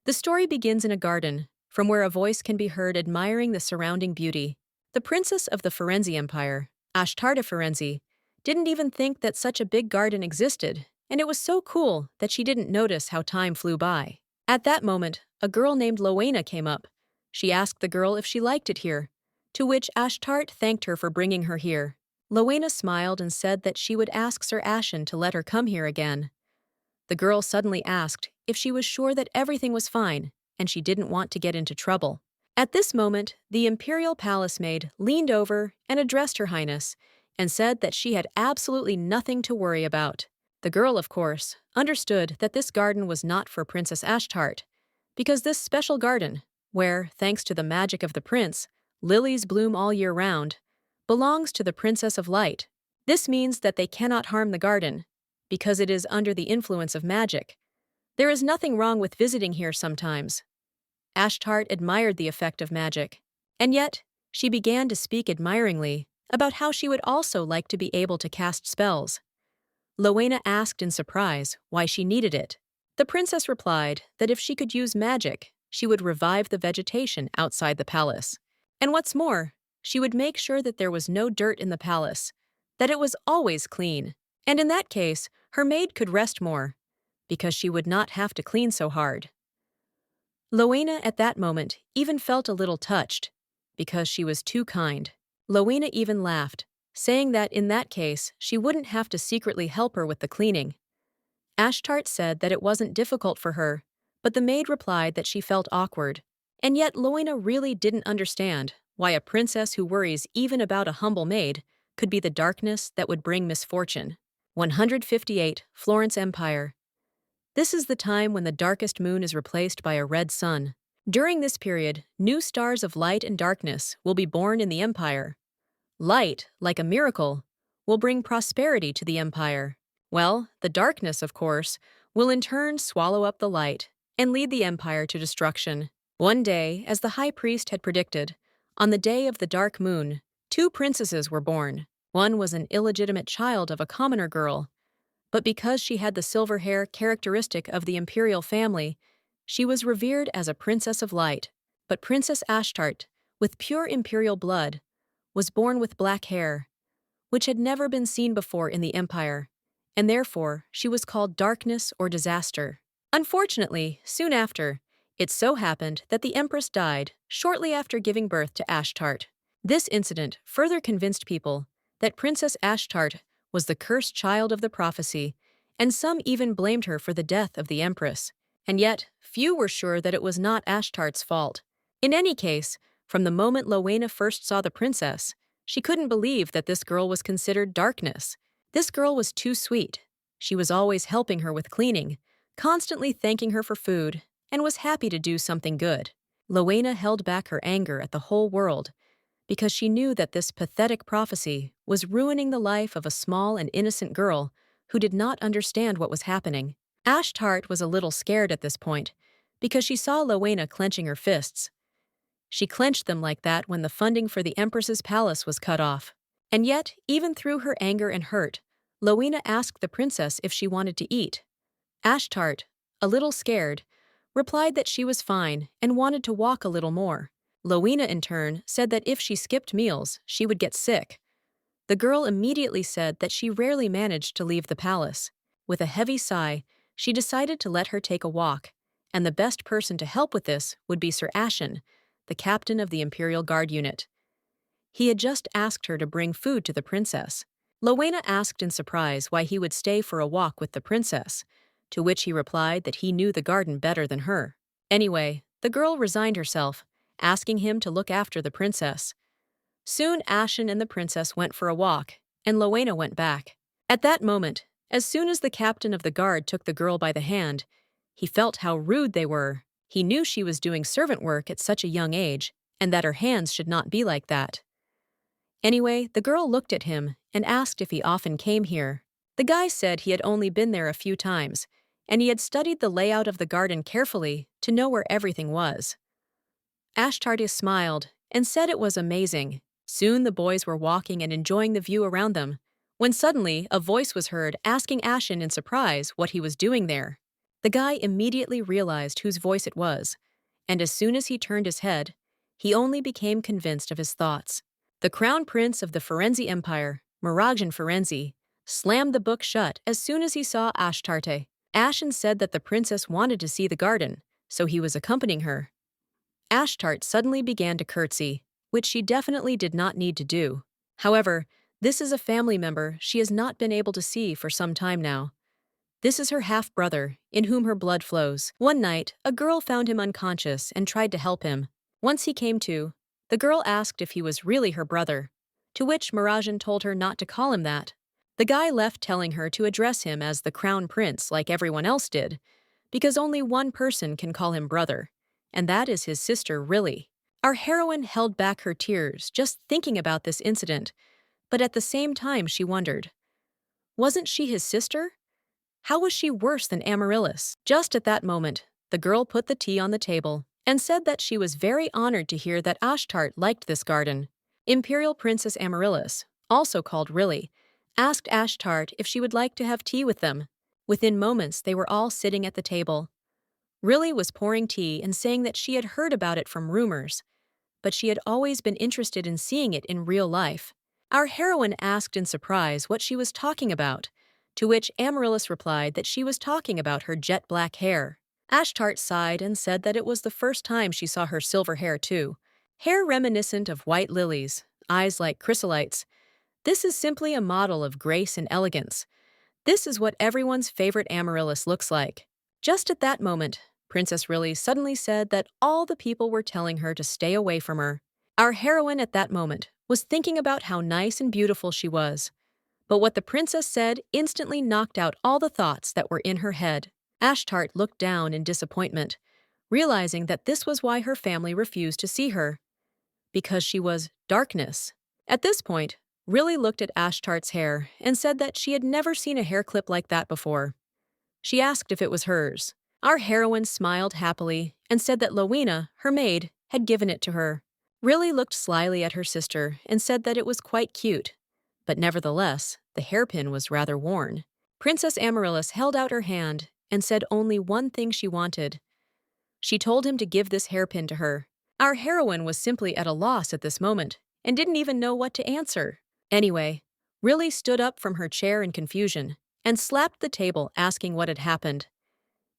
The story begins in a garden, from where a voice can be heard admiring the surrounding beauty. The princess of the Firenze Empire, Ashtart, didn't even think that such a big garden existed, and it was so cool that she didn't notice how time flew by. At that moment, a girl named Lena came up. She asked the girl if she liked it here, to which Ashtart thanked her for bringing her here. Lena smiled and said that she would ask Sir Ashen to let her come here again. The girl suddenly asked if she was sure that everything was fine and she didn't want to get into trouble. At this moment, the imperial palace maid leaned over and addressed Her Highness and said that she had absolutely nothing to worry about. The girl, of course, understood that this garden was not for Princess Ashtart, because this special garden, where, thanks to the magic of the prince, lilies bloom all year round, belongs to the Princess of Light. This means that they cannot harm the garden, because it is under the influence of magic. There is nothing wrong with visiting here sometimes. Ashtart admired the effect of magic, and yet she began to speak admiringly about how she would also like to be able to cast spells. Lena asked in surprise why she needed it. The princess replied that if she could use magic, she would revive the vegetation outside the palace. And what's more, she would make sure that there was no dirt in the palace, that it was always clean. And in that case, her maid could rest more, because she would not have to clean so hard. Lena at that moment even felt a little touched, because she was too kind. Lena even laughed, saying that in that case she wouldn't have to secretly help her with the cleaning. Ashtart said that it wasn't difficult for her, but the maid replied that she felt awkward. And yet Lena really didn't understand why a princess who worries even about a humble maid could be the darkness that would bring misfortune. 158 Florence Empire. This is the time when the darkest moon is replaced by a red sun. During this period, new stars of light and darkness will be born in the empire. Light, like a miracle, will bring prosperity to the empire. Well, the darkness, of course, will in turn swallow up the light and lead the empire to destruction. One day, as the high priest had predicted, on the day of the dark moon, two princesses were born. One was an illegitimate child of a commoner girl, but because she had the silver hair characteristic of the imperial family, she was revered as a princess of light. But Princess Ashtart, with pure imperial blood, was born with black hair, which had never been seen before in the empire, and therefore she was called darkness or disaster. Unfortunately, soon after, it so happened that the empress died shortly after giving birth to Ashtart. This incident further convinced people that Princess Ashtart was the cursed child of the prophecy, and some even blamed her for the death of the empress. And yet, few were sure that it was not Ashtart's fault. In any case, from the moment Lena first saw the princess, she couldn't believe that this girl was considered darkness. This girl was too sweet. She was always helping her with cleaning, constantly thanking her for food, and was happy to do something good. Lena held back her anger at the whole world, because she knew that this pathetic prophecy was ruining the life of a small and innocent girl who did not understand what was happening. Ashtart was a little scared at this point, because she saw Lena clenching her fists. She clenched them like that when the funding for the empress's palace was cut off. And yet, even through her anger and hurt, Lena asked the princess if she wanted to eat. Ashtart, a little scared, replied that she was fine and wanted to walk a little more. Lena, in turn, said that if she skipped meals, she would get sick. The girl immediately said that she rarely managed to leave the palace. With a heavy sigh, she decided to let her take a walk, and the best person to help with this would be Sir Ashen, the captain of the Imperial Guard unit. He had just asked her to bring food to the princess. Lena asked in surprise why he would stay for a walk with the princess, to which he replied that he knew the garden better than her. Anyway, the girl resigned herself, asking him to look after the princess. Soon Ashen and the princess went for a walk, and Lena went back. At that moment, as soon as the captain of the guard took the girl by the hand, he felt how rude they were. He knew she was doing servant work at such a young age, and that her hands should not be like that. Anyway, the girl looked at him and asked if he often came here. The guy said he had only been there a few times, and he had studied the layout of the garden carefully to know where everything was. Ashtart smiled and said it was amazing. Soon the boys were walking and enjoying the view around them, when suddenly a voice was heard asking Ashen in surprise what he was doing there. The guy immediately realized whose voice it was, and as soon as he turned his head, he only became convinced of his thoughts. The crown prince of the Ferenzi Empire, Mirajin Ferenzi, slammed the book shut as soon as he saw Ashtarte. Ashen said that the princess wanted to see the garden, so he was accompanying her. Ashtart suddenly began to curtsy, which she definitely did not need to do. However, this is a family member she has not been able to see for some time now. This is her half-brother, in whom her blood flows. One night, a girl found him unconscious and tried to help him. Once he came to, the girl asked if he was really her brother, to which Mirajin told her not to call him that. The guy left telling her to address him as the crown prince like everyone else did, because only one person can call him brother, and that is his sister, really. Our heroine held back her tears just thinking about this incident, but at the same time she wondered, wasn't she his sister? How was she worse than Amaryllis? Just at that moment, the girl put the tea on the table and said that she was very honored to hear that Ashtart liked this garden. Imperial Princess Amaryllis, also called Riley, asked Ashtart if she would like to have tea with them. Within moments, they were all sitting at the table. Riley was pouring tea and saying that she had heard about it from rumors, but she had always been interested in seeing it in real life. Our heroine asked in surprise what she was talking about, to which Amaryllis replied that she was talking about her jet-black hair. Ashtart sighed and said that it was the first time she saw her silver hair too. Hair reminiscent of white lilies, eyes like chrysolites. This is simply a model of grace and elegance. This is what everyone's favorite Amaryllis looks like. Just at that moment, Princess Riley suddenly said that all the people were telling her to stay away from her. Our heroine at that moment was thinking about how nice and beautiful she was. But what the princess said instantly knocked out all the thoughts that were in her head. Ashtart looked down in disappointment, realizing that this was why her family refused to see her. Because she was darkness. At this point, Riley looked at Ashtart's hair and said that she had never seen a hair clip like that before. She asked if it was hers. Our heroine smiled happily and said that Lena, her maid, had given it to her. Riley looked slyly at her sister and said that it was quite cute, but nevertheless, the hairpin was rather worn. Princess Amaryllis held out her hand and said only one thing she wanted. She told him to give this hairpin to her. Our heroine was simply at a loss at this moment and didn't even know what to answer. Anyway, Riley stood up from her chair in confusion and slapped the table asking what had happened.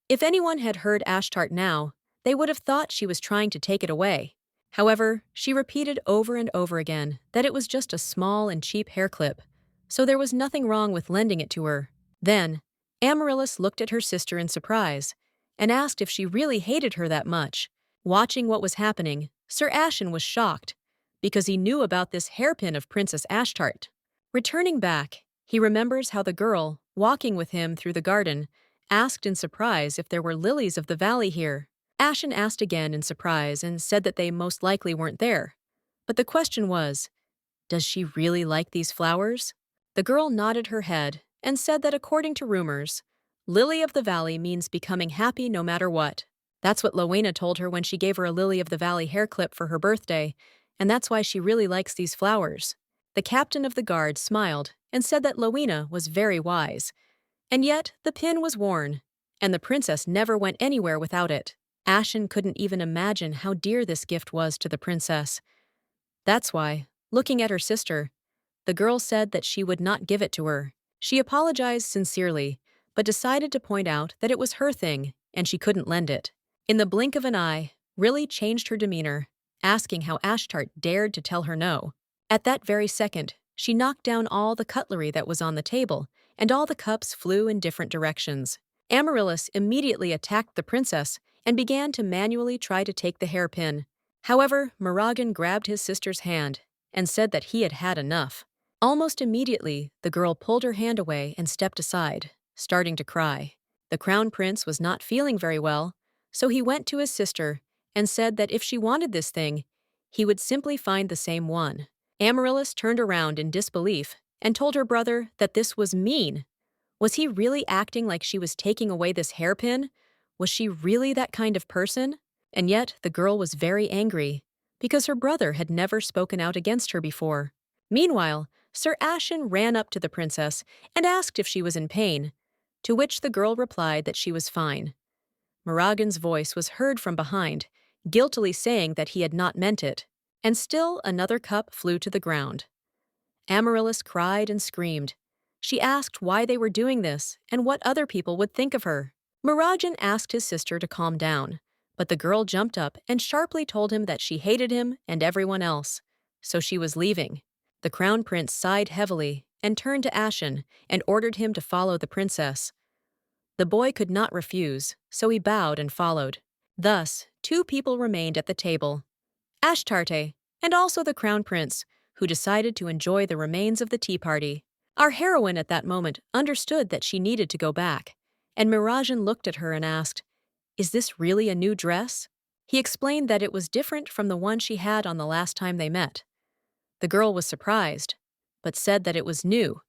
If anyone had heard Ashtart now, they would have thought she was trying to take it away. However, she repeated over and over again that it was just a small and cheap hair clip, so there was nothing wrong with lending it to her. Then, Amaryllis looked at her sister in surprise and asked if she really hated her that much. Watching what was happening, Sir Ashen was shocked because he knew about this hairpin of Princess Ashtart. Returning back, he remembers how the girl, walking with him through the garden, asked in surprise if there were lilies of the valley here. Ashen asked again in surprise and said that they most likely weren't there. But the question was, does she really like these flowers? The girl nodded her head and said that according to rumors, lily of the valley means becoming happy no matter what. That's what Lena told her when she gave her a lily of the valley hair clip for her birthday, and that's why she really likes these flowers. The captain of the guard smiled and said that Lena was very wise. And yet, the pin was worn, and the princess never went anywhere without it. Ashen couldn't even imagine how dear this gift was to the princess. That's why, looking at her sister, the girl said that she would not give it to her. She apologized sincerely, but decided to point out that it was her thing, and she couldn't lend it. In the blink of an eye, Riley changed her demeanor, asking how Ashtart dared to tell her no. At that very second, she knocked down all the cutlery that was on the table, and all the cups flew in different directions. Amaryllis immediately attacked the princess and began to manually try to take the hairpin. However, Mirajin grabbed his sister's hand and said that he had had enough. Almost immediately, the girl pulled her hand away and stepped aside, starting to cry. The crown prince was not feeling very well, so he went to his sister and said that if she wanted this thing, he would simply find the same one. Amaryllis turned around in disbelief and told her brother that this was mean. Was he really acting like she was taking away this hairpin? Was she really that kind of person? And yet the girl was very angry because her brother had never spoken out against her before. Meanwhile, Sir Ashen ran up to the princess and asked if she was in pain, to which the girl replied that she was fine. Mirajin's voice was heard from behind, guiltily saying that he had not meant it, and still another cup flew to the ground. Amaryllis cried and screamed. She asked why they were doing this and what other people would think of her. Mirajin asked his sister to calm down, but the girl jumped up and sharply told him that she hated him and everyone else, so she was leaving. The crown prince sighed heavily and turned to Ashen and ordered him to follow the princess. The boy could not refuse, so he bowed and followed. Thus, two people remained at the table, Ashtart and also the crown prince, who decided to enjoy the remains of the tea party. Our heroine at that moment understood that she needed to go back, and Mirajin looked at her and asked, "Is this really a new dress?" He explained that it was different from the one she had on the last time they met. The girl was surprised, but said that it was new.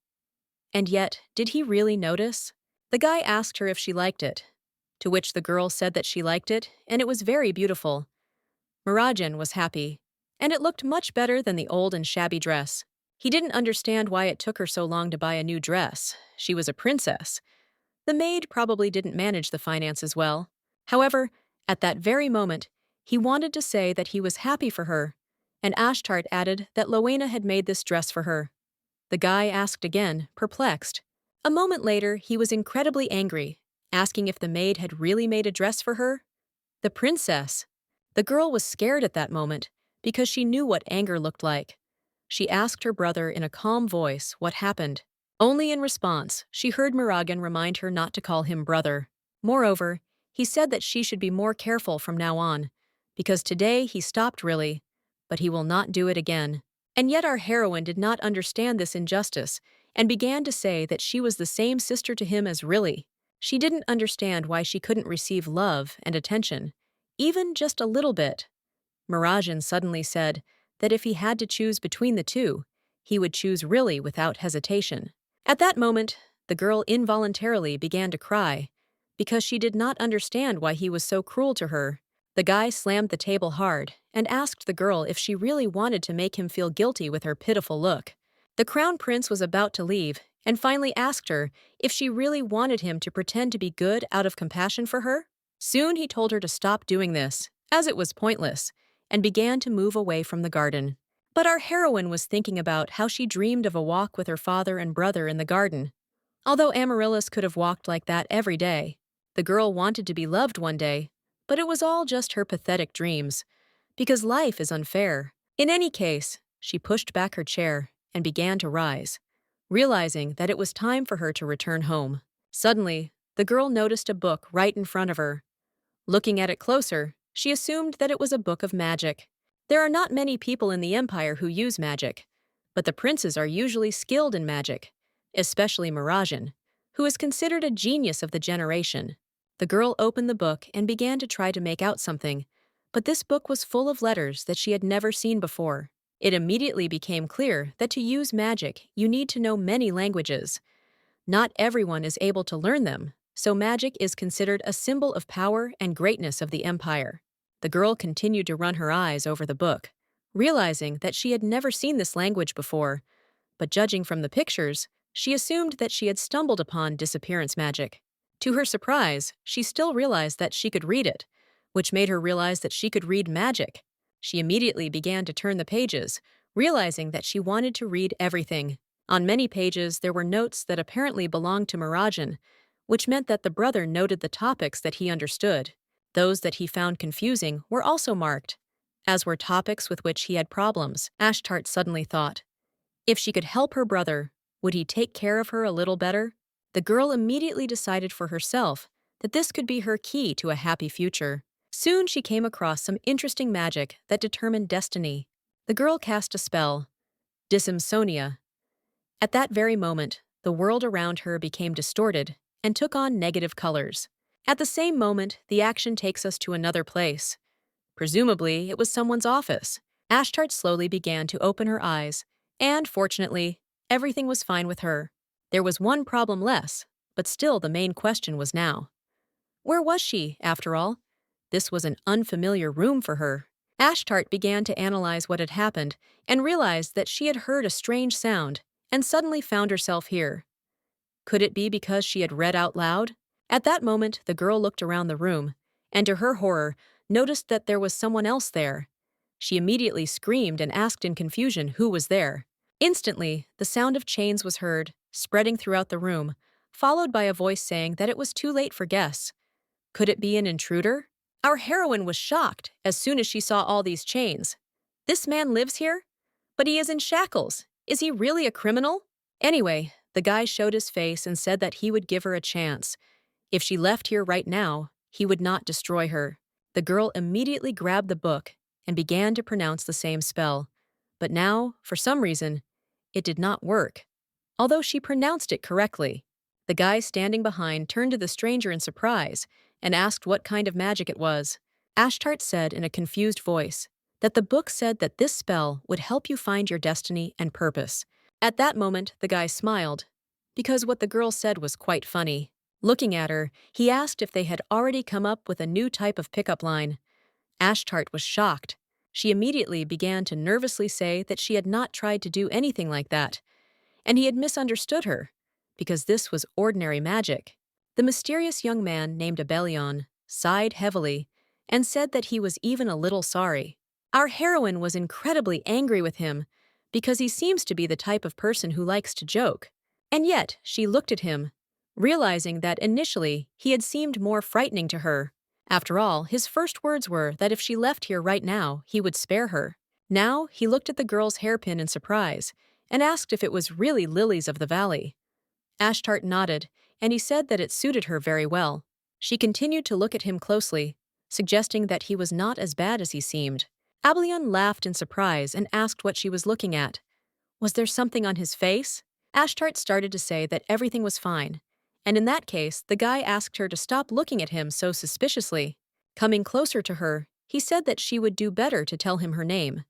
And yet, did he really notice? The guy asked her if she liked it, to which the girl said that she liked it, and it was very beautiful. Mirajin was happy, and it looked much better than the old and shabby dress. He didn't understand why it took her so long to buy a new dress. She was a princess. The maid probably didn't manage the finances well. However, at that very moment, he wanted to say that he was happy for her, and Ashtart added that Lena had made this dress for her. The guy asked again, perplexed. A moment later, he was incredibly angry, asking if the maid had really made a dress for her. The princess! The girl was scared at that moment, because she knew what anger looked like. She asked her brother in a calm voice what happened. Only in response, she heard Mirajin remind her not to call him brother. Moreover, he said that she should be more careful from now on, because today he stopped really, but he will not do it again. And yet our heroine did not understand this injustice and began to say that she was the same sister to him as really. She didn't understand why she couldn't receive love and attention, even just a little bit. Mirajin suddenly said that if he had to choose between the two, he would choose really without hesitation. At that moment, the girl involuntarily began to cry, because she did not understand why he was so cruel to her. The guy slammed the table hard and asked the girl if she really wanted to make him feel guilty with her pitiful look. The crown prince was about to leave and finally asked her if she really wanted him to pretend to be good out of compassion for her. Soon he told her to stop doing this, as it was pointless, and began to move away from the garden. But our heroine was thinking about how she dreamed of a walk with her father and brother in the garden. Although Amaryllis could have walked like that every day, the girl wanted to be loved one day, but it was all just her pathetic dreams, because life is unfair. In any case, she pushed back her chair and began to rise, realizing that it was time for her to return home. Suddenly, the girl noticed a book right in front of her. Looking at it closer, she assumed that it was a book of magic. There are not many people in the Empire who use magic, but the princes are usually skilled in magic, especially Mirajin, who is considered a genius of the generation. The girl opened the book and began to try to make out something, but this book was full of letters that she had never seen before. It immediately became clear that to use magic, you need to know many languages. Not everyone is able to learn them, so magic is considered a symbol of power and greatness of the empire. The girl continued to run her eyes over the book, realizing that she had never seen this language before, but judging from the pictures, she assumed that she had stumbled upon disappearance magic. To her surprise, she still realized that she could read it, which made her realize that she could read magic. She immediately began to turn the pages, realizing that she wanted to read everything. On many pages, there were notes that apparently belonged to Mirajin, which meant that the brother noted the topics that he understood. Those that he found confusing were also marked, as were topics with which he had problems. Ashtart suddenly thought, if she could help her brother, would he take care of her a little better? The girl immediately decided for herself that this could be her key to a happy future. Soon she came across some interesting magic that determined destiny. The girl cast a spell, Disimsonia. At that very moment, the world around her became distorted and took on negative colors. At the same moment, the action takes us to another place. Presumably, it was someone's office. Ashtart slowly began to open her eyes, and fortunately, everything was fine with her. There was one problem less, but still the main question was now. Where was she, after all? This was an unfamiliar room for her. Ashtart began to analyze what had happened and realized that she had heard a strange sound and suddenly found herself here. Could it be because she had read out loud? At that moment, the girl looked around the room, and to her horror, noticed that there was someone else there. She immediately screamed and asked in confusion who was there. Instantly, the sound of chains was heard, spreading throughout the room, followed by a voice saying that it was too late for guests. Could it be an intruder? Our heroine was shocked as soon as she saw all these chains. This man lives here? But he is in shackles. Is he really a criminal? Anyway, the guy showed his face and said that he would give her a chance. If she left here right now, he would not destroy her. The girl immediately grabbed the book and began to pronounce the same spell. But now, for some reason, it did not work, although she pronounced it correctly. The guy standing behind turned to the stranger in surprise and asked what kind of magic it was. Ashtart said in a confused voice that the book said that this spell would help you find your destiny and purpose. At that moment, the guy smiled, because what the girl said was quite funny. Looking at her, he asked if they had already come up with a new type of pickup line. Ashtart was shocked. She immediately began to nervously say that she had not tried to do anything like that, and he had misunderstood her, because this was ordinary magic. The mysterious young man named Abellon sighed heavily and said that he was even a little sorry. Our heroine was incredibly angry with him because he seems to be the type of person who likes to joke. And yet, she looked at him, realizing that initially he had seemed more frightening to her. After all, his first words were that if she left here right now, he would spare her. Now, he looked at the girl's hairpin in surprise and asked if it was really lilies of the valley. Ashtart nodded, and he said that it suited her very well. She continued to look at him closely, suggesting that he was not as bad as he seemed. Abellon laughed in surprise and asked what she was looking at. Was there something on his face? Ashtart started to say that everything was fine, and in that case, the guy asked her to stop looking at him so suspiciously. Coming closer to her, he said that she would do better to tell him her name.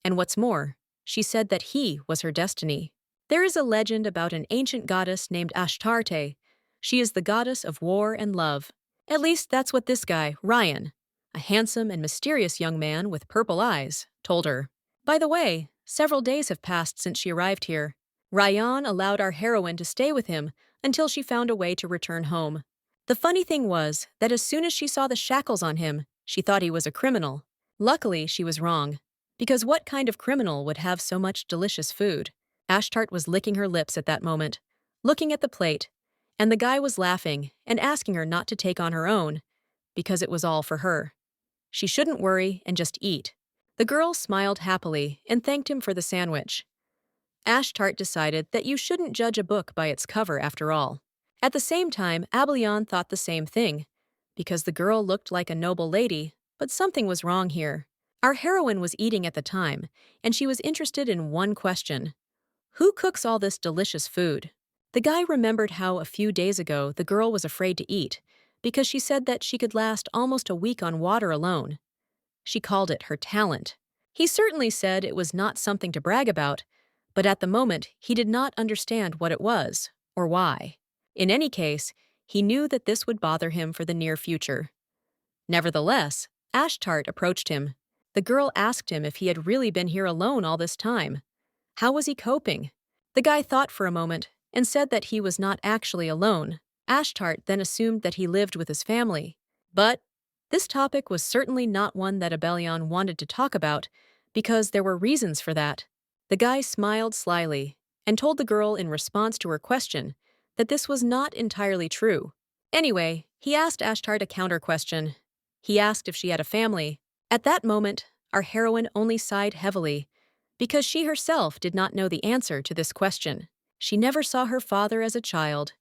And what's more, she said that he was her destiny. There is a legend about an ancient goddess named Ashtarte. She is the goddess of war and love. At least that's what this guy, Ryan, a handsome and mysterious young man with purple eyes, told her. By the way, several days have passed since she arrived here. Ryan allowed our heroine to stay with him until she found a way to return home. The funny thing was that as soon as she saw the shackles on him, she thought he was a criminal. Luckily, she was wrong, because what kind of criminal would have so much delicious food? Ashtart was licking her lips at that moment, looking at the plate, and the guy was laughing and asking her not to take on her own, because it was all for her. She shouldn't worry and just eat. The girl smiled happily and thanked him for the sandwich. Ashtart decided that you shouldn't judge a book by its cover after all. At the same time, Abellon thought the same thing, because the girl looked like a noble lady, but something was wrong here. Our heroine was eating at the time, and she was interested in one question. Who cooks all this delicious food? The guy remembered how a few days ago the girl was afraid to eat, because she said that she could last almost a week on water alone. She called it her talent. He certainly said it was not something to brag about, but at the moment he did not understand what it was, or why. In any case, he knew that this would bother him for the near future. Nevertheless, Ashtart approached him. The girl asked him if he had really been here alone all this time. How was he coping? The guy thought for a moment and said that he was not actually alone. Ashtart then assumed that he lived with his family. But this topic was certainly not one that Abellon wanted to talk about, because there were reasons for that. The guy smiled slyly and told the girl in response to her question that this was not entirely true. Anyway, he asked Ashtart a counter-question. He asked if she had a family. At that moment, our heroine only sighed heavily, because she herself did not know the answer to this question. She never saw her father as a child,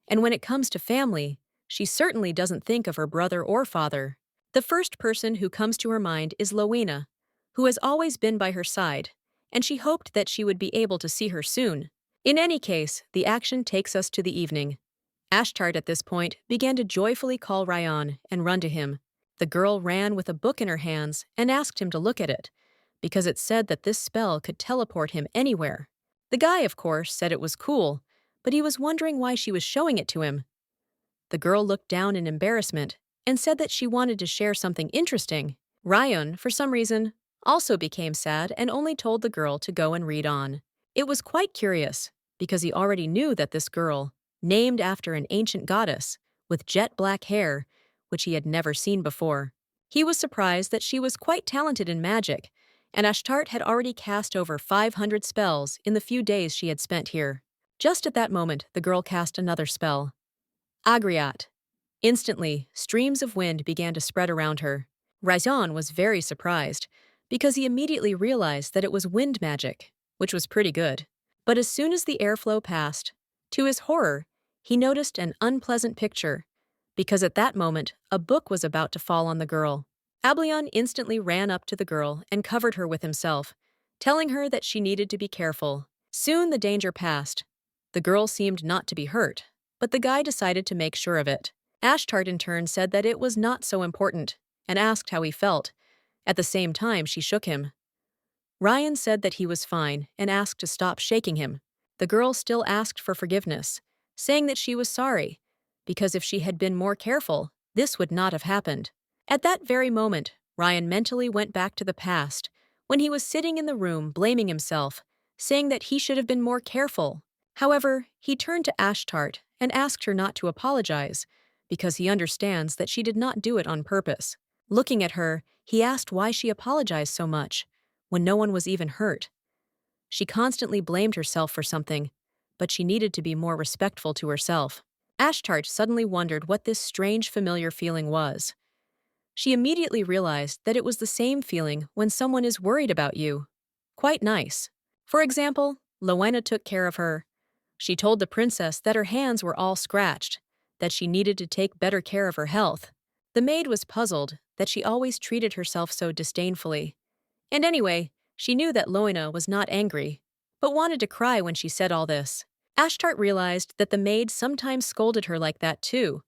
and when it comes to family, she certainly doesn't think of her brother or father. The first person who comes to her mind is Lena, who has always been by her side, and she hoped that she would be able to see her soon. In any case, the action takes us to the evening. Ashtart at this point began to joyfully call Ryan and run to him. The girl ran with a book in her hands and asked him to look at it, because it said that this spell could teleport him anywhere. The guy, of course, said it was cool, but he was wondering why she was showing it to him. The girl looked down in embarrassment and said that she wanted to share something interesting. Ryan, for some reason, also became sad and only told the girl to go and read on. It was quite curious, because he already knew that this girl named after an ancient goddess, with jet black hair, which he had never seen before. He was surprised that she was quite talented in magic, and Ashtart had already cast over 500 spells in the few days she had spent here. Just at that moment, the girl cast another spell. Agriat. Instantly, streams of wind began to spread around her. Mirajin was very surprised, because he immediately realized that it was wind magic, which was pretty good. But as soon as the airflow passed, to his horror, he noticed an unpleasant picture, because at that moment, a book was about to fall on the girl. Abellon instantly ran up to the girl and covered her with himself, telling her that she needed to be careful. Soon the danger passed. The girl seemed not to be hurt, but the guy decided to make sure of it. Ashtart in turn said that it was not so important, and asked how he felt. At the same time, she shook him. Ryan said that he was fine and asked to stop shaking him. The girl still asked for forgiveness, saying that she was sorry, because if she had been more careful, this would not have happened. At that very moment, Ryan mentally went back to the past, when he was sitting in the room blaming himself, saying that he should have been more careful. However, he turned to Ashtart and asked her not to apologize, because he understands that she did not do it on purpose. Looking at her, he asked why she apologized so much, when no one was even hurt. She constantly blamed herself for something, but she needed to be more respectful to herself. Ashtart suddenly wondered what this strange familiar feeling was. She immediately realized that it was the same feeling when someone is worried about you. Quite nice. For example, Lena took care of her. She told the princess that her hands were all scratched, that she needed to take better care of her health. The maid was puzzled that she always treated herself so disdainfully. And anyway, she knew that Lena was not angry, but wanted to cry when she said all this. Ashtart realized that the maid sometimes scolded her like that too.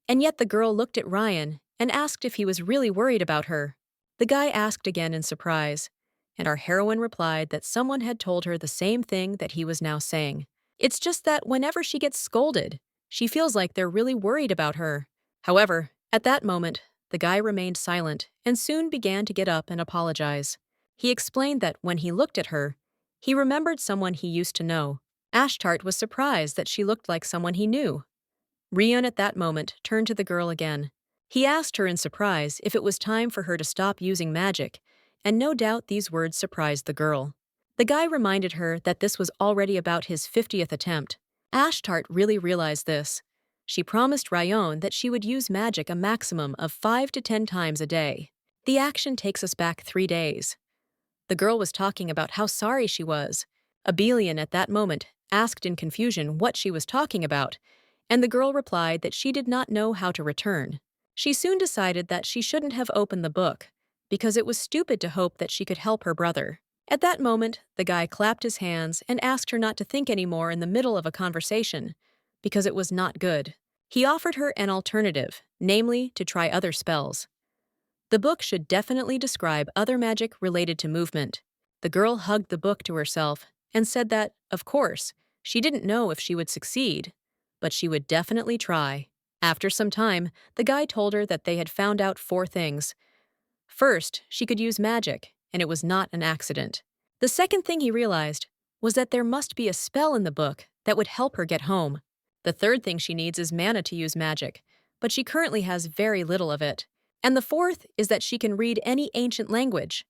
And yet the girl looked at Ryan and asked if he was really worried about her. The guy asked again in surprise, and our heroine replied that someone had told her the same thing that he was now saying. It's just that whenever she gets scolded, she feels like they're really worried about her. However, at that moment, the guy remained silent and soon began to get up and apologize. He explained that when he looked at her, he remembered someone he used to know. Ashtart was surprised that she looked like someone he knew. Reunited at that moment turned to the girl again. He asked her in surprise if it was time for her to stop using magic, and no doubt these words surprised the girl. The guy reminded her that this was already about his 50th attempt. Ashtart really realized this. She promised Ryan that she would use magic a maximum of 5 to 10 times a day. The action takes us back 3 days. The girl was talking about how sorry she was. Abellon at that moment asked in confusion what she was talking about, and the girl replied that she did not know how to return. She soon decided that she shouldn't have opened the book, because it was stupid to hope that she could help her brother. At that moment, the guy clapped his hands and asked her not to think anymore in the middle of a conversation, because it was not good. He offered her an alternative, namely to try other spells. The book should definitely describe other magic related to movement. The girl hugged the book to herself and said that, of course, she didn't know if she would succeed, but she would definitely try. After some time, the guy told her that they had found out 4 things. First, she could use magic, and it was not an accident. The second thing he realized was that there must be a spell in the book that would help her get home. The third thing she needs is mana to use magic, but she currently has very little of it. And the fourth is that she can read any ancient language.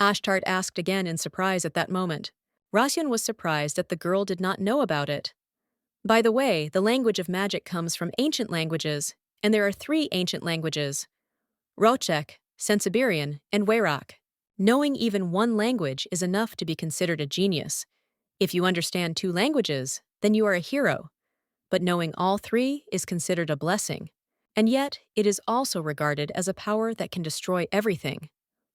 Ashtart asked again in surprise at that moment. Mirajin was surprised that the girl did not know about it. By the way, the language of magic comes from ancient languages, and there are 3 ancient languages: Rochek, Sensiberian, and Wayrock. Knowing even one language is enough to be considered a genius. If you understand 2 languages, then you are a hero. But knowing all 3 is considered a blessing. And yet, it is also regarded as a power that can destroy everything.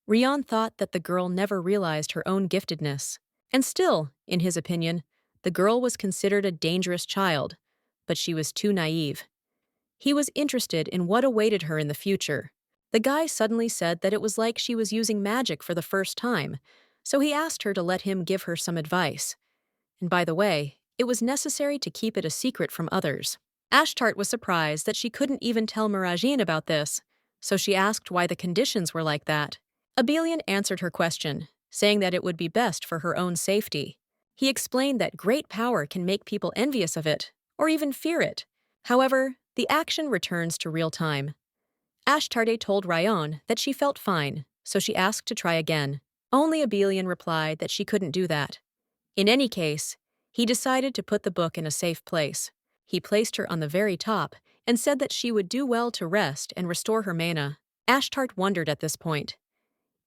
Ryan thought that the girl never realized her own giftedness. And still, in his opinion, the girl was considered a dangerous child, but she was too naive. He was interested in what awaited her in the future. The guy suddenly said that it was like she was using magic for the first time, so he asked her to let him give her some advice. And by the way, it was necessary to keep it a secret from others. Ashtart was surprised that she couldn't even tell Mirajin about this, so she asked why the conditions were like that. Abellon answered her question, saying that it would be best for her own safety. He explained that great power can make people envious of it, or even fear it. However, the action returns to real time. Ashtart told Ryan that she felt fine, so she asked to try again. Only Abellon replied that she couldn't do that. In any case, he decided to put the book in a safe place. He placed her on the very top and said that she would do well to rest and restore her mana. Ashtart wondered at this point.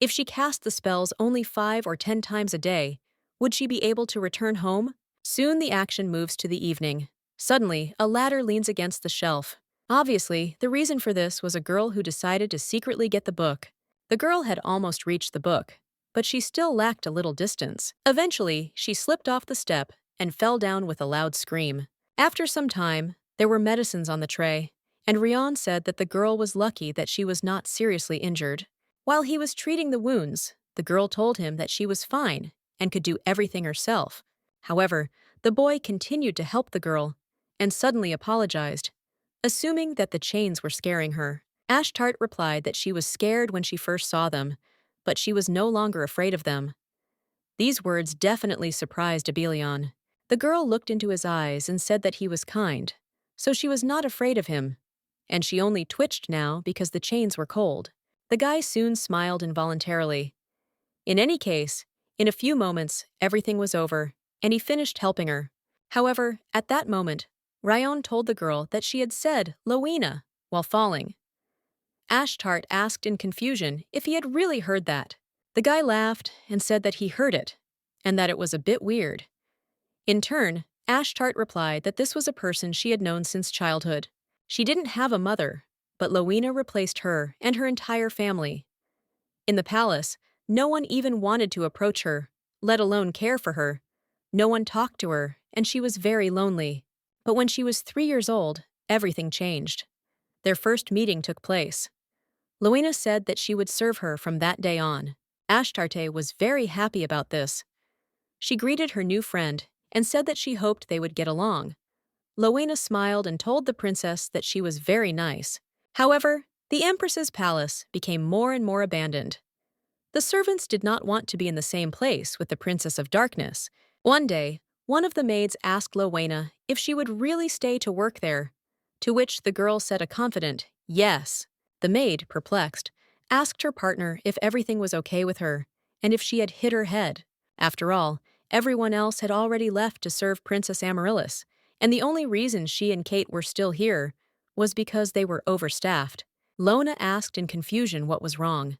If she cast the spells only 5 or 10 times a day, would she be able to return home? Soon the action moves to the evening. Suddenly, a ladder leans against the shelf. Obviously, the reason for this was a girl who decided to secretly get the book. The girl had almost reached the book, but she still lacked a little distance. Eventually, she slipped off the step and fell down with a loud scream. After some time, there were medicines on the tray, and Ryan said that the girl was lucky that she was not seriously injured. While he was treating the wounds, the girl told him that she was fine and could do everything herself. However, the boy continued to help the girl and suddenly apologized, assuming that the chains were scaring her. Ashtart replied that she was scared when she first saw them, but she was no longer afraid of them. These words definitely surprised Abellon. The girl looked into his eyes and said that he was kind, so she was not afraid of him, and she only twitched now because the chains were cold. The guy soon smiled involuntarily. In any case, in a few moments, everything was over, and he finished helping her. However, at that moment, Ryan told the girl that she had said Lena while falling. Ashtart asked in confusion if he had really heard that. The guy laughed and said that he heard it, and that it was a bit weird. In turn, Ashtart replied that this was a person she had known since childhood. She didn't have a mother, but Lena replaced her and her entire family. In the palace, no one even wanted to approach her, let alone care for her. No one talked to her, and she was very lonely. But when she was 3 years old, everything changed. Their first meeting took place. Lena said that she would serve her from that day on. Ashtart was very happy about this. She greeted her new friend and said that she hoped they would get along. Lena smiled and told the princess that she was very nice. However, the Empress's palace became more and more abandoned. The servants did not want to be in the same place with the Princess of Darkness. One day, one of the maids asked Lena if she would really stay to work there, to which the girl said a confident yes. The maid, perplexed, asked her partner if everything was okay with her and if she had hit her head. After all, everyone else had already left to serve Princess Amaryllis, and the only reason she and Kate were still here was because they were overstaffed. Lena asked in confusion what was wrong.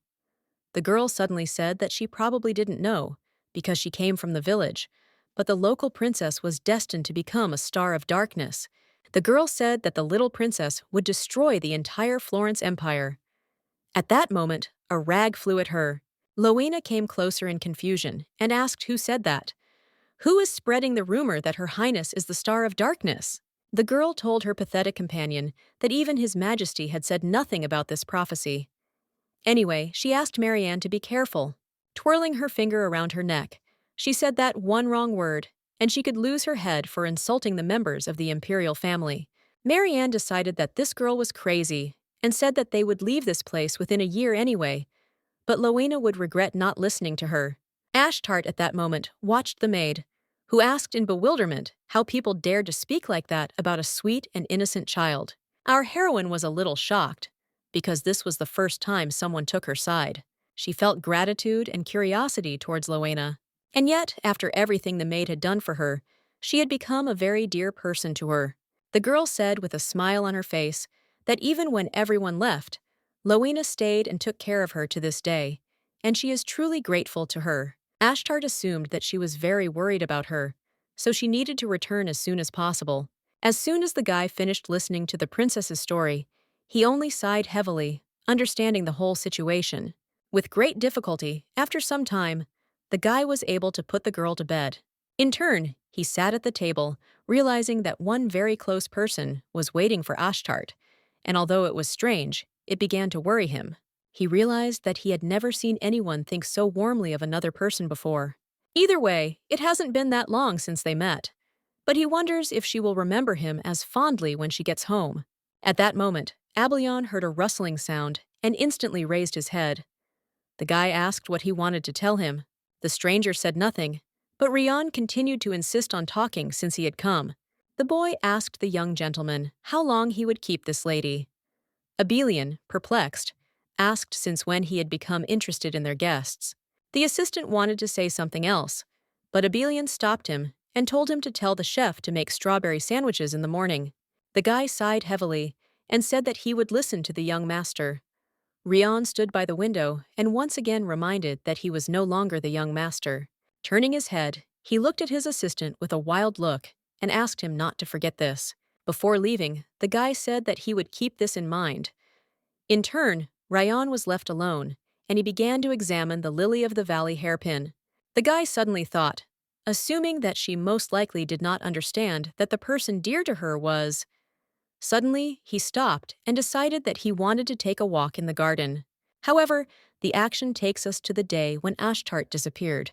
The girl suddenly said that she probably didn't know, because she came from the village, but the local princess was destined to become a star of darkness. The girl said that the little princess would destroy the entire Florence Empire. At that moment, a rag flew at her. Lena came closer in confusion and asked who said that. Who is spreading the rumor that Her Highness is the Star of Darkness? The girl told her pathetic companion that even His Majesty had said nothing about this prophecy. Anyway, she asked Mirajin to be careful. Twirling her finger around her neck, she said that one wrong word, and she could lose her head for insulting the members of the imperial family. Mirajin decided that this girl was crazy and said that they would leave this place within a year anyway, but Lena would regret not listening to her. Ashtart at that moment watched the maid, who asked in bewilderment how people dared to speak like that about a sweet and innocent child. Our heroine was a little shocked, because this was the first time someone took her side. She felt gratitude and curiosity towards Lena. And yet, after everything the maid had done for her, she had become a very dear person to her. The girl said with a smile on her face that even when everyone left, Lena stayed and took care of her to this day, and she is truly grateful to her. Ashtart assumed that she was very worried about her, so she needed to return as soon as possible. As soon as the guy finished listening to the princess's story, he only sighed heavily, understanding the whole situation. With great difficulty, after some time, the guy was able to put the girl to bed. In turn, he sat at the table, realizing that one very close person was waiting for Ashtart, and although it was strange, it began to worry him. He realized that he had never seen anyone think so warmly of another person before. Either way, it hasn't been that long since they met, but he wonders if she will remember him as fondly when she gets home. At that moment, Abellon heard a rustling sound and instantly raised his head. The guy asked what he wanted to tell him. The stranger said nothing, but Ryan continued to insist on talking since he had come. The boy asked the young gentleman how long he would keep this lady. Abellon, perplexed, asked since when he had become interested in their guests. The assistant wanted to say something else, but Abellon stopped him and told him to tell the chef to make strawberry sandwiches in the morning. The guy sighed heavily and said that he would listen to the young master. Rion stood by the window and once again reminded that he was no longer the young master. Turning his head, he looked at his assistant with a wild look and asked him not to forget this. Before leaving, the guy said that he would keep this in mind. In turn, Rion was left alone, and he began to examine the lily-of-the-valley hairpin. The guy suddenly thought, assuming that she most likely did not understand that the person dear to her was. Suddenly, he stopped and decided that he wanted to take a walk in the garden. However, the action takes us to the day when Ashtart disappeared.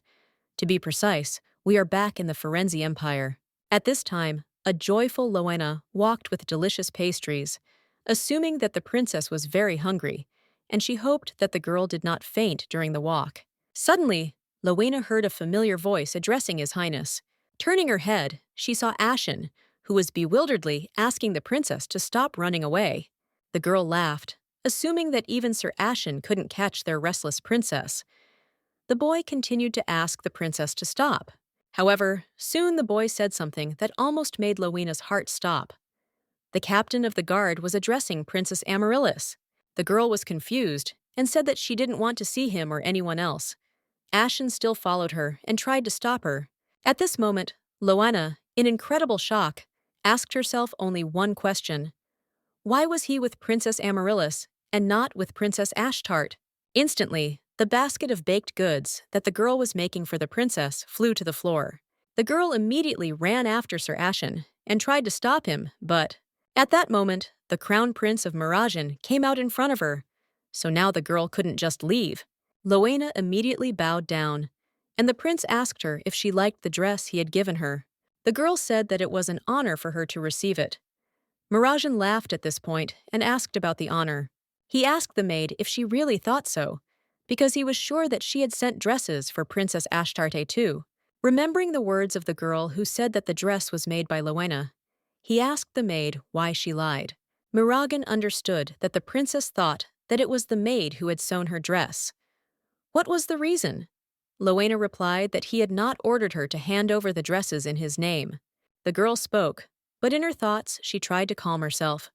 To be precise, we are back in the Firenze Empire. At this time, a joyful Lena walked with delicious pastries, assuming that the princess was very hungry, and she hoped that the girl did not faint during the walk. Suddenly, Lena heard a familiar voice addressing His Highness. Turning her head, she saw Ashen, who was bewilderedly asking the princess to stop running away. The girl laughed, assuming that even Sir Ashen couldn't catch their restless princess. The boy continued to ask the princess to stop. However, soon the boy said something that almost made Lena's heart stop. The captain of the guard was addressing Princess Amaryllis. The girl was confused and said that she didn't want to see him or anyone else. Ashen still followed her and tried to stop her. At this moment, Lena, in incredible shock, asked herself only one question. Why was he with Princess Amaryllis and not with Princess Ashtart? Instantly, the basket of baked goods that the girl was making for the princess flew to the floor. The girl immediately ran after Sir Ashen and tried to stop him, but at that moment, the crown prince of Mirajin came out in front of her, so now the girl couldn't just leave. Lena immediately bowed down, and the prince asked her if she liked the dress he had given her. The girl said that it was an honor for her to receive it. Mirajin laughed at this point and asked about the honor. He asked the maid if she really thought so, because he was sure that she had sent dresses for Princess Ashtarte too. Remembering the words of the girl who said that the dress was made by Lena, he asked the maid why she lied. Mirajin understood that the princess thought that it was the maid who had sewn her dress. What was the reason? Lena replied that he had not ordered her to hand over the dresses in his name. The girl spoke, but in her thoughts she tried to calm herself.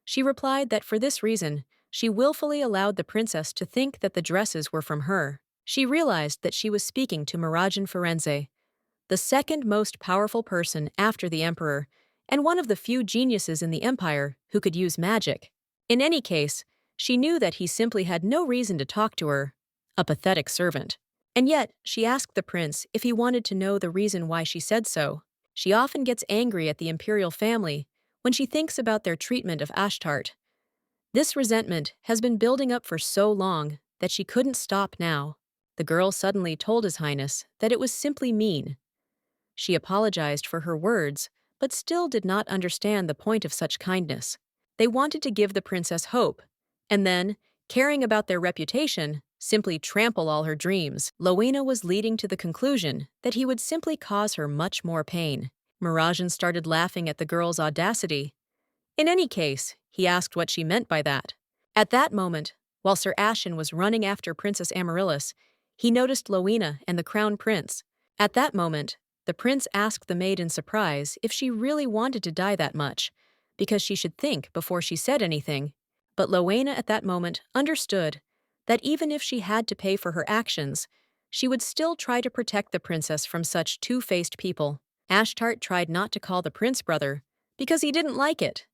She replied that for this reason, she willfully allowed the princess to think that the dresses were from her. She realized that she was speaking to Mirajin Firenze, the second most powerful person after the emperor, and one of the few geniuses in the empire who could use magic. In any case, she knew that he simply had no reason to talk to her, a pathetic servant. And yet, she asked the prince if he wanted to know the reason why she said so. She often gets angry at the imperial family when she thinks about their treatment of Ashtart. This resentment has been building up for so long that she couldn't stop now. The girl suddenly told His Highness that it was simply mean. She apologized for her words, but still did not understand the point of such kindness. They wanted to give the princess hope, and then, caring about their reputation, simply trample all her dreams. Lena was leading to the conclusion that he would simply cause her much more pain. Mirajin started laughing at the girl's audacity. In any case, he asked what she meant by that. At that moment, while Sir Ashen was running after Princess Amaryllis, he noticed Lena and the crown prince. At that moment, the prince asked the maid in surprise if she really wanted to die that much, because she should think before she said anything. But Lena at that moment understood that even if she had to pay for her actions, she would still try to protect the princess from such two-faced people. Ashtart tried not to call the prince brother because he didn't like it,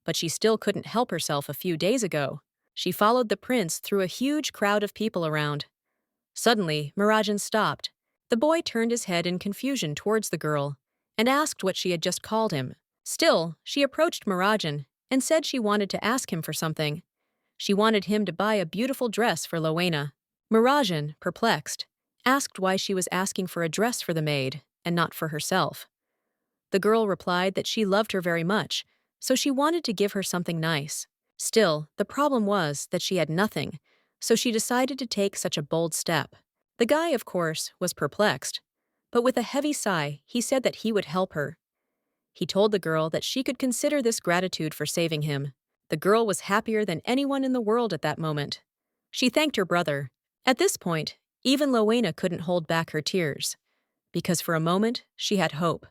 but she still couldn't help herself a few days ago. She followed the prince through a huge crowd of people around. Suddenly, Mirajin stopped. The boy turned his head in confusion towards the girl and asked what she had just called him. Still, she approached Mirajin and said she wanted to ask him for something. She wanted him to buy a beautiful dress for Lena. Mirajin, perplexed, asked why she was asking for a dress for the maid and not for herself. The girl replied that she loved her very much, so she wanted to give her something nice. Still, the problem was that she had nothing, so she decided to take such a bold step. The guy, of course, was perplexed, but with a heavy sigh, he said that he would help her. He told the girl that she could consider this gratitude for saving him. The girl was happier than anyone in the world at that moment. She thanked her brother. At this point, even Lena couldn't hold back her tears, because for a moment she had hope.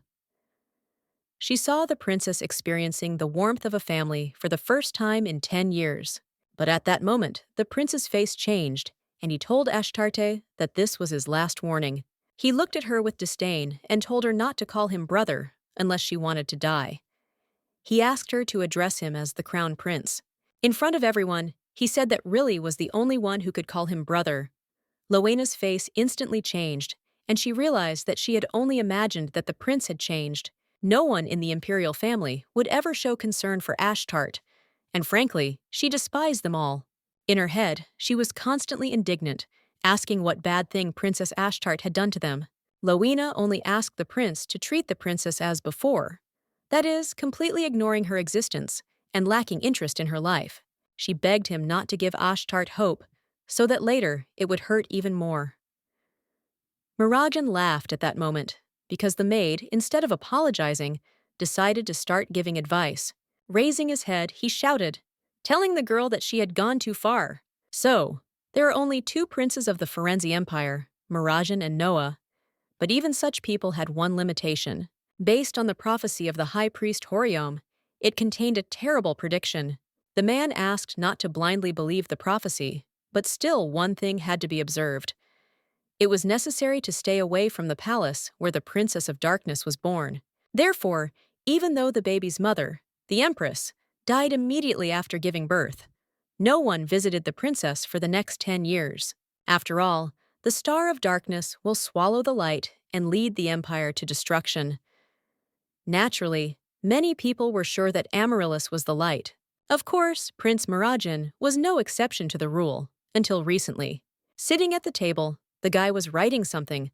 She saw the princess experiencing the warmth of a family for the first time in 10 years. But at that moment, the prince's face changed, and he told Ashtart that this was his last warning. He looked at her with disdain and told her not to call him brother unless she wanted to die. He asked her to address him as the crown prince. In front of everyone, he said that really was the only one who could call him brother. Lena's face instantly changed, and she realized that she had only imagined that the prince had changed. No one in the imperial family would ever show concern for Ashtart, and frankly, she despised them all. In her head, she was constantly indignant, asking what bad thing Princess Ashtart had done to them. Lena only asked the prince to treat the princess as before. That is, completely ignoring her existence and lacking interest in her life. She begged him not to give Ashtart hope, so that later it would hurt even more. Mirajin laughed at that moment, because the maid, instead of apologizing, decided to start giving advice. Raising his head, he shouted, telling the girl that she had gone too far. So, there are only two princes of the Firenze Empire, Mirajin and Noah. But even such people had one limitation. Based on the prophecy of the high priest Horiom, it contained a terrible prediction. The man asked not to blindly believe the prophecy, but still one thing had to be observed. It was necessary to stay away from the palace where the Princess of Darkness was born. Therefore, even though the baby's mother, the Empress, died immediately after giving birth, no one visited the princess for the next 10 years. After all, the Star of Darkness will swallow the light and lead the empire to destruction. Naturally, many people were sure that Amaryllis was the light. Of course, Prince Mirajin was no exception to the rule, until recently. Sitting at the table, the guy was writing something,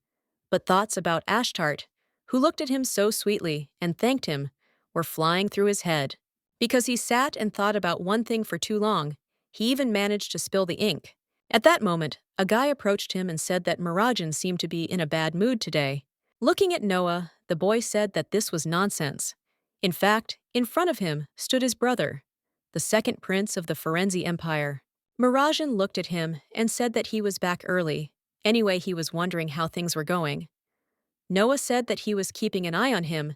but thoughts about Ashtart, who looked at him so sweetly and thanked him, were flying through his head. Because he sat and thought about one thing for too long, he even managed to spill the ink. At that moment, a guy approached him and said that Mirajin seemed to be in a bad mood today. Looking at Noah, the boy said that this was nonsense. In fact, in front of him stood his brother, the second prince of the Firenze Empire. Mirajin looked at him and said that he was back early. Anyway, he was wondering how things were going. Noah said that he was keeping an eye on him,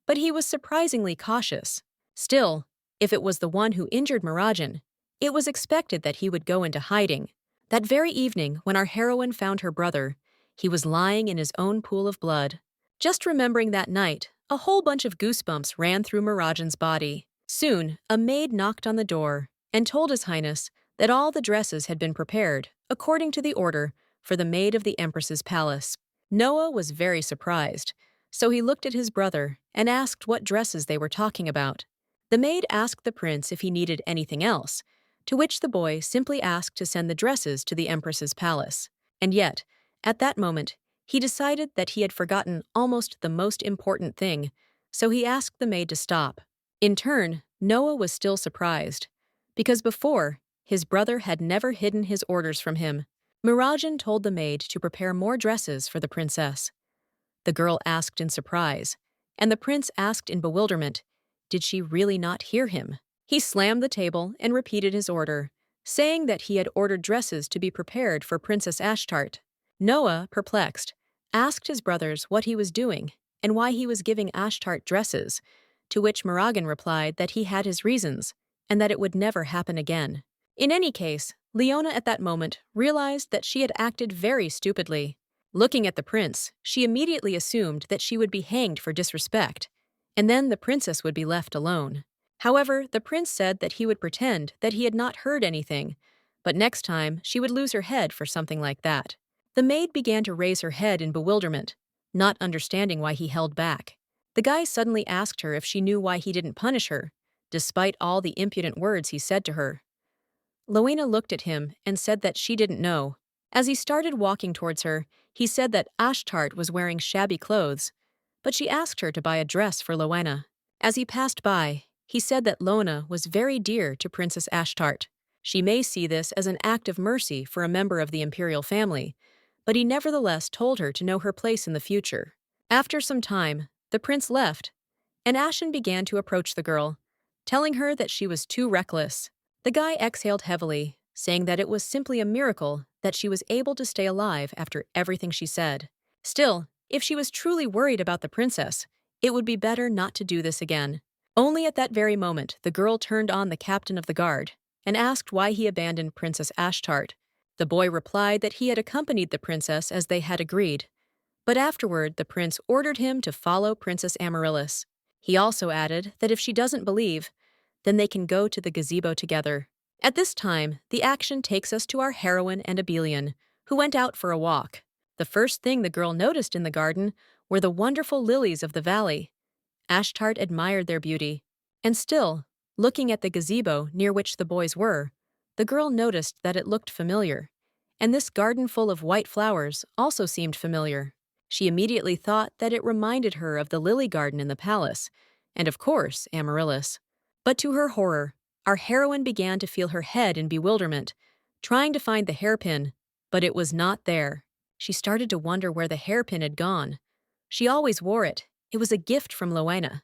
but he was surprisingly cautious. Still, if it was the one who injured Mirajin, it was expected that he would go into hiding. That very evening, when our heroine found her brother, he was lying in his own pool of blood. Just remembering that night, a whole bunch of goosebumps ran through Mirajin's body. Soon, a maid knocked on the door and told His Highness that all the dresses had been prepared, according to the order, for the maid of the Empress's palace. Noah was very surprised, so he looked at his brother and asked what dresses they were talking about. The maid asked the prince if he needed anything else, to which the boy simply asked to send the dresses to the Empress's palace. And yet, at that moment, he decided that he had forgotten almost the most important thing, so he asked the maid to stop. In turn, Noah was still surprised, because before, his brother had never hidden his orders from him. Mirajin told the maid to prepare more dresses for the princess. The girl asked in surprise, and the prince asked in bewilderment, did she really not hear him? He slammed the table and repeated his order, saying that he had ordered dresses to be prepared for Princess Ashtart. Noah, perplexed, asked his brothers what he was doing and why he was giving Ashtart dresses, to which Mirajin replied that he had his reasons and that it would never happen again. In any case, Lena at that moment realized that she had acted very stupidly. Looking at the prince, she immediately assumed that she would be hanged for disrespect, and then the princess would be left alone. However, the prince said that he would pretend that he had not heard anything, but next time she would lose her head for something like that. The maid began to raise her head in bewilderment, not understanding why he held back. The guy suddenly asked her if she knew why he didn't punish her, despite all the impudent words he said to her. Lena looked at him and said that she didn't know. As he started walking towards her, he said that Ashtart was wearing shabby clothes, but she asked her to buy a dress for Lena. As he passed by, he said that Lena was very dear to Princess Ashtart. She may see this as an act of mercy for a member of the imperial family, but he nevertheless told her to know her place in the future. After some time, the prince left, and Ashen began to approach the girl, telling her that she was too reckless. The guy exhaled heavily, saying that it was simply a miracle that she was able to stay alive after everything she said. Still, if she was truly worried about the princess, it would be better not to do this again. Only at that very moment, the girl turned on the captain of the guard and asked why he abandoned Princess Ashtart. The boy replied that he had accompanied the princess as they had agreed, but afterward the prince ordered him to follow Princess Amaryllis. He also added that if she doesn't believe, then they can go to the gazebo together. At this time, the action takes us to our heroine and Abellon, who went out for a walk. The first thing the girl noticed in the garden were the wonderful lilies of the valley. Ashtart admired their beauty, and still, looking at the gazebo near which the boys were, the girl noticed that it looked familiar, and this garden full of white flowers also seemed familiar. She immediately thought that it reminded her of the lily garden in the palace, and of course, Amaryllis. But to her horror, our heroine began to feel her head in bewilderment, trying to find the hairpin, but it was not there. She started to wonder where the hairpin had gone. She always wore it. It was a gift from Lena.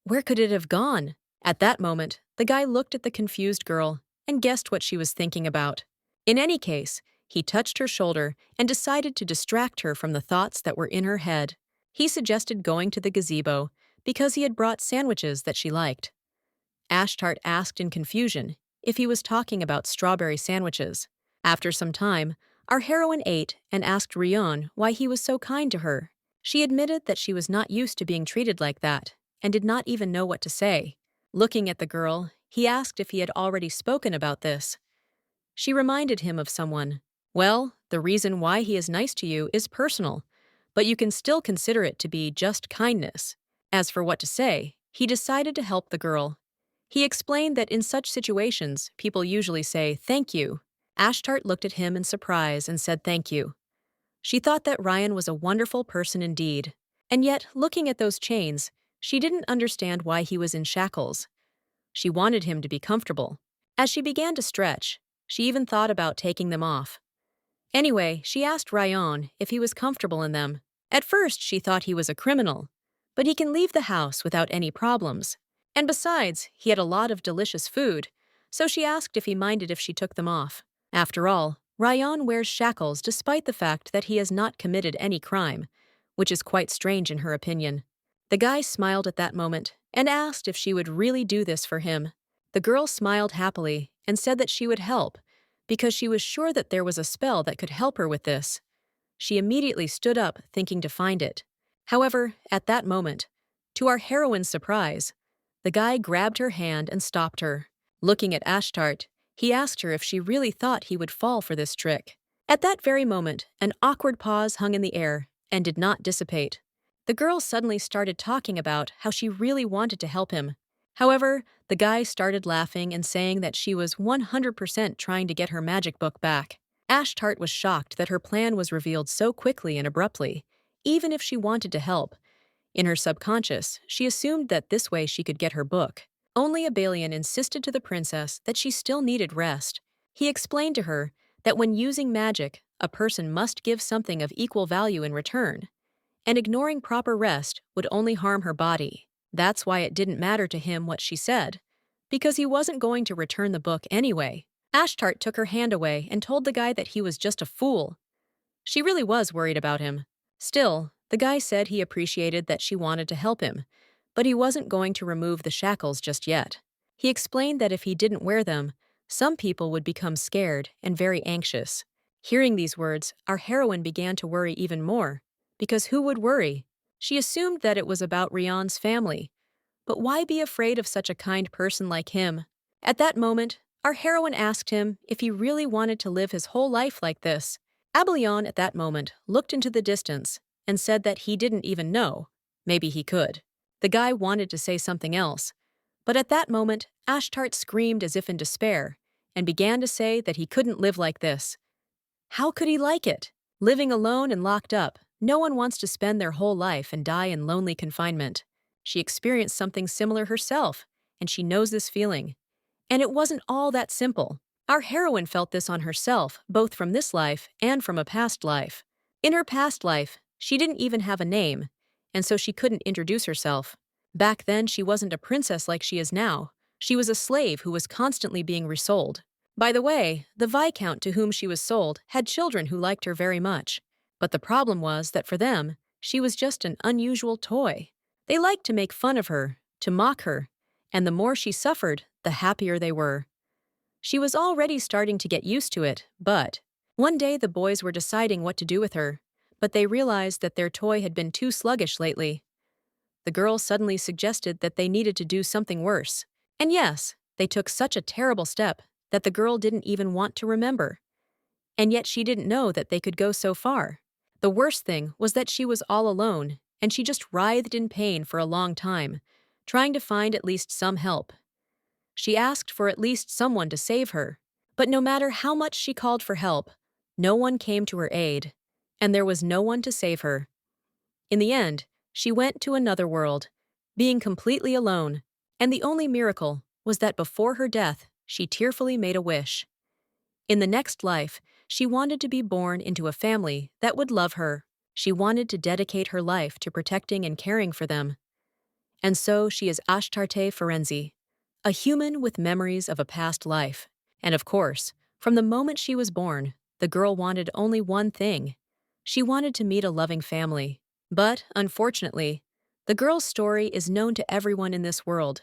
Where could it have gone? At that moment, the guy looked at the confused girl and guessed what she was thinking about. In any case, he touched her shoulder and decided to distract her from the thoughts that were in her head. He suggested going to the gazebo because he had brought sandwiches that she liked. Ashtart asked in confusion if he was talking about strawberry sandwiches. After some time, our heroine ate and asked Reunited why he was so kind to her. She admitted that she was not used to being treated like that and did not even know what to say. Looking at the girl, he asked if he had already spoken about this. She reminded him of someone. Well, the reason why he is nice to you is personal, but you can still consider it to be just kindness. As for what to say, he decided to help the girl. He explained that in such situations, people usually say, "Thank you." Ashtart looked at him in surprise and said thank you. She thought that Ryan was a wonderful person indeed, and yet, looking at those chains, she didn't understand why he was in shackles. She wanted him to be comfortable. As she began to stretch, she even thought about taking them off. Anyway, she asked Ryan if he was comfortable in them. At first, she thought he was a criminal, but he can leave the house without any problems. And besides, he had a lot of delicious food, so she asked if he minded if she took them off. After all, Ryan wears shackles despite the fact that he has not committed any crime, which is quite strange in her opinion. The guy smiled at that moment and asked if she would really do this for him. The girl smiled happily and said that she would help, because she was sure that there was a spell that could help her with this. She immediately stood up, thinking to find it. However, at that moment, to our heroine's surprise, the guy grabbed her hand and stopped her. Looking at Ashtart, he asked her if she really thought he would fall for this trick. At that very moment, an awkward pause hung in the air and did not dissipate. The girl suddenly started talking about how she really wanted to help him. However, the guy started laughing and saying that she was 100% trying to get her magic book back. Ashtart was shocked that her plan was revealed so quickly and abruptly, even if she wanted to help. In her subconscious, she assumed that this way she could get her book. Only Abellon insisted to the princess that she still needed rest. He explained to her that when using magic, a person must give something of equal value in return, and ignoring proper rest would only harm her body. That's why it didn't matter to him what she said, because he wasn't going to return the book anyway. Ashtart took her hand away and told the guy that he was just a fool. She really was worried about him. Still, the guy said he appreciated that she wanted to help him, but he wasn't going to remove the shackles just yet. He explained that if he didn't wear them, some people would become scared and very anxious. Hearing these words, our heroine began to worry even more, because who would worry? She assumed that it was about Rion's family. But why be afraid of such a kind person like him? At that moment, our heroine asked him if he really wanted to live his whole life like this. Abellon at that moment looked into the distance and said that he didn't even know. Maybe he could. The guy wanted to say something else, but at that moment, Ashtart screamed as if in despair and began to say that he couldn't live like this. How could he like it? Living alone and locked up, no one wants to spend their whole life and die in lonely confinement. She experienced something similar herself, and she knows this feeling. And it wasn't all that simple. Our heroine felt this on herself, both from this life and from a past life. In her past life, she didn't even have a name, and so she couldn't introduce herself. Back then, she wasn't a princess like she is now. She was a slave who was constantly being resold. By the way, the viscount to whom she was sold had children who liked her very much. But the problem was that for them, she was just an unusual toy. They liked to make fun of her, to mock her, and the more she suffered, the happier they were. She was already starting to get used to it, but one day the boys were deciding what to do with her, but they realized that their toy had been too sluggish lately. The girl suddenly suggested that they needed to do something worse. And yes, they took such a terrible step that the girl didn't even want to remember. And yet she didn't know that they could go so far. The worst thing was that she was all alone, and she just writhed in pain for a long time, trying to find at least some help. She asked for at least someone to save her, but no matter how much she called for help, no one came to her aid, and there was no one to save her. In the end, she went to another world, being completely alone, and the only miracle was that before her death, she tearfully made a wish. In the next life, she wanted to be born into a family that would love her. She wanted to dedicate her life to protecting and caring for them. And so she is Ashtarte Ferenzi, a human with memories of a past life. And of course, from the moment she was born, the girl wanted only one thing. She wanted to meet a loving family. But, unfortunately, the girl's story is known to everyone in this world,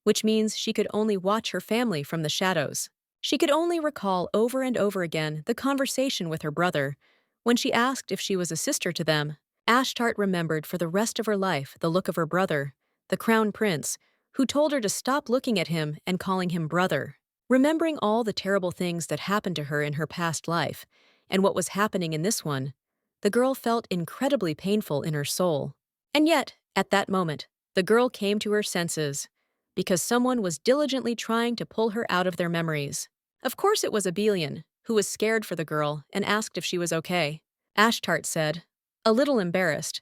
which means she could only watch her family from the shadows. She could only recall over and over again the conversation with her brother. When she asked if she was a sister to them, Ashtart remembered for the rest of her life the look of her brother, the crown prince, who told her to stop looking at him and calling him brother. Remembering all the terrible things that happened to her in her past life, and what was happening in this one, the girl felt incredibly painful in her soul. And yet, at that moment, the girl came to her senses, because someone was diligently trying to pull her out of their memories. Of course it was Abellon, who was scared for the girl and asked if she was okay. Ashtart said, a little embarrassed,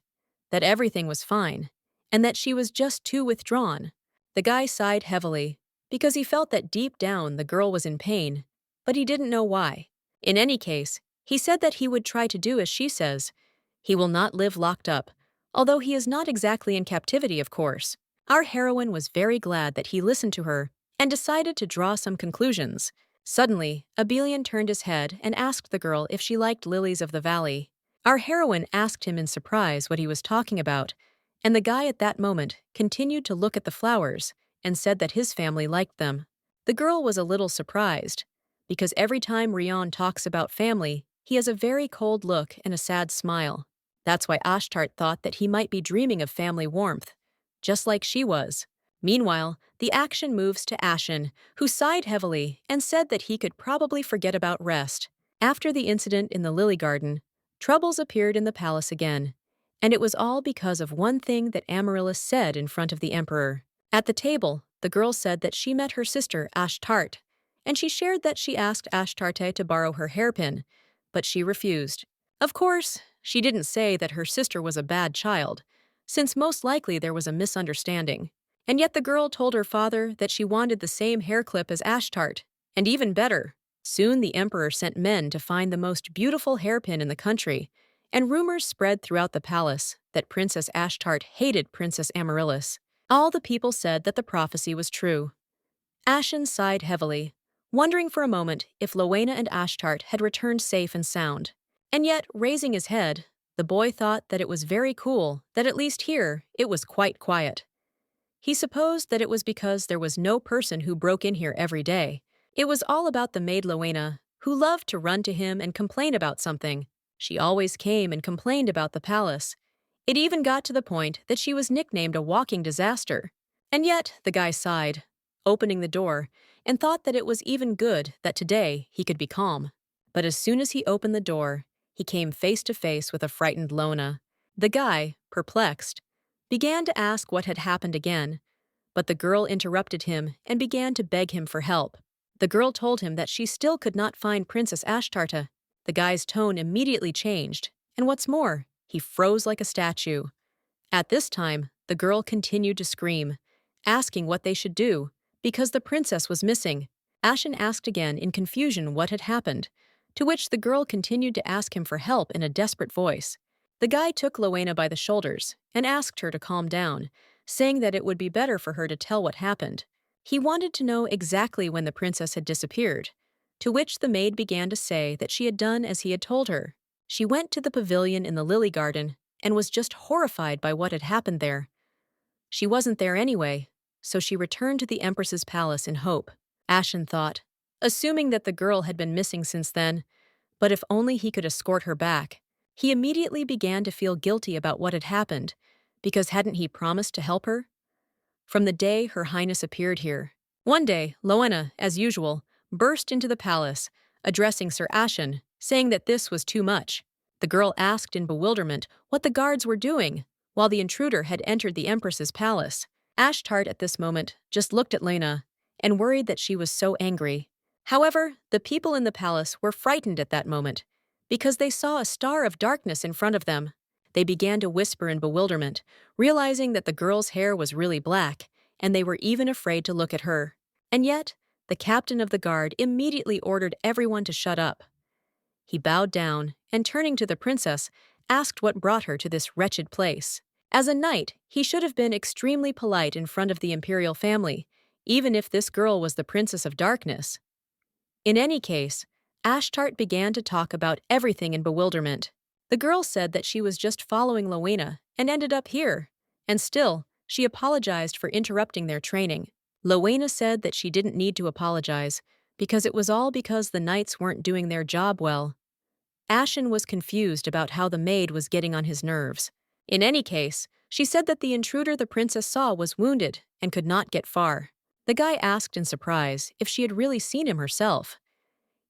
that everything was fine, and that she was just too withdrawn. The guy sighed heavily, because he felt that deep down the girl was in pain, but he didn't know why. In any case, he said that he would try to do as she says. He will not live locked up, although he is not exactly in captivity, of course. Our heroine was very glad that he listened to her and decided to draw some conclusions. Suddenly, Abellon turned his head and asked the girl if she liked lilies of the valley. Our heroine asked him in surprise what he was talking about, and the guy at that moment continued to look at the flowers and said that his family liked them. The girl was a little surprised, because every time Reunited talks about family, he has a very cold look and a sad smile. That's why Ashtart thought that he might be dreaming of family warmth, just like she was. Meanwhile, the action moves to Ashen, who sighed heavily and said that he could probably forget about rest. After the incident in the lily garden, troubles appeared in the palace again, and it was all because of one thing that Amaryllis said in front of the emperor. At the table, the girl said that she met her sister Ashtart, and she shared that she asked Ashtarte to borrow her hairpin, but she refused. Of course, she didn't say that her sister was a bad child, since most likely there was a misunderstanding. And yet the girl told her father that she wanted the same hair clip as Ashtart, and even better. Soon the emperor sent men to find the most beautiful hairpin in the country, and rumors spread throughout the palace that Princess Ashtart hated Princess Amaryllis. All the people said that the prophecy was true. Ashen sighed heavily, wondering for a moment if Lena and Ashtart had returned safe and sound. And yet, raising his head, the boy thought that it was very cool that at least here it was quite quiet. He supposed that it was because there was no person who broke in here every day. It was all about the maid Lena, who loved to run to him and complain about something. She always came and complained about the palace. It even got to the point that she was nicknamed a walking disaster. And yet, the guy sighed, opening the door, and thought that it was even good that today he could be calm. But as soon as he opened the door, he came face to face with a frightened Lena. The guy, perplexed, began to ask what had happened again, but the girl interrupted him and began to beg him for help. The girl told him that she still could not find Princess Ashtarte. The guy's tone immediately changed, and what's more, he froze like a statue. At this time, the girl continued to scream, asking what they should do, because the princess was missing. Ashen asked again in confusion what had happened, to which the girl continued to ask him for help in a desperate voice. The guy took Lena by the shoulders and asked her to calm down, saying that it would be better for her to tell what happened. He wanted to know exactly when the princess had disappeared, to which the maid began to say that she had done as he had told her. She went to the pavilion in the lily garden and was just horrified by what had happened there. She wasn't there anyway, so she returned to the Empress's palace in hope. Ashen thought, assuming that the girl had been missing since then, but if only he could escort her back. He immediately began to feel guilty about what had happened, because hadn't he promised to help her? From the day Her Highness appeared here. One day, Lena, as usual, burst into the palace, addressing Sir Ashen, saying that this was too much. The girl asked in bewilderment what the guards were doing, while the intruder had entered the Empress's palace. Ashtart at this moment just looked at Lena and worried that she was so angry. However, the people in the palace were frightened at that moment, because they saw a star of darkness in front of them. They began to whisper in bewilderment, realizing that the girl's hair was really black, and they were even afraid to look at her. And yet, the captain of the guard immediately ordered everyone to shut up. He bowed down and, turning to the princess, asked what brought her to this wretched place. As a knight, he should have been extremely polite in front of the imperial family, even if this girl was the Princess of Darkness. In any case, Ashtart began to talk about everything in bewilderment. The girl said that she was just following Lena and ended up here, and still, she apologized for interrupting their training. Lena said that she didn't need to apologize, because it was all because the knights weren't doing their job well. Ashen was confused about how the maid was getting on his nerves. In any case, she said that the intruder the princess saw was wounded and could not get far. The guy asked in surprise if she had really seen him herself.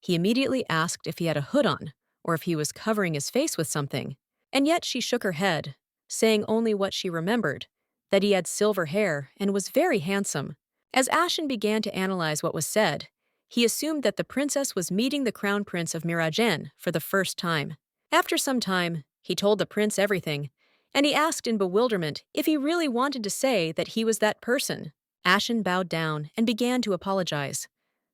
He immediately asked if he had a hood on, or if he was covering his face with something, and yet she shook her head, saying only what she remembered, that he had silver hair and was very handsome. As Ashen began to analyze what was said, he assumed that the princess was meeting the crown prince of Mirajin for the first time. After some time, he told the prince everything, and he asked in bewilderment if he really wanted to say that he was that person. Ashen bowed down and began to apologize.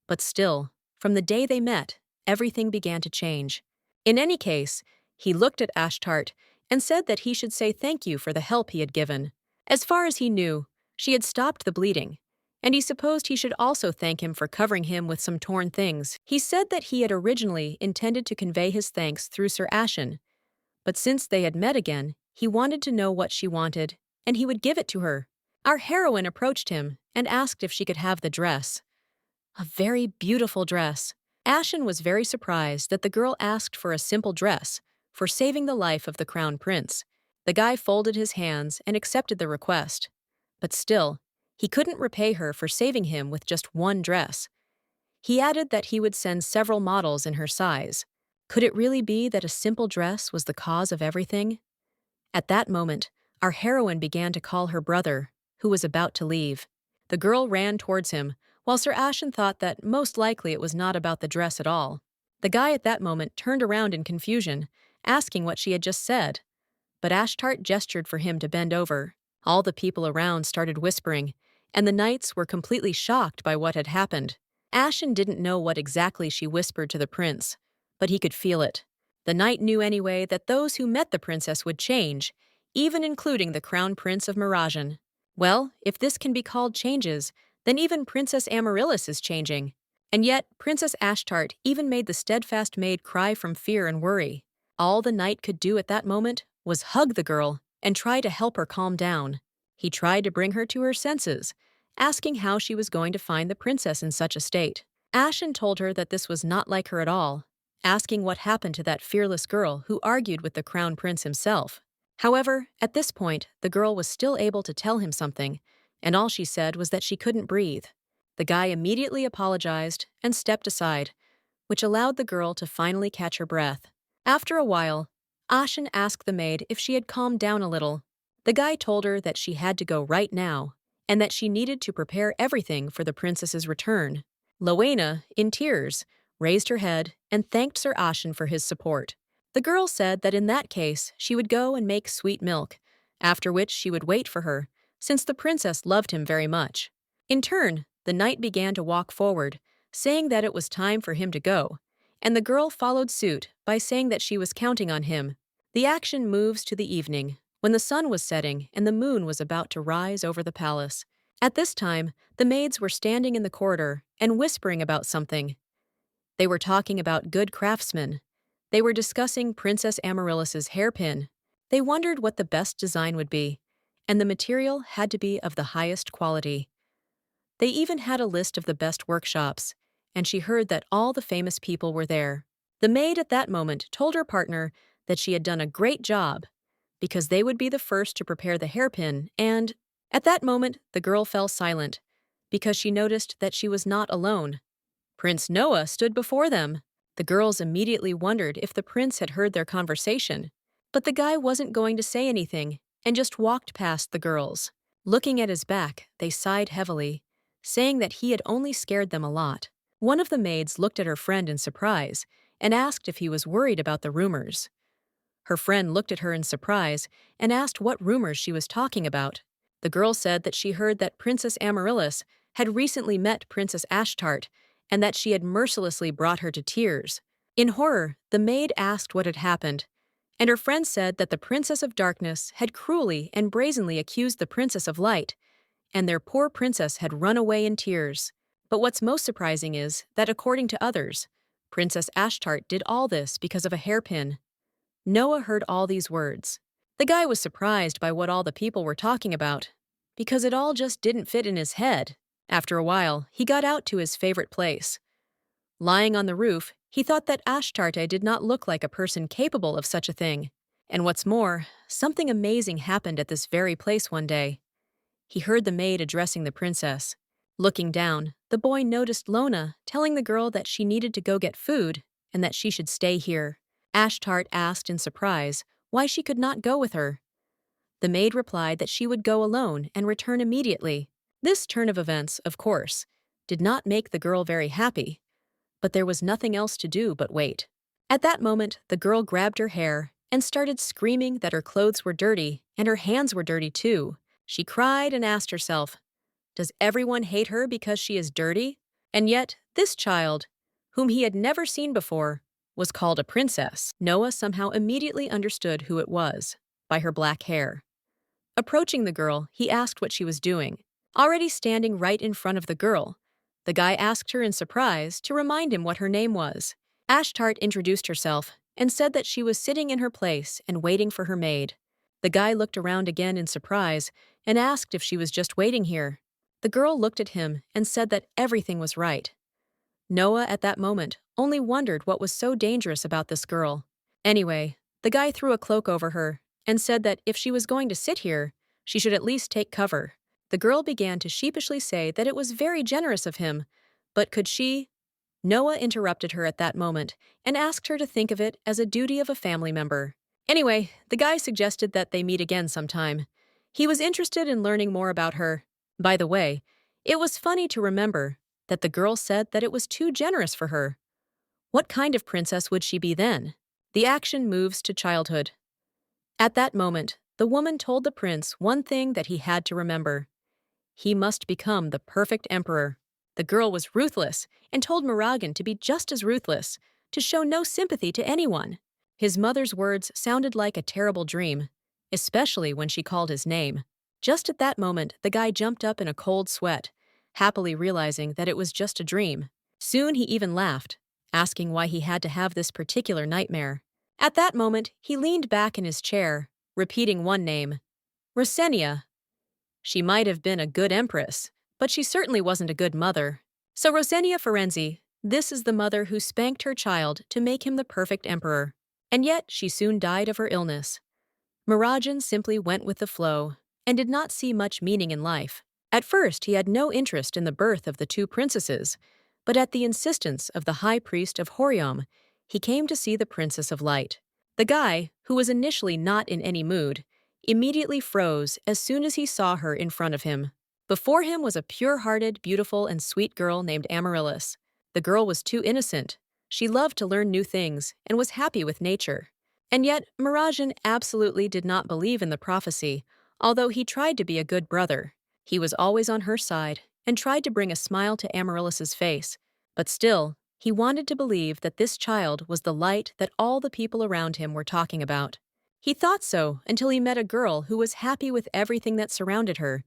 But still, from the day they met, everything began to change. In any case, he looked at Ashtart and said that he should say thank you for the help he had given. As far as he knew, she had stopped the bleeding, and he supposed he should also thank him for covering him with some torn things. He said that he had originally intended to convey his thanks through Sir Ashen, but since they had met again, he wanted to know what she wanted, and he would give it to her. Our heroine approached him and asked if she could have the dress. A very beautiful dress. Ashen was very surprised that the girl asked for a simple dress, for saving the life of the crown prince. The guy folded his hands and accepted the request. But still, he couldn't repay her for saving him with just one dress. He added that he would send several models in her size. Could it really be that a simple dress was the cause of everything? At that moment, our heroine began to call her brother, who was about to leave. The girl ran towards him, while Sir Ashen thought that most likely it was not about the dress at all. The guy at that moment turned around in confusion, asking what she had just said. But Ashtart gestured for him to bend over. All the people around started whispering, and the knights were completely shocked by what had happened. Ashen didn't know what exactly she whispered to the prince, but he could feel it. The knight knew anyway that those who met the princess would change, even including the crown prince of Mirajin. Well, if this can be called changes, then even Princess Amaryllis is changing. And yet, Princess Ashtart even made the steadfast maid cry from fear and worry. All the knight could do at that moment was hug the girl and try to help her calm down. He tried to bring her to her senses, asking how she was going to find the princess in such a state. Ashen told her that this was not like her at all, asking what happened to that fearless girl who argued with the crown prince himself. However, at this point, the girl was still able to tell him something, and all she said was that she couldn't breathe. The guy immediately apologized and stepped aside, which allowed the girl to finally catch her breath. After a while, Ashen asked the maid if she had calmed down a little. The guy told her that she had to go right now, and that she needed to prepare everything for the princess's return. Lena, in tears, raised her head and thanked Sir Ashen for his support. The girl said that in that case she would go and make sweet milk, after which she would wait for her, since the princess loved him very much. In turn, the knight began to walk forward, saying that it was time for him to go, and the girl followed suit by saying that she was counting on him. The action moves to the evening, when the sun was setting and the moon was about to rise over the palace. At this time, the maids were standing in the corridor and whispering about something. They were talking about good craftsmen. They were discussing Princess Amaryllis's hairpin. They wondered what the best design would be, and the material had to be of the highest quality. They even had a list of the best workshops, and she heard that all the famous people were there. The maid at that moment told her partner that she had done a great job because they would be the first to prepare the hairpin, and at that moment the girl fell silent because she noticed that she was not alone. Prince Noah stood before them. The girls immediately wondered if the prince had heard their conversation, but the guy wasn't going to say anything and just walked past the girls. Looking at his back, they sighed heavily, saying that he had only scared them a lot. One of the maids looked at her friend in surprise and asked if he was worried about the rumors. Her friend looked at her in surprise and asked what rumors she was talking about. The girl said that she heard that Princess Amaryllis had recently met Princess Ashtart and that she had mercilessly brought her to tears. In horror, the maid asked what had happened, and her friend said that the Princess of Darkness had cruelly and brazenly accused the Princess of Light, and their poor princess had run away in tears. But what's most surprising is that, according to others, Princess Ashtart did all this because of a hairpin. Noah heard all these words. The guy was surprised by what all the people were talking about, because it all just didn't fit in his head. After a while, he got out to his favorite place. Lying on the roof, he thought that Ashtarte did not look like a person capable of such a thing. And what's more, something amazing happened at this very place one day. He heard the maid addressing the princess. Looking down, the boy noticed Lena telling the girl that she needed to go get food and that she should stay here. Ashtart asked in surprise why she could not go with her. The maid replied that she would go alone and return immediately. This turn of events, of course, did not make the girl very happy, but there was nothing else to do but wait. At that moment, the girl grabbed her hair and started screaming that her clothes were dirty and her hands were dirty too. She cried and asked herself, does everyone hate her because she is dirty? And yet, this child, whom he had never seen before, was called a princess. Noah somehow immediately understood who it was, by her black hair. Approaching the girl, he asked what she was doing. Already standing right in front of the girl, the guy asked her in surprise to remind him what her name was. Ashtart introduced herself and said that she was sitting in her place and waiting for her maid. The guy looked around again in surprise and asked if she was just waiting here. The girl looked at him and said that everything was right. Noah, at that moment, only wondered what was so dangerous about this girl. Anyway, the guy threw a cloak over her and said that if she was going to sit here, she should at least take cover. The girl began to sheepishly say that it was very generous of him, but could she? Noah interrupted her at that moment and asked her to think of it as a duty of a family member. Anyway, the guy suggested that they meet again sometime. He was interested in learning more about her. By the way, it was funny to remember that the girl said that it was too generous for her. What kind of princess would she be then? The action moves to childhood. At that moment, the woman told the prince one thing that he had to remember. He must become the perfect emperor. The girl was ruthless and told Mirajin to be just as ruthless, to show no sympathy to anyone. His mother's words sounded like a terrible dream, especially when she called his name. Just at that moment, the guy jumped up in a cold sweat, happily realizing that it was just a dream. Soon he even laughed, asking why he had to have this particular nightmare. At that moment, he leaned back in his chair, repeating one name, Rosenia. She might have been a good empress, but she certainly wasn't a good mother. So Rosenia Ferenzi, this is the mother who spanked her child to make him the perfect emperor. And yet she soon died of her illness. Mirajin simply went with the flow and did not see much meaning in life. At first, he had no interest in the birth of the two princesses, but at the insistence of the high priest of Horiom, he came to see the Princess of Light. The guy, who was initially not in any mood, immediately froze as soon as he saw her in front of him. Before him was a pure-hearted, beautiful, and sweet girl named Amaryllis. The girl was too innocent. She loved to learn new things and was happy with nature. And yet, Mirajin absolutely did not believe in the prophecy, although he tried to be a good brother. He was always on her side and tried to bring a smile to Amaryllis's face. But still, he wanted to believe that this child was the light that all the people around him were talking about. He thought so until he met a girl who was happy with everything that surrounded her,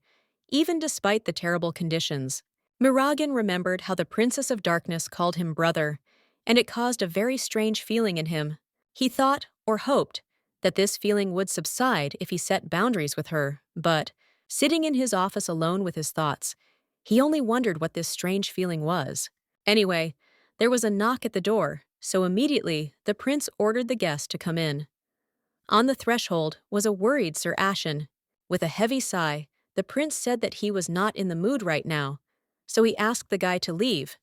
even despite the terrible conditions. Mirajin remembered how the Princess of Darkness called him brother, and it caused a very strange feeling in him. He thought, or hoped, that this feeling would subside if he set boundaries with her, but, sitting in his office alone with his thoughts, he only wondered what this strange feeling was. Anyway, there was a knock at the door, so immediately the prince ordered the guest to come in. On the threshold was a worried Sir Ashen. With a heavy sigh, the prince said that he was not in the mood right now, so he asked the guy to leave,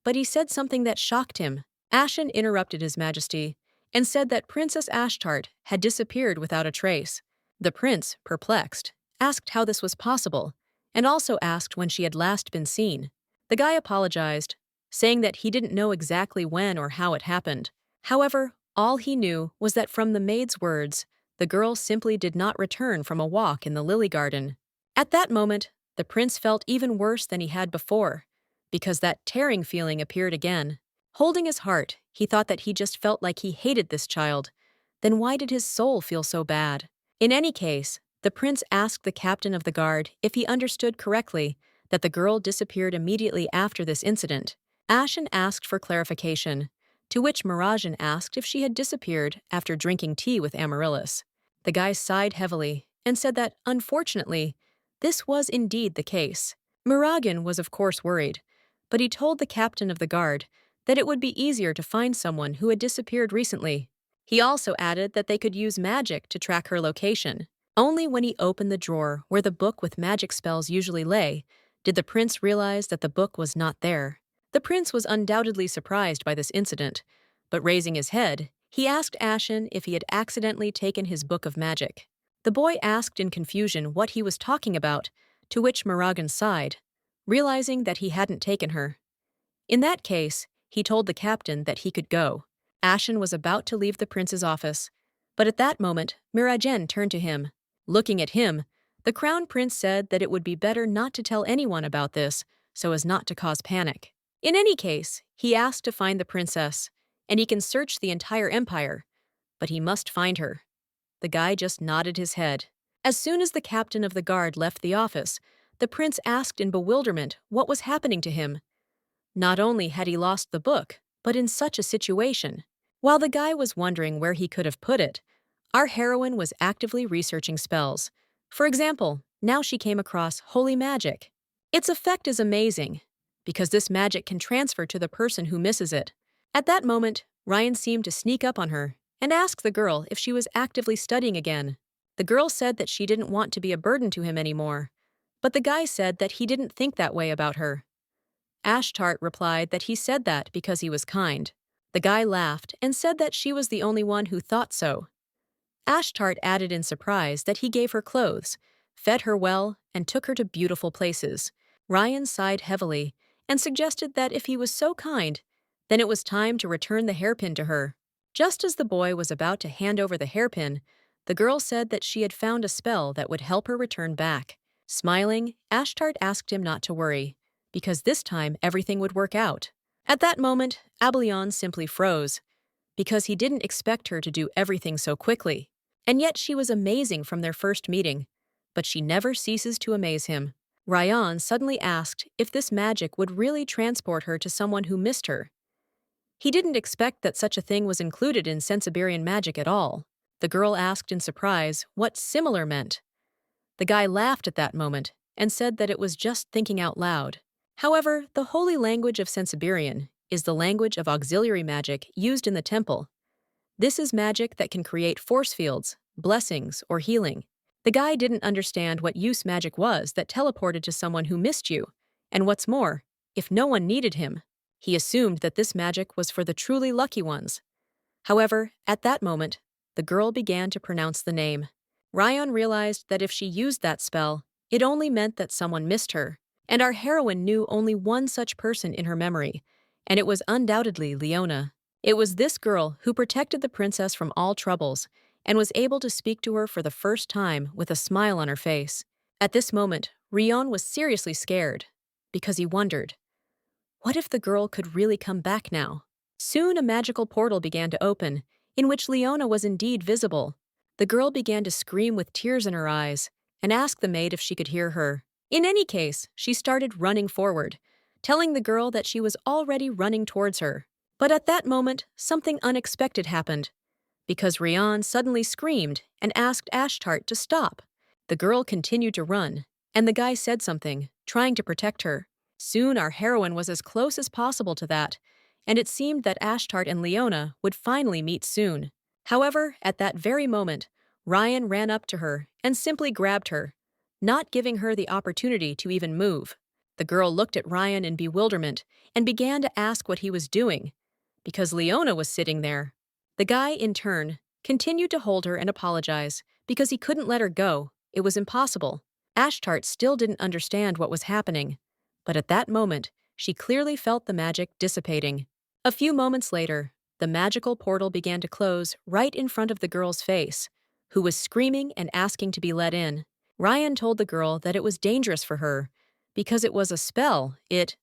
but he said something that shocked him. Ashen interrupted His Majesty and said that Princess Ashtart had disappeared without a trace. The prince, perplexed, asked how this was possible, and also asked when she had last been seen. The guy apologized, saying that he didn't know exactly when or how it happened. However, all he knew was that from the maid's words, the girl simply did not return from a walk in the lily garden. At that moment, the prince felt even worse than he had before, because that tearing feeling appeared again. Holding his heart, he thought that he just felt like he hated this child. Then why did his soul feel so bad? In any case, the prince asked the captain of the guard if he understood correctly that the girl disappeared immediately after this incident. Ashen asked for clarification, to which Mirajin asked if she had disappeared after drinking tea with Amaryllis. The guy sighed heavily and said that, unfortunately, this was indeed the case. Mirajin was of course worried, but he told the captain of the guard that it would be easier to find someone who had disappeared recently. He also added that they could use magic to track her location. Only when he opened the drawer where the book with magic spells usually lay did the prince realize that the book was not there. The prince was undoubtedly surprised by this incident, but raising his head, he asked Ashen if he had accidentally taken his book of magic. The boy asked in confusion what he was talking about, to which Mirajin sighed, realizing that he hadn't taken her. In that case, he told the captain that he could go. Ashen was about to leave the prince's office, but at that moment, Mirajin turned to him. Looking at him, the crown prince said that it would be better not to tell anyone about this, so as not to cause panic. In any case, he asked to find the princess, and he can search the entire empire, but he must find her. The guy just nodded his head. As soon as the captain of the guard left the office, the prince asked in bewilderment what was happening to him. Not only had he lost the book, but in such a situation. While the guy was wondering where he could have put it, our heroine was actively researching spells. For example, now she came across holy magic. Its effect is amazing, because this magic can transfer to the person who misses it. At that moment, Ryan seemed to sneak up on her and ask the girl if she was actively studying again. The girl said that she didn't want to be a burden to him anymore, but the guy said that he didn't think that way about her. Ashtart replied that he said that because he was kind. The guy laughed and said that she was the only one who thought so. Ashtart added in surprise that he gave her clothes, fed her well, and took her to beautiful places. Ryan sighed heavily and suggested that if he was so kind, then it was time to return the hairpin to her. Just as the boy was about to hand over the hairpin, the girl said that she had found a spell that would help her return back. Smiling, Ashtart asked him not to worry, because this time everything would work out. At that moment, Abellon simply froze, because he didn't expect her to do everything so quickly. And yet she was amazing from their first meeting, but she never ceases to amaze him. Ryan suddenly asked if this magic would really transport her to someone who missed her. He didn't expect that such a thing was included in Sensiberian magic at all. The girl asked in surprise what similar meant. The guy laughed at that moment and said that it was just thinking out loud. However, the holy language of Sensiberian is the language of auxiliary magic used in the temple. This is magic that can create force fields, blessings, or healing. The guy didn't understand what use magic was that teleported to someone who missed you, and what's more, if no one needed him. He assumed that this magic was for the truly lucky ones. However, at that moment, the girl began to pronounce the name. Ryan realized that if she used that spell, it only meant that someone missed her, and our heroine knew only one such person in her memory, and it was undoubtedly Lena. It was this girl who protected the princess from all troubles and was able to speak to her for the first time with a smile on her face. At this moment, Ryan was seriously scared, because he wondered, what if the girl could really come back now? Soon a magical portal began to open, in which Lena was indeed visible. The girl began to scream with tears in her eyes and asked the maid if she could hear her. In any case, she started running forward, telling the girl that she was already running towards her. But at that moment, something unexpected happened, because Rian suddenly screamed and asked Ashtart to stop. The girl continued to run, and the guy said something, trying to protect her. Soon our heroine was as close as possible to that, and it seemed that Ashtart and Leona would finally meet soon. However, at that very moment, Ryan ran up to her and simply grabbed her, not giving her the opportunity to even move. The girl looked at Ryan in bewilderment and began to ask what he was doing, because Leona was sitting there. The guy, in turn, continued to hold her and apologize because he couldn't let her go. It was impossible. Ashtart still didn't understand what was happening, but at that moment, she clearly felt the magic dissipating. A few moments later, the magical portal began to close right in front of the girl's face, who was screaming and asking to be let in. Ryan told the girl that it was dangerous for her because it was a spell. It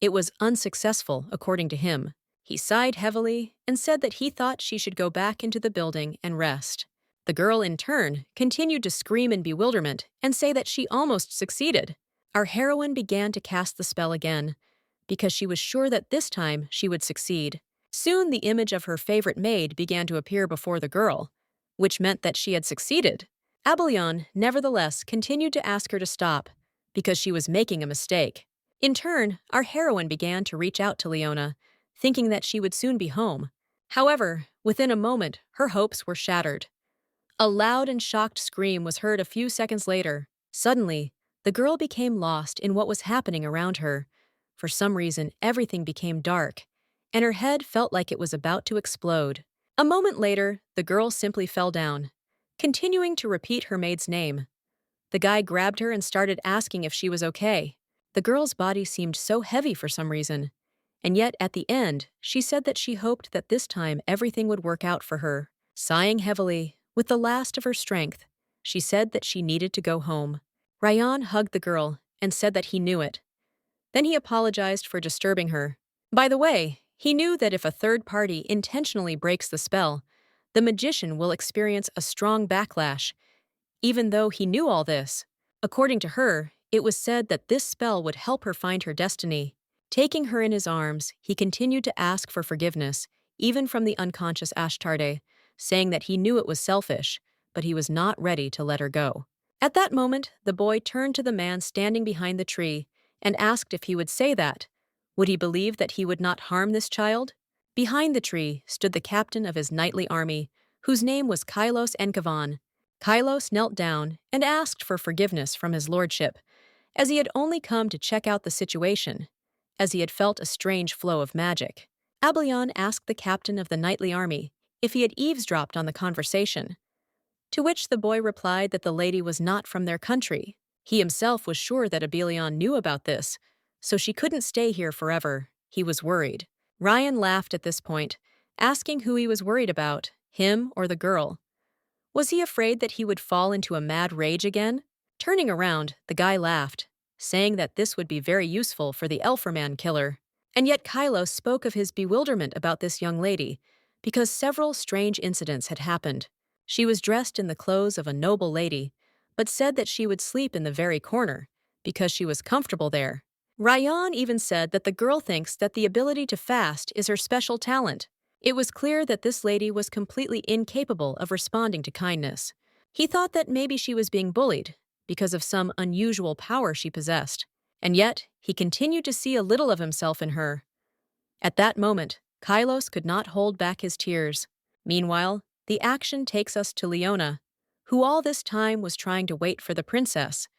was unsuccessful, according to him. He sighed heavily and said that he thought she should go back into the building and rest. The girl, in turn, continued to scream in bewilderment and say that she almost succeeded. Our heroine began to cast the spell again, because she was sure that this time she would succeed. Soon the image of her favorite maid began to appear before the girl, which meant that she had succeeded. Abellon, nevertheless, continued to ask her to stop, because she was making a mistake. In turn, our heroine began to reach out to Leona, thinking that she would soon be home. However, within a moment, her hopes were shattered. A loud and shocked scream was heard a few seconds later. Suddenly, the girl became lost in what was happening around her. For some reason, everything became dark, and her head felt like it was about to explode. A moment later, the girl simply fell down, continuing to repeat her maid's name. The guy grabbed her and started asking if she was okay. The girl's body seemed so heavy for some reason, and yet at the end, she said that she hoped that this time everything would work out for her. Sighing heavily, with the last of her strength, she said that she needed to go home. Ryan hugged the girl and said that he knew it. Then he apologized for disturbing her. By the way, he knew that if a third party intentionally breaks the spell, the magician will experience a strong backlash. Even though he knew all this, according to her, it was said that this spell would help her find her destiny. Taking her in his arms, he continued to ask for forgiveness, even from the unconscious Ashtart, saying that he knew it was selfish, but he was not ready to let her go. At that moment, the boy turned to the man standing behind the tree and asked if he would say that. Would he believe that he would not harm this child? Behind the tree stood the captain of his knightly army, whose name was Kylos Enkavan. Kylos knelt down and asked for forgiveness from his lordship, as he had only come to check out the situation, as he had felt a strange flow of magic. Abellon asked the captain of the knightly army if he had eavesdropped on the conversation, to which the boy replied that the lady was not from their country. He himself was sure that Abellon knew about this, so she couldn't stay here forever. He was worried. Ryan laughed at this point, asking who he was worried about, him or the girl. Was he afraid that he would fall into a mad rage again? Turning around, the guy laughed, saying that this would be very useful for the Elferman killer. And yet Kylos spoke of his bewilderment about this young lady, because several strange incidents had happened. She was dressed in the clothes of a noble lady, but said that she would sleep in the very corner, because she was comfortable there. Ryan even said that the girl thinks that the ability to fast is her special talent. It was clear that this lady was completely incapable of responding to kindness. He thought that maybe she was being bullied because of some unusual power she possessed, and yet he continued to see a little of himself in her. At that moment, Kylos could not hold back his tears. Meanwhile, the action takes us to Leona, who all this time was trying to wait for the princess,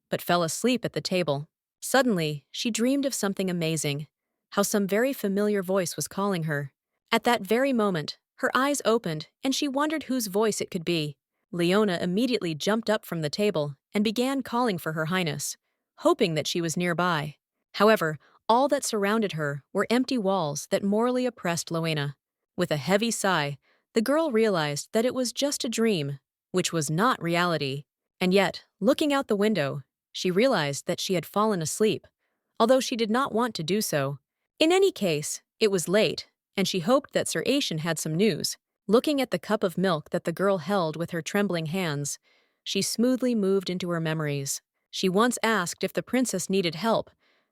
but fell asleep at the table. Suddenly, she dreamed of something amazing, how some very familiar voice was calling her. At that very moment, her eyes opened and she wondered whose voice it could be. Leona immediately jumped up from the table and began calling for Her Highness, hoping that she was nearby. However, all that surrounded her were empty walls that morally oppressed Leona. With a heavy sigh, the girl realized that it was just a dream, which was not reality. And yet, looking out the window, she realized that she had fallen asleep, although she did not want to do so. In any case, it was late, and she hoped that Sir Ashen had some news. Looking at the cup of milk that the girl held with her trembling hands, she smoothly moved into her memories. She once asked if the princess needed help,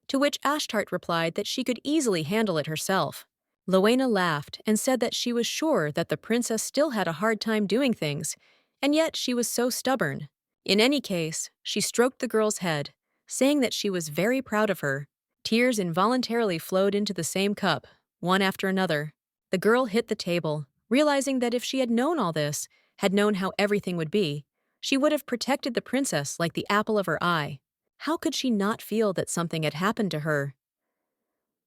to which Ashtart replied that she could easily handle it herself. Lena laughed and said that she was sure that the princess still had a hard time doing things, and yet she was so stubborn. In any case, she stroked the girl's head, saying that she was very proud of her. Tears involuntarily flowed into the same cup, one after another. The girl hit the table, realizing that if she had known all this, had known how everything would be, she would have protected the princess like the apple of her eye. How could she not feel that something had happened to her?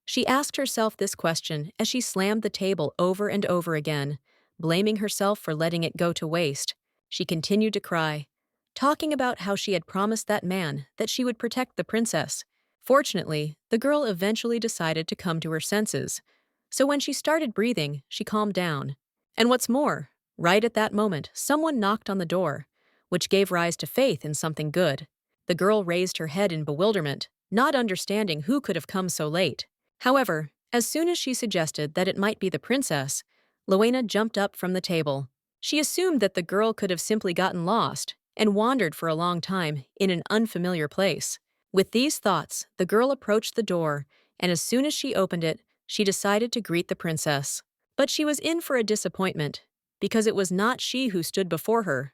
She asked herself this question as she slammed the table over and over again, blaming herself for letting it go to waste. She continued to cry, talking about how she had promised that man that she would protect the princess. Fortunately, the girl eventually decided to come to her senses, so when she started breathing, she calmed down. And what's more, right at that moment, someone knocked on the door, which gave rise to faith in something good. The girl raised her head in bewilderment, not understanding who could have come so late. However, as soon as she suggested that it might be the princess, Lena jumped up from the table. She assumed that the girl could have simply gotten lost and wandered for a long time in an unfamiliar place. With these thoughts, the girl approached the door, and as soon as she opened it, she decided to greet the princess. But she was in for a disappointment, because it was not she who stood before her,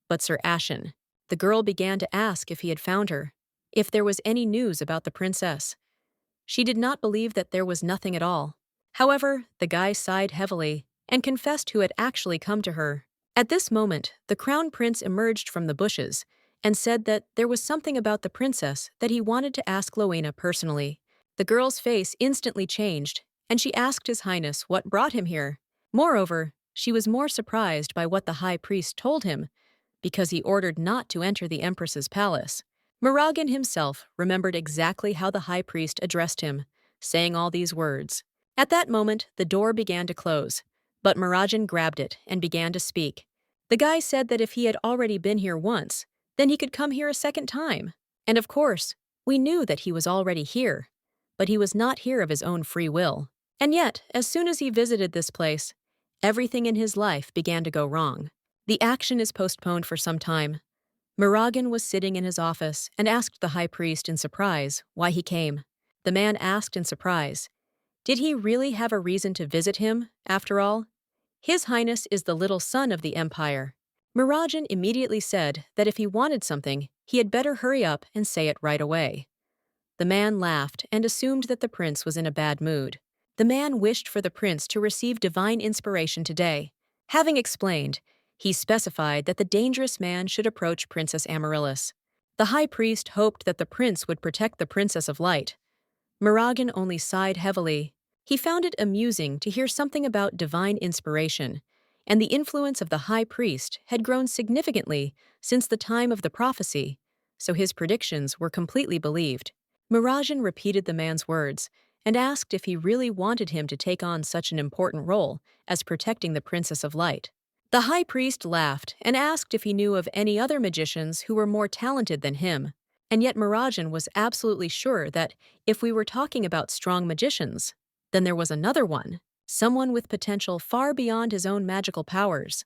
but Sir Ashen. The girl began to ask if he had found her, if there was any news about the princess. She did not believe that there was nothing at all. However, the guy sighed heavily and confessed who had actually come to her. At this moment, the crown prince emerged from the bushes and said that there was something about the princess that he wanted to ask Lena personally. The girl's face instantly changed, and she asked His Highness what brought him here. Moreover, she was more surprised by what the high priest told him, because he ordered not to enter the empress's palace. Mirajin himself remembered exactly how the high priest addressed him, saying all these words. At that moment, the door began to close, but Mirajin grabbed it and began to speak. The guy said that if he had already been here once, then he could come here a second time. And of course, we knew that he was already here, but he was not here of his own free will. And yet, as soon as he visited this place, everything in his life began to go wrong. The action is postponed for some time. Mirajin was sitting in his office and asked the high priest in surprise why he came. The man asked in surprise, did he really have a reason to visit him, after all? His Highness is the little son of the empire. Mirajin immediately said that if he wanted something, he had better hurry up and say it right away. The man laughed and assumed that the prince was in a bad mood. The man wished for the prince to receive divine inspiration today. Having explained, he specified that the dangerous man should approach Princess Amaryllis. The high priest hoped that the prince would protect the Princess of Light. Mirajin only sighed heavily. He found it amusing to hear something about divine inspiration, and the influence of the high priest had grown significantly since the time of the prophecy, so his predictions were completely believed. Mirajin repeated the man's words and asked if he really wanted him to take on such an important role as protecting the Princess of Light. The high priest laughed and asked if he knew of any other magicians who were more talented than him, and yet Mirajin was absolutely sure that if we were talking about strong magicians, then there was another one, someone with potential far beyond his own magical powers.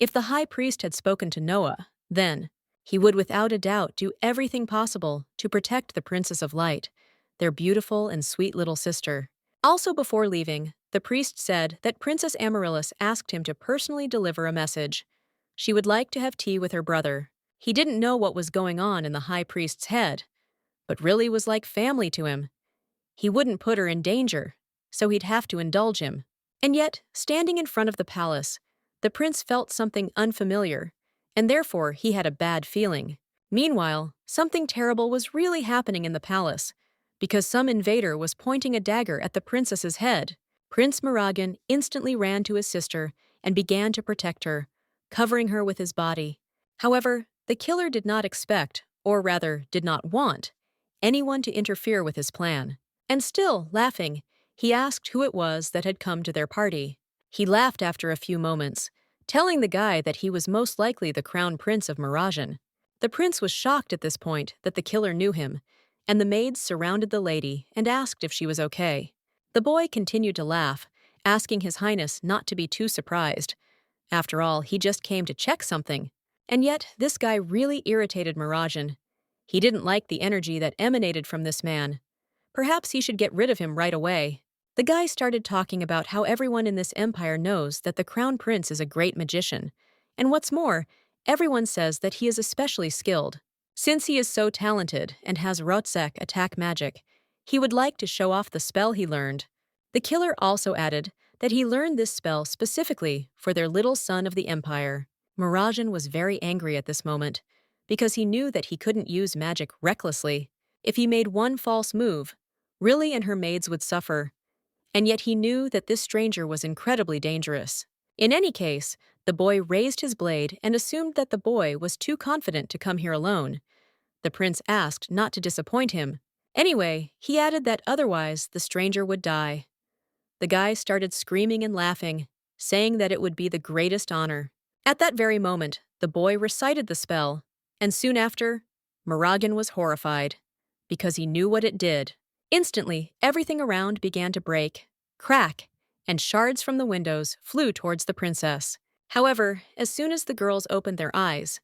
If the high priest had spoken to Noah, then he would without a doubt do everything possible to protect the Princess of Light, their beautiful and sweet little sister. Also before leaving, the priest said that Princess Amaryllis asked him to personally deliver a message. She would like to have tea with her brother. He didn't know what was going on in the high priest's head, but really was like family to him. He wouldn't put her in danger, so he'd have to indulge him. And yet, standing in front of the palace, the prince felt something unfamiliar, and therefore he had a bad feeling. Meanwhile, something terrible was really happening in the palace, because some invader was pointing a dagger at the princess's head. Prince Mirajin instantly ran to his sister and began to protect her, covering her with his body. However, the killer did not expect, or rather did not want, anyone to interfere with his plan. And still, laughing, he asked who it was that had come to their party. He laughed after a few moments, telling the guy that he was most likely the crown prince of Mirajin. The prince was shocked at this point that the killer knew him, and the maids surrounded the lady and asked if she was okay. The boy continued to laugh, asking His Highness not to be too surprised, After all, he just came to check something. And yet, this guy really irritated Mirajin. He didn't like the energy that emanated from this man. Perhaps he should get rid of him right away. The guy started talking about how everyone in this empire knows that the crown prince is a great magician. And what's more, everyone says that he is especially skilled. Since he is so talented and has Rotsek attack magic, he would like to show off the spell he learned. The killer also added that he learned this spell specifically for their little son of the empire. Mirajin was very angry at this moment, because he knew that he couldn't use magic recklessly. If he made one false move, Riley and her maids would suffer. And yet he knew that this stranger was incredibly dangerous. In any case, the boy raised his blade and assumed that the boy was too confident to come here alone. The prince asked not to disappoint him. Anyway, he added that otherwise the stranger would die. The guy started screaming and laughing, saying that it would be the greatest honor. At that very moment, the boy recited the spell, and soon after, Mirajin was horrified, because he knew what it did. Instantly, everything around began to break, crack, and shards from the windows flew towards the princess. However, as soon as the girls opened their eyes,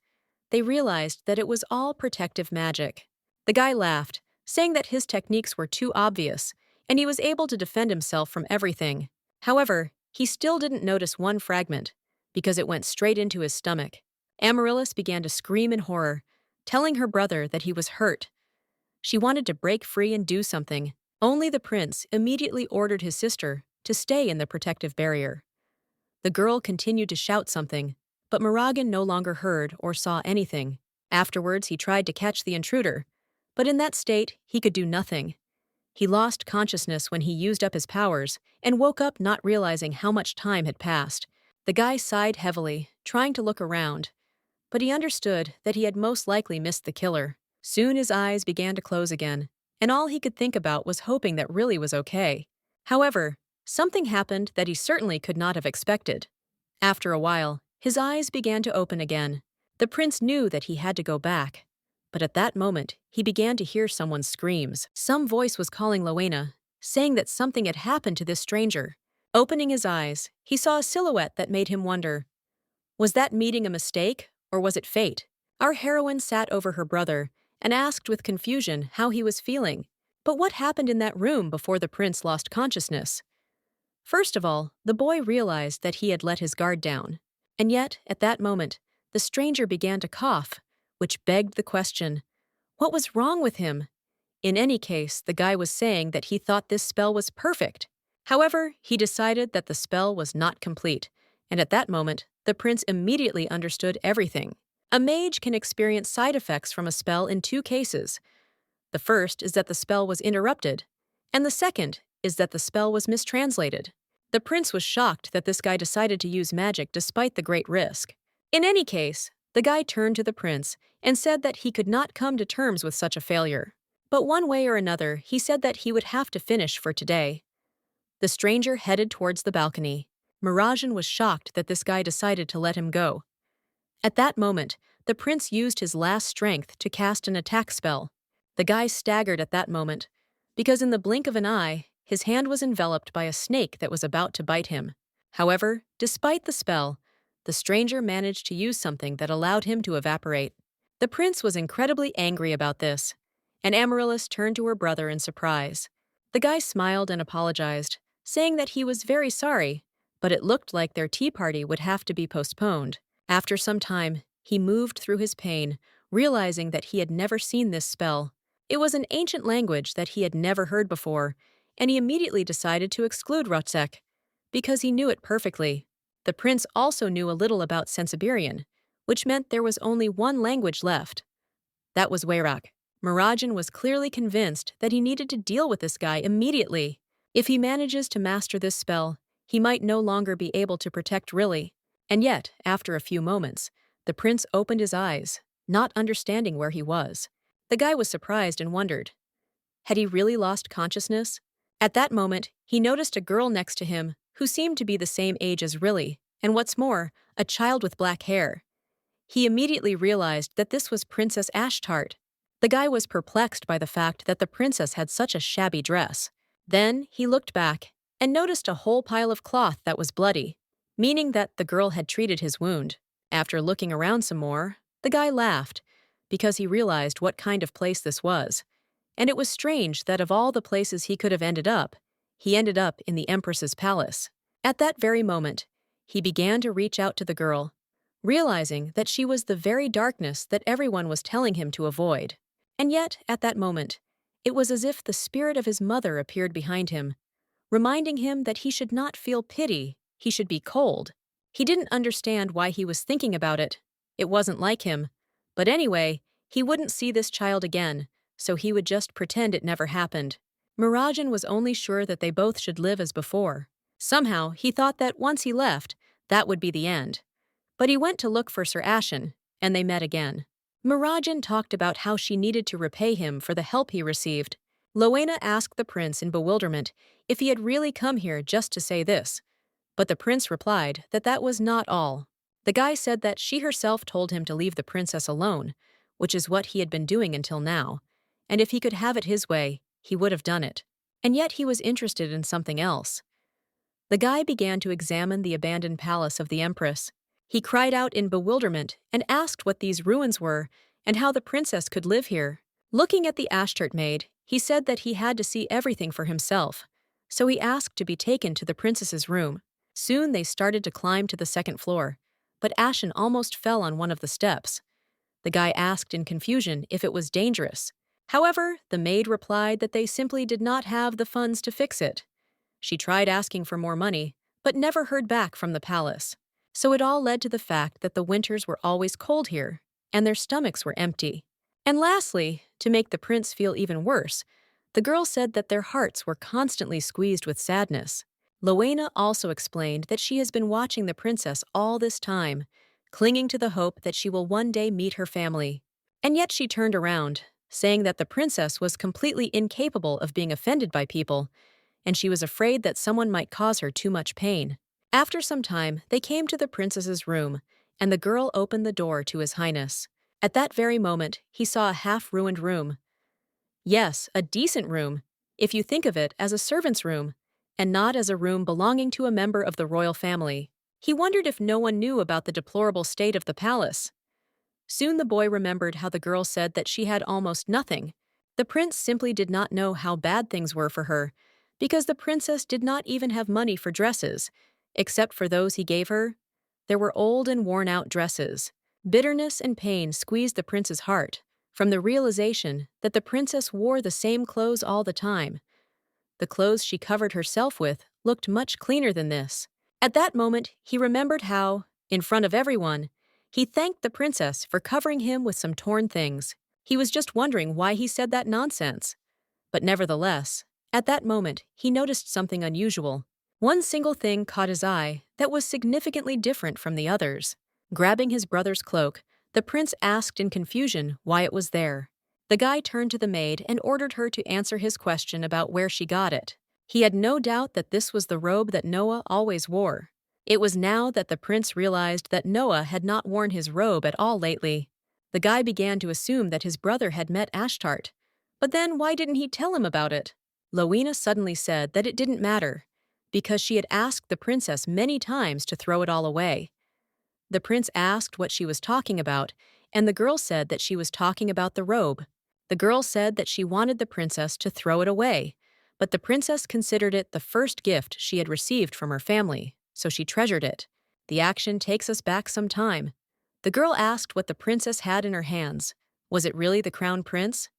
they realized that it was all protective magic. The guy laughed, saying that his techniques were too obvious, and he was able to defend himself from everything. However, he still didn't notice one fragment, because it went straight into his stomach. Amaryllis began to scream in horror, telling her brother that he was hurt. She wanted to break free and do something. Only the prince immediately ordered his sister to stay in the protective barrier. The girl continued to shout something, but Mirajin no longer heard or saw anything. Afterwards, he tried to catch the intruder, but in that state, he could do nothing. He lost consciousness when he used up his powers and woke up not realizing how much time had passed. The guy sighed heavily, trying to look around, but he understood that he had most likely missed the killer. Soon his eyes began to close again, and all he could think about was hoping that Riley was okay. However, something happened that he certainly could not have expected. After a while, his eyes began to open again. The prince knew that he had to go back, but at that moment, he began to hear someone's screams. Some voice was calling Lena, saying that something had happened to this stranger. Opening his eyes, he saw a silhouette that made him wonder. Was that meeting a mistake, or was it fate? Our heroine sat over her brother and asked with confusion how he was feeling. But what happened in that room before the prince lost consciousness? First of all, the boy realized that he had let his guard down. And yet, at that moment, the stranger began to cough, which begged the question, what was wrong with him? In any case, the guy was saying that he thought this spell was perfect. However, he decided that the spell was not complete, and at that moment, the prince immediately understood everything. A mage can experience side effects from a spell in two cases. The first is that the spell was interrupted, and the second is that the spell was mistranslated. The prince was shocked that this guy decided to use magic despite the great risk. In any case, the guy turned to the prince and said that he could not come to terms with such a failure. But one way or another, he said that he would have to finish for today. The stranger headed towards the balcony. Mirajin was shocked that this guy decided to let him go. At that moment, the prince used his last strength to cast an attack spell. The guy staggered at that moment, because in the blink of an eye, his hand was enveloped by a snake that was about to bite him. However, despite the spell, the stranger managed to use something that allowed him to evaporate. The prince was incredibly angry about this, and Amaryllis turned to her brother in surprise. The guy smiled and apologized, saying that he was very sorry, but it looked like their tea party would have to be postponed. After some time, he moved through his pain, realizing that he had never seen this spell. It was an ancient language that he had never heard before, and he immediately decided to exclude Rotsek, because he knew it perfectly. The prince also knew a little about Sensiberian, which meant there was only one language left. That was Wayrak. Mirajin was clearly convinced that he needed to deal with this guy immediately. If he manages to master this spell, he might no longer be able to protect Riley. And yet, after a few moments, the prince opened his eyes, not understanding where he was. The guy was surprised and wondered, had he really lost consciousness? At that moment, he noticed a girl next to him who seemed to be the same age as Riley, and what's more, a child with black hair. He immediately realized that this was Princess Ashtart. The guy was perplexed by the fact that the princess had such a shabby dress. Then he looked back and noticed a whole pile of cloth that was bloody. meaning that the girl had treated his wound. After looking around some more, the guy laughed, because he realized what kind of place this was. And it was strange that of all the places he could have ended up, he ended up in the Empress's palace. At that very moment, he began to reach out to the girl, realizing that she was the very darkness that everyone was telling him to avoid. And yet, at that moment, it was as if the spirit of his mother appeared behind him, reminding him that he should not feel pity, he should be cold. He didn't understand why he was thinking about it. It wasn't like him. But anyway, he wouldn't see this child again, so he would just pretend it never happened. Mirajin was only sure that they both should live as before. Somehow, he thought that once he left, that would be the end. But he went to look for Sir Ashen, and they met again. Mirajin talked about how she needed to repay him for the help he received. Lena asked the prince in bewilderment if he had really come here just to say this. But the prince replied that that was not all. The guy said that she herself told him to leave the princess alone, which is what he had been doing until now, and if he could have it his way, he would have done it. And yet he was interested in something else. The guy began to examine the abandoned palace of the Empress. He cried out in bewilderment and asked what these ruins were and how the princess could live here. Looking at the Ashtart maid, he said that he had to see everything for himself, so he asked to be taken to the princess's room. Soon they started to climb to the second floor, but Ashen almost fell on one of the steps. The guy asked in confusion if it was dangerous. However, the maid replied that they simply did not have the funds to fix it. She tried asking for more money, but never heard back from the palace. So it all led to the fact that the winters were always cold here, and their stomachs were empty. And lastly, to make the prince feel even worse, the girl said that their hearts were constantly squeezed with sadness. Lena also explained that she has been watching the princess all this time, clinging to the hope that she will one day meet her family. And yet she turned around, saying that the princess was completely incapable of being offended by people, and she was afraid that someone might cause her too much pain. After some time, they came to the princess's room, and the girl opened the door to His Highness. At that very moment, he saw a half-ruined room. Yes, a decent room, if you think of it as a servant's room, and not as a room belonging to a member of the royal family. He wondered if no one knew about the deplorable state of the palace. Soon the boy remembered how the girl said that she had almost nothing. The prince simply did not know how bad things were for her, because the princess did not even have money for dresses, except for those he gave her. There were old and worn-out dresses. Bitterness and pain squeezed the prince's heart from the realization that the princess wore the same clothes all the time. The clothes she covered herself with looked much cleaner than this. At that moment, he remembered how, in front of everyone, he thanked the princess for covering him with some torn things. He was just wondering why he said that nonsense. But nevertheless, at that moment, he noticed something unusual. One single thing caught his eye that was significantly different from the others. Grabbing his brother's cloak, the prince asked in confusion why it was there. The guy turned to the maid and ordered her to answer his question about where she got it. He had no doubt that this was the robe that Noah always wore. It was now that the prince realized that Noah had not worn his robe at all lately. The guy began to assume that his brother had met Ashtart. But then why didn't he tell him about it? Lena suddenly said that it didn't matter, because she had asked the princess many times to throw it all away. The prince asked what she was talking about, and the girl said that she was talking about the robe. The girl said that she wanted the princess to throw it away, but the princess considered it the first gift she had received from her family, so she treasured it. The action takes us back some time. The girl asked what the princess had in her hands. Was it really the crown prince?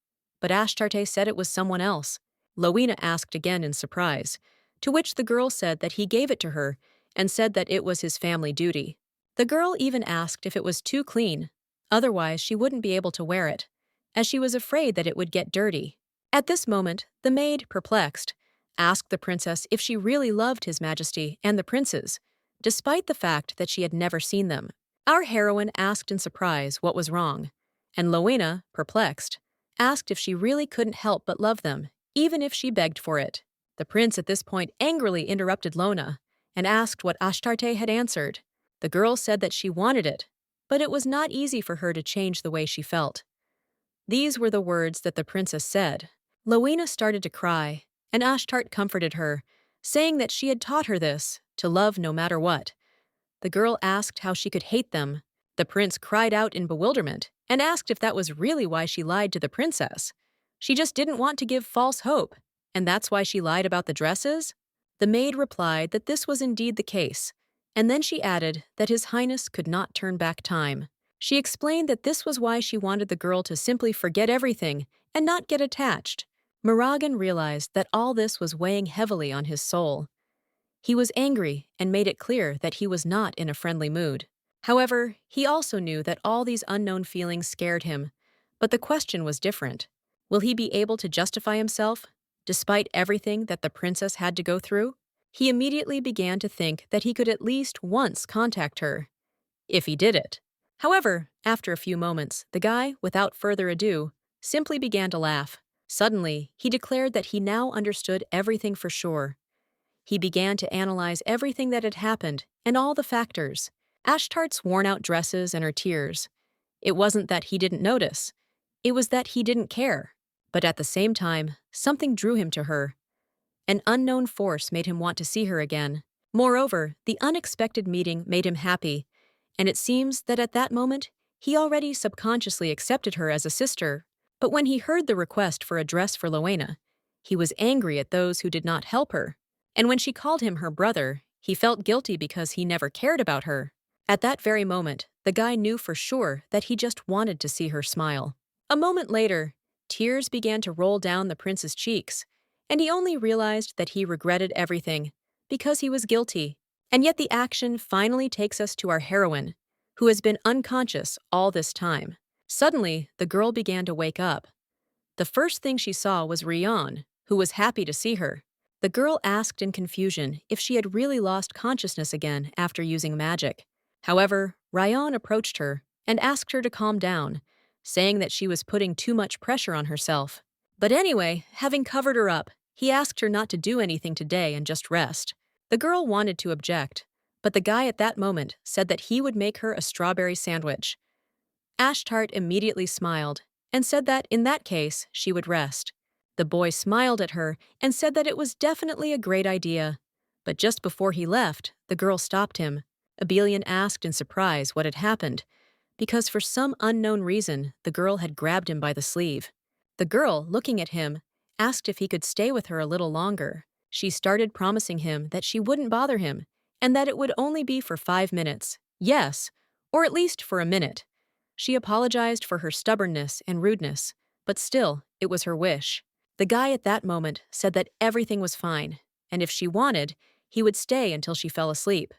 But Ashtart said it was someone else. Lena asked again in surprise, to which the girl said that he gave it to her and said that it was his family duty. The girl even asked if it was too clean, otherwise she wouldn't be able to wear it, as she was afraid that it would get dirty. At this moment, the maid, perplexed, asked the princess if she really loved His Majesty and the princes, despite the fact that she had never seen them. Our heroine asked in surprise what was wrong, and Lena, perplexed, asked if she really couldn't help but love them, even if she begged for it. The prince at this point angrily interrupted Lena and asked what Ashtart had answered. The girl said that she wanted it, but it was not easy for her to change the way she felt. These were the words that the princess said. Lena started to cry, and Ashtart comforted her, saying that she had taught her this, to love no matter what. The girl asked how she could hate them. The prince cried out in bewilderment and asked if that was really why she lied to the princess. She just didn't want to give false hope, and that's why she lied about the dresses? The maid replied that this was indeed the case, and then she added that His Highness could not turn back time. She explained that this was why she wanted the girl to simply forget everything and not get attached. Mirajin realized that all this was weighing heavily on his soul. He was angry and made it clear that he was not in a friendly mood. However, he also knew that all these unknown feelings scared him. But the question was different. Will he be able to justify himself, despite everything that the princess had to go through? He immediately began to think that he could at least once contact her, if he did it. However, after a few moments, the guy, without further ado, simply began to laugh. Suddenly, he declared that he now understood everything for sure. He began to analyze everything that had happened and all the factors. Ashtart's worn-out dresses and her tears. It wasn't that he didn't notice. It was that he didn't care. But at the same time, something drew him to her. An unknown force made him want to see her again. Moreover, the unexpected meeting made him happy, and it seems that at that moment, he already subconsciously accepted her as a sister. But when he heard the request for a dress for Lena, he was angry at those who did not help her. And when she called him her brother, he felt guilty because he never cared about her. At that very moment, the guy knew for sure that he just wanted to see her smile. A moment later, tears began to roll down the prince's cheeks, and he only realized that he regretted everything, because he was guilty. And yet the action finally takes us to our heroine, who has been unconscious all this time. Suddenly, the girl began to wake up. The first thing she saw was Reunited, who was happy to see her. The girl asked in confusion if she had really lost consciousness again after using magic. However, Reunited approached her and asked her to calm down, saying that she was putting too much pressure on herself. But anyway, having covered her up, he asked her not to do anything today and just rest. The girl wanted to object, but the guy at that moment said that he would make her a strawberry sandwich. Ashtart immediately smiled and said that in that case, she would rest. The boy smiled at her and said that it was definitely a great idea. But just before he left, the girl stopped him. Abellon asked in surprise what had happened, because for some unknown reason, the girl had grabbed him by the sleeve. The girl, looking at him, asked if he could stay with her a little longer. She started promising him that she wouldn't bother him, and that it would only be for 5 minutes. Yes, or at least for a minute. She apologized for her stubbornness and rudeness, but still, it was her wish. The guy at that moment said that everything was fine, and if she wanted, he would stay until she fell asleep.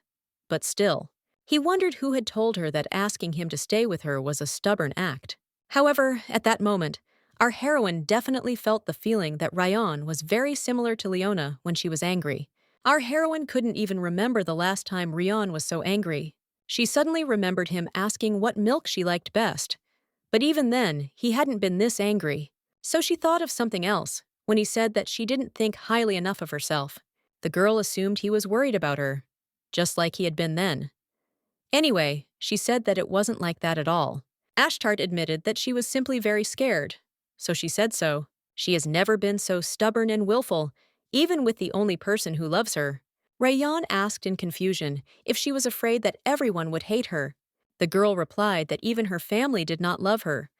But still, he wondered who had told her that asking him to stay with her was a stubborn act. However, at that moment, our heroine definitely felt the feeling that Reunited was very similar to Lena when she was angry. Our heroine couldn't even remember the last time Reunited was so angry. She suddenly remembered him asking what milk she liked best. But even then, he hadn't been this angry. So she thought of something else when he said that she didn't think highly enough of herself. The girl assumed he was worried about her, just like he had been then. Anyway, she said that it wasn't like that at all. Ashtart admitted that she was simply very scared. So she said so. She has never been so stubborn and willful, even with the only person who loves her. Reunited asked in confusion if she was afraid that everyone would hate her. The girl replied that even her family did not love her,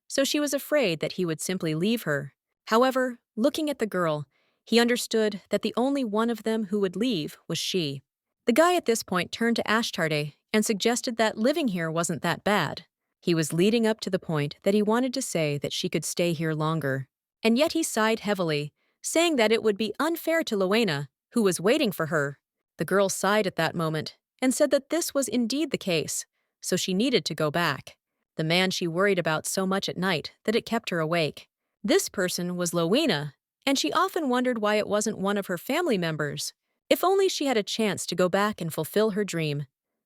so she was afraid that he would simply leave her. However, looking at the girl, he understood that the only one of them who would leave was she. The guy at this point turned to Ashtart and suggested that living here wasn't that bad. He was leading up to the point that he wanted to say that she could stay here longer. And yet he sighed heavily, saying that it would be unfair to Lena, who was waiting for her. The girl sighed at that moment and said that this was indeed the case, so she needed to go back. The man she worried about so much at night that it kept her awake. This person was Lena, and she often wondered why it wasn't one of her family members. If only she had a chance to go back and fulfill her dream.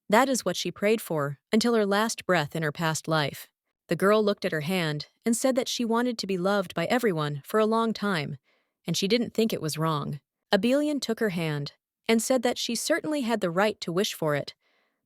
That is what she prayed for until her last breath in her past life. The girl looked at her hand and said that she wanted to be loved by everyone for a long time, and she didn't think it was wrong. Abellon took her hand and said that she certainly had the right to wish for it,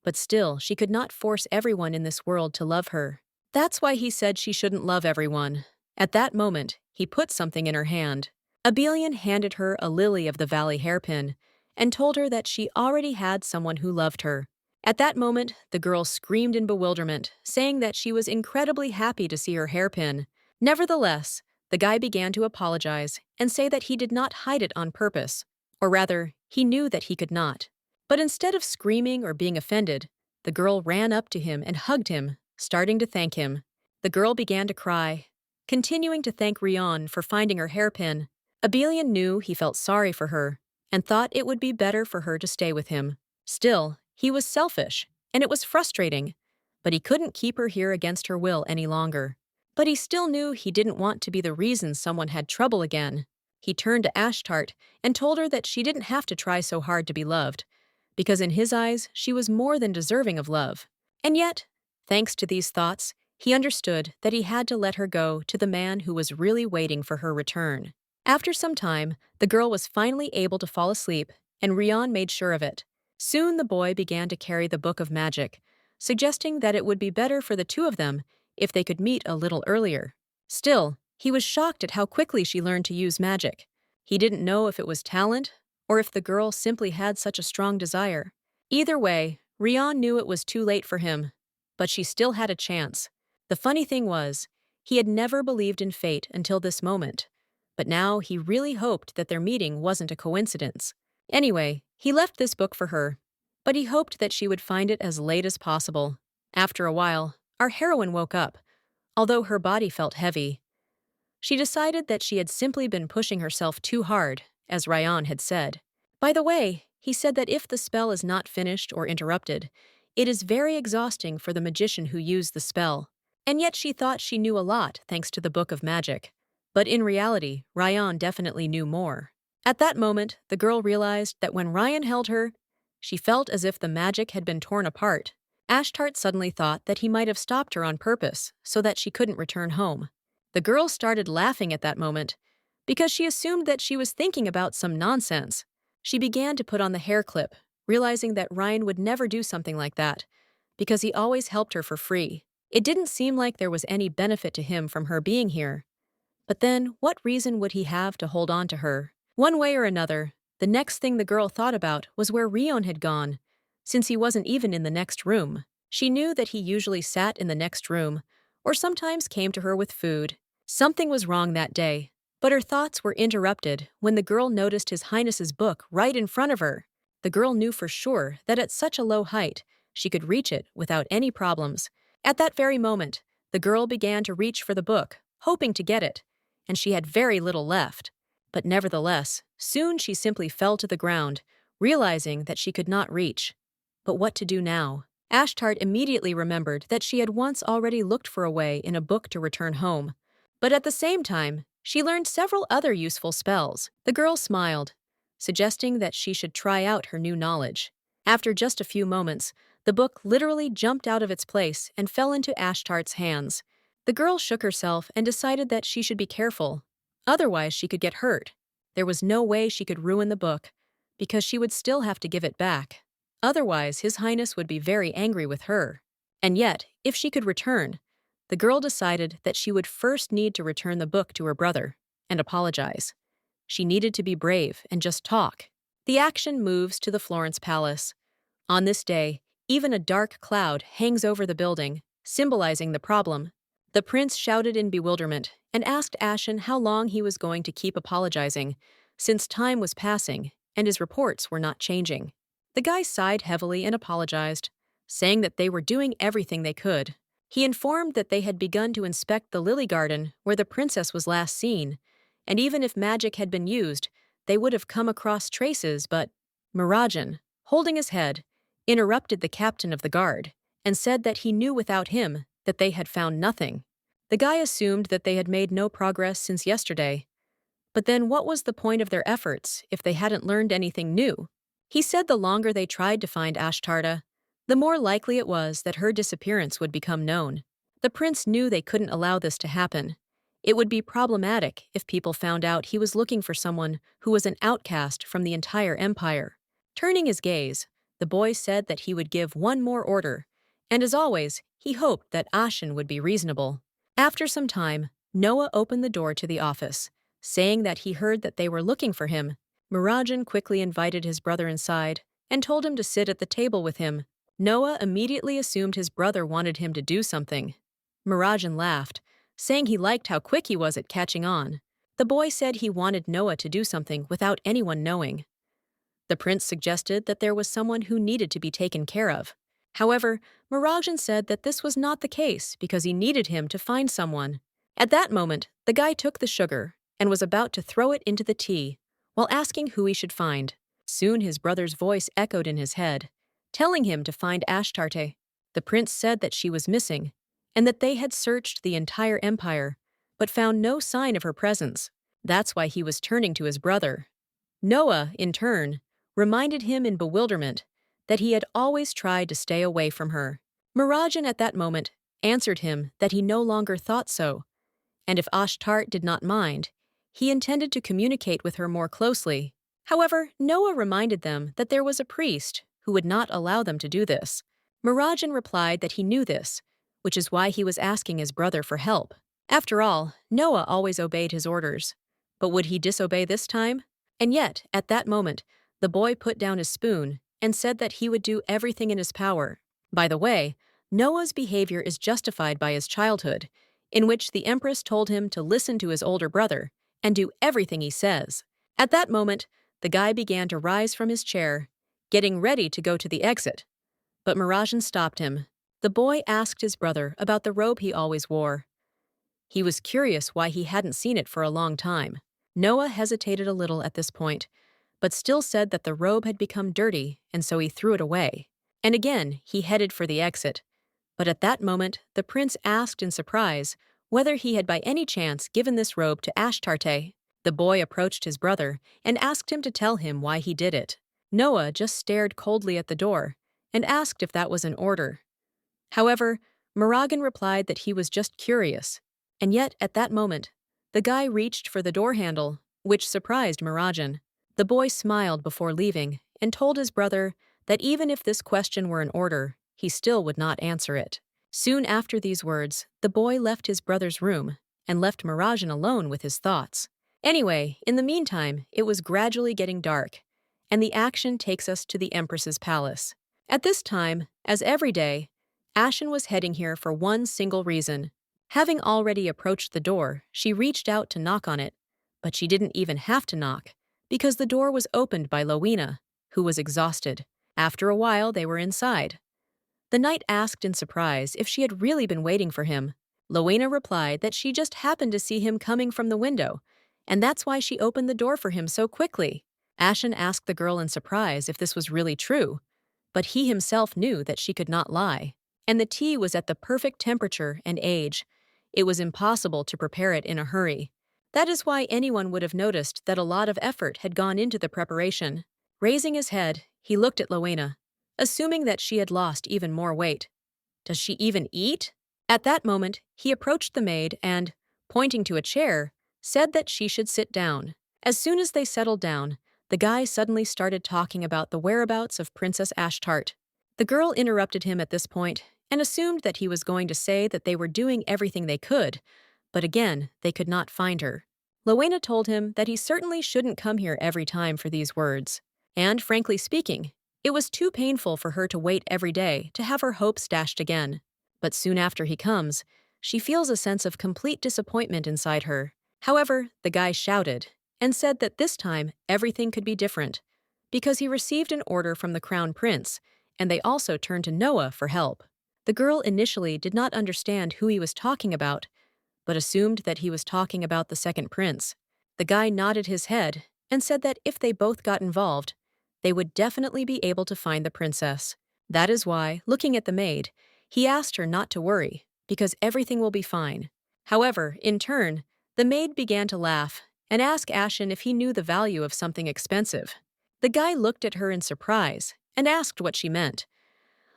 but still she could not force everyone in this world to love her. That's why he said she shouldn't love everyone. At that moment, he put something in her hand. Abellon handed her a lily of the valley hairpin and told her that she already had someone who loved her. At that moment, the girl screamed in bewilderment, saying that she was incredibly happy to see her hairpin. Nevertheless, the guy began to apologize and say that he did not hide it on purpose, or rather, he knew that he could not. But instead of screaming or being offended, the girl ran up to him and hugged him, starting to thank him. The girl began to cry, continuing to thank Rion for finding her hairpin. Abellon knew he felt sorry for her and thought it would be better for her to stay with him. Still, he was selfish, and it was frustrating, but he couldn't keep her here against her will any longer. But he still knew he didn't want to be the reason someone had trouble again. He turned to Ashtart and told her that she didn't have to try so hard to be loved, because in his eyes, she was more than deserving of love. And yet, thanks to these thoughts, he understood that he had to let her go to the man who was really waiting for her return. After some time, the girl was finally able to fall asleep, and Rion made sure of it. Soon the boy began to carry the book of magic, suggesting that it would be better for the two of them if they could meet a little earlier. Still, he was shocked at how quickly she learned to use magic. He didn't know if it was talent or if the girl simply had such a strong desire. Either way, Rion knew it was too late for him, but she still had a chance. The funny thing was, he had never believed in fate until this moment, but now he really hoped that their meeting wasn't a coincidence. Anyway, he left this book for her, but he hoped that she would find it as late as possible. After a while, our heroine woke up, although her body felt heavy. She decided that she had simply been pushing herself too hard, as Rion had said. By the way, he said that if the spell is not finished or interrupted, it is very exhausting for the magician who used the spell. And yet she thought she knew a lot thanks to the Book of Magic. But in reality, Rion definitely knew more. At that moment, the girl realized that when Rion held her, she felt as if the magic had been torn apart. Ashtart suddenly thought that he might have stopped her on purpose so that she couldn't return home. The girl started laughing at that moment because she assumed that she was thinking about some nonsense. She began to put on the hair clip, realizing that Rion would never do something like that because he always helped her for free. It didn't seem like there was any benefit to him from her being here. But then, what reason would he have to hold on to her? One way or another, the next thing the girl thought about was where Rion had gone, since he wasn't even in the next room. She knew that he usually sat in the next room, or sometimes came to her with food. Something was wrong that day, but her thoughts were interrupted when the girl noticed His Highness's book right in front of her. The girl knew for sure that at such a low height, she could reach it without any problems. At that very moment, the girl began to reach for the book, hoping to get it, and she had very little left. But nevertheless, soon she simply fell to the ground, realizing that she could not reach. But what to do now? Ashtart immediately remembered that she had once already looked for a way in a book to return home. But at the same time, she learned several other useful spells. The girl smiled, suggesting that she should try out her new knowledge. After just a few moments, the book literally jumped out of its place and fell into Ashtart's hands. The girl shook herself and decided that she should be careful. Otherwise, she could get hurt. There was no way she could ruin the book, because she would still have to give it back. Otherwise, His Highness would be very angry with her. And yet, if she could return, the girl decided that she would first need to return the book to her brother and apologize. She needed to be brave and just talk. The action moves to the Florence Palace. On this day, even a dark cloud hangs over the building, symbolizing the problem. The prince shouted in bewilderment and asked Ashen how long he was going to keep apologizing, since time was passing and his reports were not changing. The guy sighed heavily and apologized, saying that they were doing everything they could. He informed that they had begun to inspect the lily garden where the princess was last seen, and even if magic had been used, they would have come across traces, but Mirajin, holding his head, interrupted the captain of the guard and said that he knew without him that they had found nothing. The guy assumed that they had made no progress since yesterday. But then what was the point of their efforts if they hadn't learned anything new? He said the longer they tried to find Ashtarta, the more likely it was that her disappearance would become known. The prince knew they couldn't allow this to happen. It would be problematic if people found out he was looking for someone who was an outcast from the entire empire. Turning his gaze, the boy said that he would give one more order, and as always, he hoped that Ashen would be reasonable. After some time, Noah opened the door to the office, saying that he heard that they were looking for him. Mirajin quickly invited his brother inside and told him to sit at the table with him. Noah immediately assumed his brother wanted him to do something. Mirajin laughed, saying he liked how quick he was at catching on. The boy said he wanted Noah to do something without anyone knowing. The prince suggested that there was someone who needed to be taken care of. However, Mirajin said that this was not the case because he needed him to find someone. At that moment, the guy took the sugar and was about to throw it into the tea while asking who he should find. Soon his brother's voice echoed in his head, telling him to find Ashtart. The prince said that she was missing and that they had searched the entire empire but found no sign of her presence. That's why he was turning to his brother. Noah, in turn, reminded him in bewilderment that he had always tried to stay away from her. Mirajin at that moment answered him that he no longer thought so, and if Ashtart did not mind, he intended to communicate with her more closely. However, Noah reminded them that there was a priest who would not allow them to do this. Mirajin replied that he knew this, which is why he was asking his brother for help. After all, Noah always obeyed his orders. But would he disobey this time? And yet, at that moment, the boy put down his spoon and said that he would do everything in his power. By the way, Noah's behavior is justified by his childhood, in which the empress told him to listen to his older brother and do everything he says. At that moment, the guy began to rise from his chair, getting ready to go to the exit. But Mirajin stopped him. The boy asked his brother about the robe he always wore. He was curious why he hadn't seen it for a long time. Noah hesitated a little at this point, but still said that the robe had become dirty and so he threw it away. And again, he headed for the exit. But at that moment, the prince asked in surprise whether he had by any chance given this robe to Ashtart. The boy approached his brother and asked him to tell him why he did it. Noah just stared coldly at the door and asked if that was an order. However, Mirajin replied that he was just curious. And yet, at that moment, the guy reached for the door handle, which surprised Mirajin. The boy smiled before leaving and told his brother that even if this question were an order, he still would not answer it. Soon after these words, the boy left his brother's room and left Mirajin alone with his thoughts. Anyway, in the meantime, it was gradually getting dark, and the action takes us to the Empress's palace. At this time, as every day, Ashen was heading here for one single reason. Having already approached the door, she reached out to knock on it, but she didn't even have to knock, because the door was opened by Lena, who was exhausted. After a while, they were inside. The knight asked in surprise if she had really been waiting for him. Lena replied that she just happened to see him coming from the window, and that's why she opened the door for him so quickly. Ashen asked the girl in surprise if this was really true, but he himself knew that she could not lie. And the tea was at the perfect temperature and age. It was impossible to prepare it in a hurry. That is why anyone would have noticed that a lot of effort had gone into the preparation. Raising his head, he looked at Lena, assuming that she had lost even more weight. Does she even eat? At that moment, he approached the maid and, pointing to a chair, said that she should sit down. As soon as they settled down, the guy suddenly started talking about the whereabouts of Princess Ashtart. The girl interrupted him at this point and assumed that he was going to say that they were doing everything they could, but again, they could not find her. Lena told him that he certainly shouldn't come here every time for these words. And, frankly speaking, it was too painful for her to wait every day to have her hopes dashed again. But soon after he comes, she feels a sense of complete disappointment inside her. However, the guy shouted and said that this time everything could be different, because he received an order from the crown prince, and they also turned to Noah for help. The girl initially did not understand who he was talking about, but assumed that he was talking about the second prince. The guy nodded his head and said that if they both got involved, they would definitely be able to find the princess. That is why, looking at the maid, he asked her not to worry, because everything will be fine. However, in turn, the maid began to laugh and ask Ashen if he knew the value of something expensive. The guy looked at her in surprise and asked what she meant.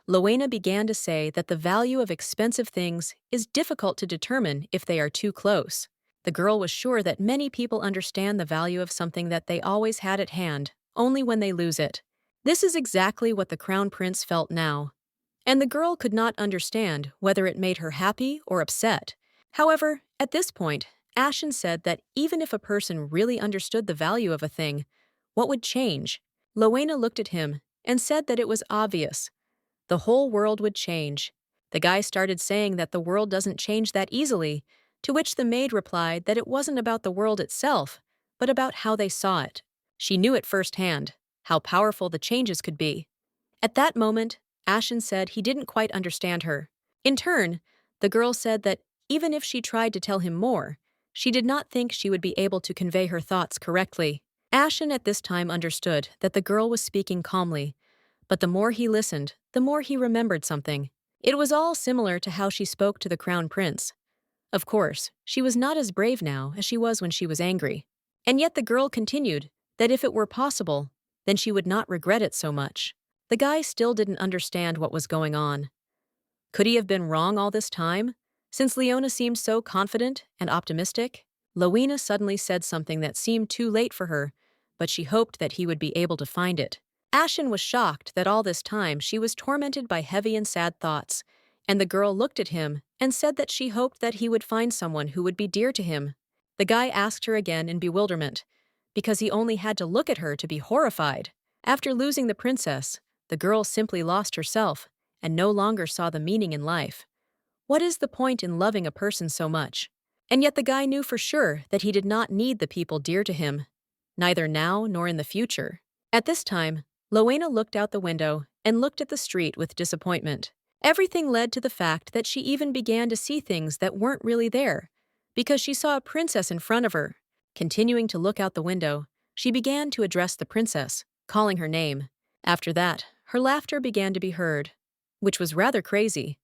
Lena began to say that the value of expensive things is difficult to determine if they are too close. The girl was sure that many people understand the value of something that they always had at hand, only when they lose it. This is exactly what the crown prince felt now. And the girl could not understand whether it made her happy or upset. However, at this point, Ashen said that even if a person really understood the value of a thing, what would change? Lena looked at him and said that it was obvious. The whole world would change. The guy started saying that the world doesn't change that easily, to which the maid replied that it wasn't about the world itself, but about how they saw it. She knew it firsthand, how powerful the changes could be. At that moment, Ashen said he didn't quite understand her. In turn, the girl said that even if she tried to tell him more, she did not think she would be able to convey her thoughts correctly. Ashen at this time understood that the girl was speaking calmly, but the more he listened, the more he remembered something. It was all similar to how she spoke to the crown prince. Of course, she was not as brave now as she was when she was angry. And yet the girl continued that if it were possible, then she would not regret it so much. The guy still didn't understand what was going on. Could he have been wrong all this time, since Leona seemed so confident and optimistic? Lena suddenly said something that seemed too late for her, but she hoped that he would be able to find it. Ashen was shocked that all this time she was tormented by heavy and sad thoughts, and the girl looked at him and said that she hoped that he would find someone who would be dear to him. The guy asked her again in bewilderment, because he only had to look at her to be horrified. After losing the princess, the girl simply lost herself and no longer saw the meaning in life. What is the point in loving a person so much? And yet the guy knew for sure that he did not need the people dear to him, neither now nor in the future. At this time, Lena looked out the window and looked at the street with disappointment. Everything led to the fact that she even began to see things that weren't really there, because she saw a princess in front of her. Continuing to look out the window, she began to address the princess, calling her name. After that, her laughter began to be heard, which was rather crazy.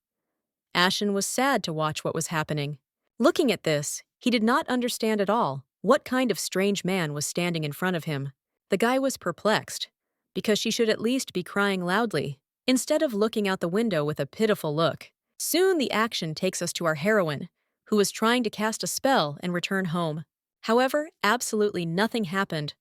Ashen was sad to watch what was happening. Looking at this, he did not understand at all what kind of strange man was standing in front of him. The guy was perplexed, because she should at least be crying loudly, instead of looking out the window with a pitiful look. Soon the action takes us to our heroine, who was trying to cast a spell and return home. However, absolutely nothing happened,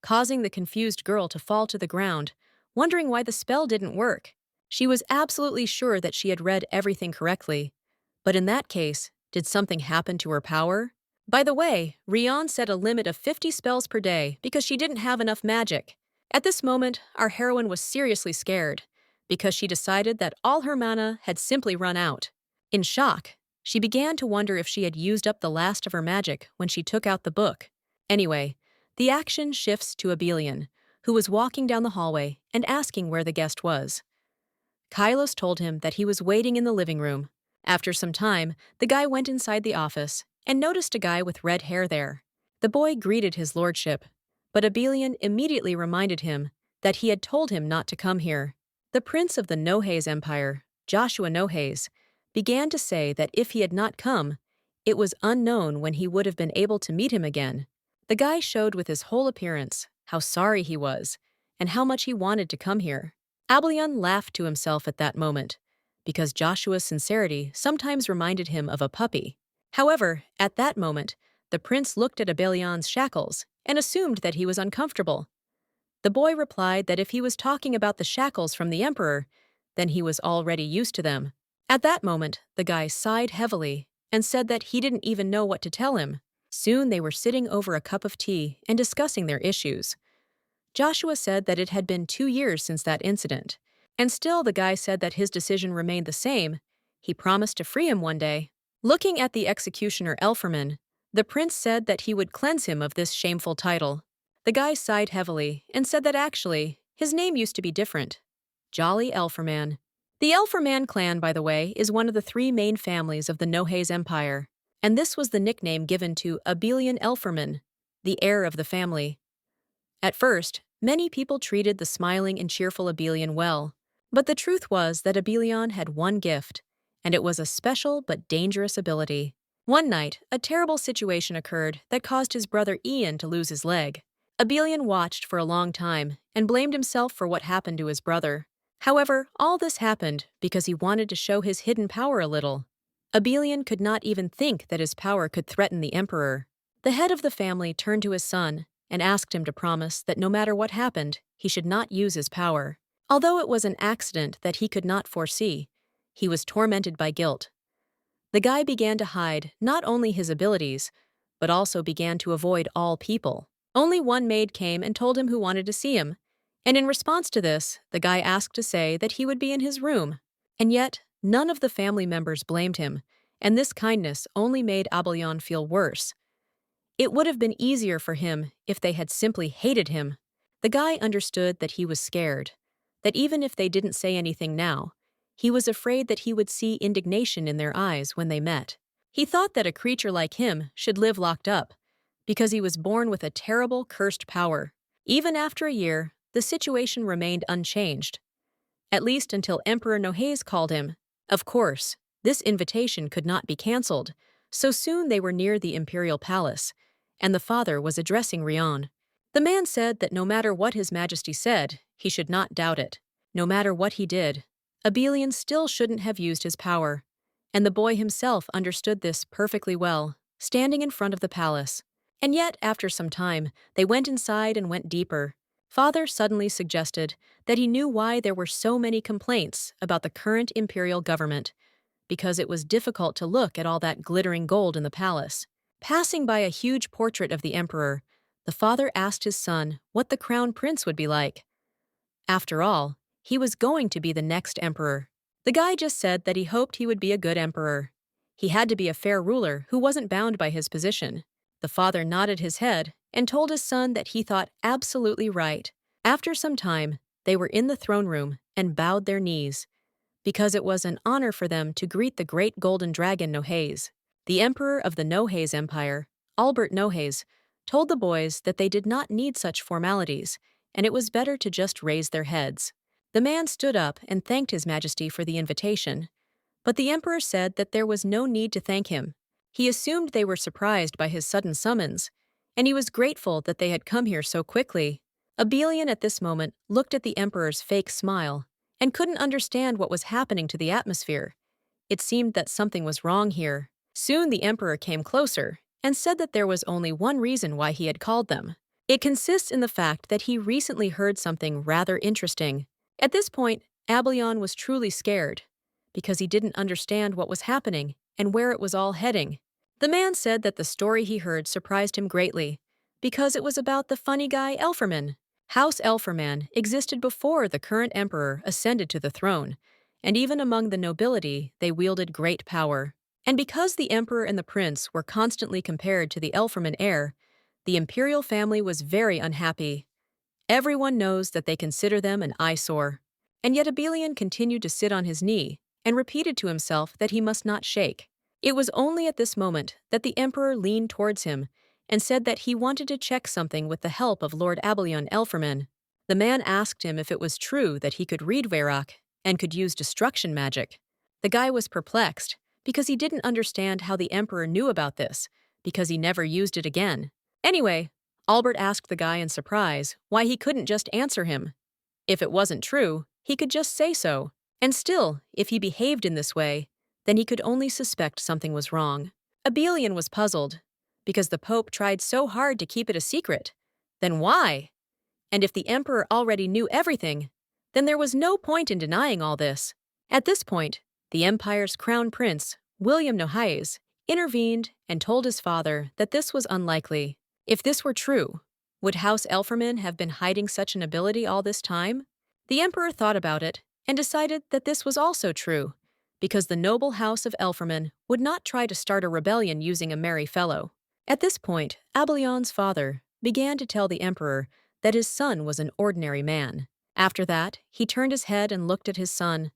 causing the confused girl to fall to the ground, wondering why the spell didn't work. She was absolutely sure that she had read everything correctly. But in that case, did something happen to her power? By the way, Reunited set a limit of 50 spells per day because she didn't have enough magic. At this moment, our heroine was seriously scared, because she decided that all her mana had simply run out. In shock, she began to wonder if she had used up the last of her magic when she took out the book. Anyway, the action shifts to Abellon, who was walking down the hallway and asking where the guest was. Kylos told him that he was waiting in the living room. After some time, the guy went inside the office and noticed a guy with red hair there. The boy greeted his lordship, but Abellon immediately reminded him that he had told him not to come here. The prince of the Nohay's empire, Joshua Nohay's, began to say that if he had not come, it was unknown when he would have been able to meet him again. The guy showed with his whole appearance how sorry he was and how much he wanted to come here. Abellon laughed to himself at that moment, because Joshua's sincerity sometimes reminded him of a puppy. However, at that moment, the prince looked at Abellon's shackles and assumed that he was uncomfortable. The boy replied that if he was talking about the shackles from the emperor, then he was already used to them. At that moment, the guy sighed heavily and said that he didn't even know what to tell him. Soon they were sitting over a cup of tea and discussing their issues. Joshua said that it had been 2 years since that incident, and still the guy said that his decision remained the same. He promised to free him one day. Looking at the executioner Elferman, the prince said that he would cleanse him of this shameful title. The guy sighed heavily and said that actually, his name used to be different. Jolly Elferman. The Elferman clan, by the way, is one of the 3 main families of the Nohay's empire, and this was the nickname given to Abellon Elferman, the heir of the family. At first, many people treated the smiling and cheerful Abellon well, but the truth was that Abellon had one gift, and it was a special but dangerous ability. One night, a terrible situation occurred that caused his brother Ian to lose his leg. Abellon watched for a long time and blamed himself for what happened to his brother. However, all this happened because he wanted to show his hidden power a little. Abellon could not even think that his power could threaten the emperor. The head of the family turned to his son and asked him to promise that no matter what happened, he should not use his power. Although it was an accident that he could not foresee, he was tormented by guilt. The guy began to hide not only his abilities, but also began to avoid all people. Only one maid came and told him who wanted to see him, And in response to this, the guy asked to say that he would be in his room. And yet, none of the family members blamed him, and this kindness only made Abellon feel worse. It would have been easier for him if they had simply hated him. The guy understood that he was scared, that even if they didn't say anything now, he was afraid that he would see indignation in their eyes when they met. He thought that a creature like him should live locked up, because he was born with a terrible, cursed power. Even after a year, the situation remained unchanged, at least until Emperor Nohays called him. Of course, this invitation could not be cancelled, so soon they were near the imperial palace, and the father was addressing Rion. The man said that no matter what His Majesty said, he should not doubt it. No matter what he did, Abellon still shouldn't have used his power, and the boy himself understood this perfectly well, standing in front of the palace. And yet, after some time, they went inside and went deeper. Father suddenly suggested that he knew why there were so many complaints about the current imperial government, because it was difficult to look at all that glittering gold in the palace. Passing by a huge portrait of the emperor, the father asked his son what the crown prince would be like. After all, he was going to be the next emperor. The guy just said that he hoped he would be a good emperor. He had to be a fair ruler who wasn't bound by his position. The father nodded his head and told his son that he thought absolutely right. After some time, they were in the throne room and bowed their knees, because it was an honor for them to greet the great golden dragon Nohays. The emperor of the Nohays Empire, Albert Nohays, told the boys that they did not need such formalities, and it was better to just raise their heads. The man stood up and thanked His Majesty for the invitation, but the emperor said that there was no need to thank him. He assumed they were surprised by his sudden summons, and he was grateful that they had come here so quickly. Abellon at this moment looked at the emperor's fake smile and couldn't understand what was happening to the atmosphere. It seemed that something was wrong here. Soon the emperor came closer and said that there was only one reason why he had called them. It consists in the fact that he recently heard something rather interesting. At this point, Abellon was truly scared, because he didn't understand what was happening and where it was all heading. The man said that the story he heard surprised him greatly, because it was about the funny guy Elferman. House Elferman existed before the current emperor ascended to the throne, and even among the nobility they wielded great power. And because the emperor and the prince were constantly compared to the Elferman heir, the imperial family was very unhappy. Everyone knows that they consider them an eyesore. And yet Abellon continued to sit on his knee and repeated to himself that he must not shake. It was only at this moment that the emperor leaned towards him and said that he wanted to check something with the help of Lord Abellon Elferman. The man asked him if it was true that he could read Varrock and could use destruction magic. The guy was perplexed, because he didn't understand how the emperor knew about this, because he never used it again. Anyway, Albert asked the guy in surprise why he couldn't just answer him. If it wasn't true, he could just say so. And still, if he behaved in this way, then he could only suspect something was wrong. Abellon was puzzled, because the Pope tried so hard to keep it a secret. Then why? And if the emperor already knew everything, then there was no point in denying all this. At this point, the empire's crown prince, William Nohays, intervened and told his father that this was unlikely. If this were true, would House Elferman have been hiding such an ability all this time? The emperor thought about it and decided that this was also true, because the noble house of Elferman would not try to start a rebellion using a merry fellow. At this point, Abellon's father began to tell the emperor that his son was an ordinary man. After that, he turned his head and looked at his son.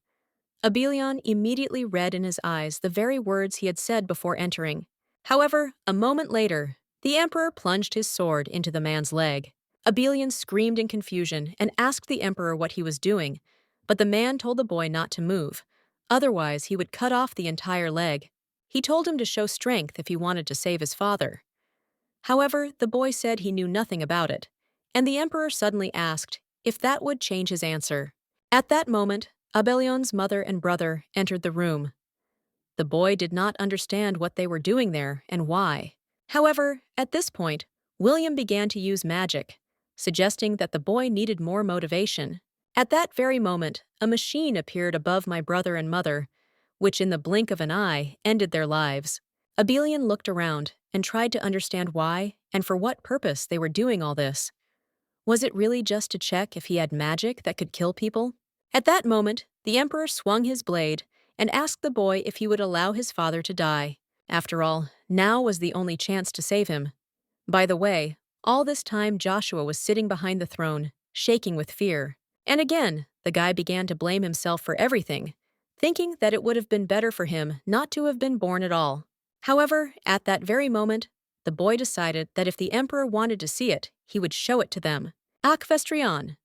Abellon immediately read in his eyes the very words he had said before entering. However, a moment later, the emperor plunged his sword into the man's leg. Abellon screamed in confusion and asked the emperor what he was doing, but the man told the boy not to move. Otherwise, he would cut off the entire leg. He told him to show strength if he wanted to save his father. However, the boy said he knew nothing about it, and the emperor suddenly asked if that would change his answer. At that moment, Abellon's mother and brother entered the room. The boy did not understand what they were doing there and why. However, at this point, William began to use magic, suggesting that the boy needed more motivation. At that very moment, a machine appeared above my brother and mother, which in the blink of an eye ended their lives. Abellon looked around and tried to understand why and for what purpose they were doing all this. Was it really just to check if he had magic that could kill people? At that moment, the emperor swung his blade and asked the boy if he would allow his father to die. After all, now was the only chance to save him. By the way, all this time Joshua was sitting behind the throne, shaking with fear. And again, the guy began to blame himself for everything, thinking that it would have been better for him not to have been born at all. However, at that very moment, the boy decided that if the emperor wanted to see it, he would show it to them. Akvestrion.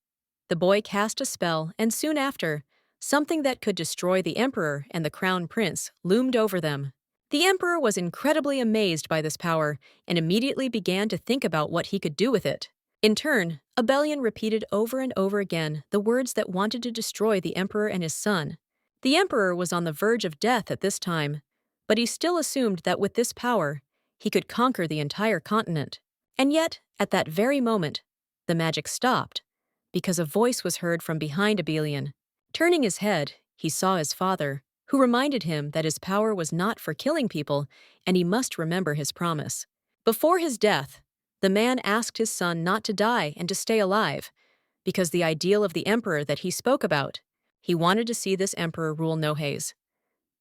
The boy cast a spell, and soon after, something that could destroy the emperor and the crown prince loomed over them. The emperor was incredibly amazed by this power and immediately began to think about what he could do with it. In turn, Abellon repeated over and over again the words that wanted to destroy the emperor and his son. The emperor was on the verge of death at this time, but he still assumed that with this power, he could conquer the entire continent. And yet, at that very moment, the magic stopped, because a voice was heard from behind Abellon. Turning his head, he saw his father, who reminded him that his power was not for killing people and he must remember his promise. Before his death, the man asked his son not to die and to stay alive, because the ideal of the emperor that he spoke about, he wanted to see this emperor rule Nohais.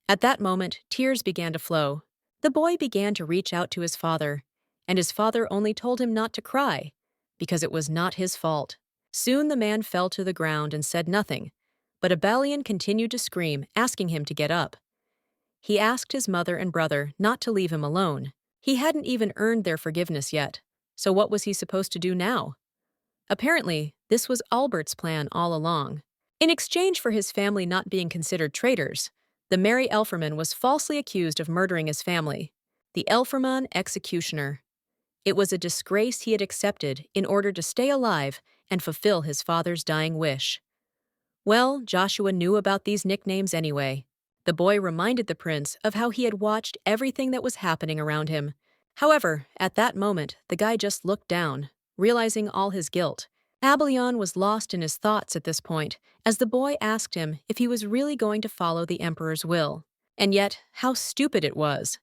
At that moment, tears began to flow. The boy began to reach out to his father, and his father only told him not to cry, because it was not his fault. Soon the man fell to the ground and said nothing, but Abellon continued to scream, asking him to get up. He asked his mother and brother not to leave him alone. He hadn't even earned their forgiveness yet, so what was he supposed to do now? Apparently, this was Albert's plan all along. In exchange for his family not being considered traitors, the merry Elferman was falsely accused of murdering his family. The Elferman executioner. It was a disgrace he had accepted in order to stay alive and fulfill his father's dying wish. Well, Joshua knew about these nicknames anyway. The boy reminded the prince of how he had watched everything that was happening around him. However, at that moment, the guy just looked down, realizing all his guilt. Abellon was lost in his thoughts at this point, as the boy asked him if he was really going to follow the emperor's will. And yet, how stupid it was.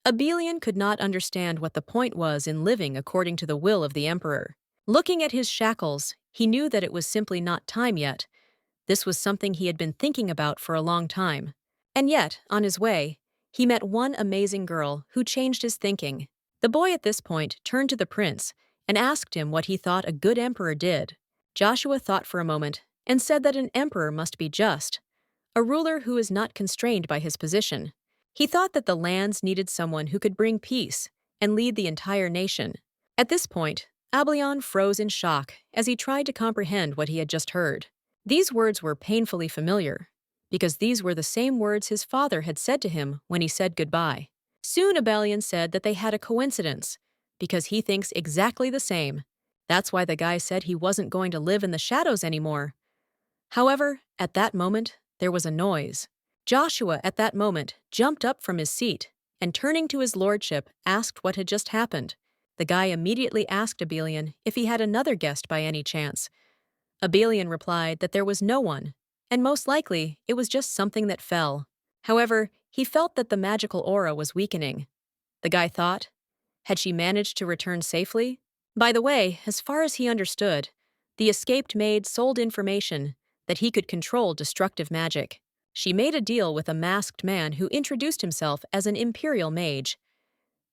Abellon could not understand what the point was in living according to the will of the emperor. Looking at his shackles, he knew that it was simply not time yet. This was something he had been thinking about for a long time. And yet, on his way, he met one amazing girl who changed his thinking. The boy at this point turned to the prince and asked him what he thought a good emperor did. Joshua thought for a moment and said that an emperor must be just, a ruler who is not constrained by his position. He thought that the lands needed someone who could bring peace and lead the entire nation. At this point, Abellon froze in shock as he tried to comprehend what he had just heard. These words were painfully familiar, because these were the same words his father had said to him when he said goodbye. Soon Abellon said that they had a coincidence, because he thinks exactly the same. That's why the guy said he wasn't going to live in the shadows anymore. However, at that moment, there was a noise. Joshua, at that moment, jumped up from his seat and, turning to his lordship, asked what had just happened. The guy immediately asked Abellon if he had another guest by any chance. Abellon replied that there was no one, and most likely it was just something that fell. However, he felt that the magical aura was weakening. The guy thought, had she managed to return safely? By the way, as far as he understood, the escaped maid sold information that he could control destructive magic. She made a deal with a masked man who introduced himself as an imperial mage.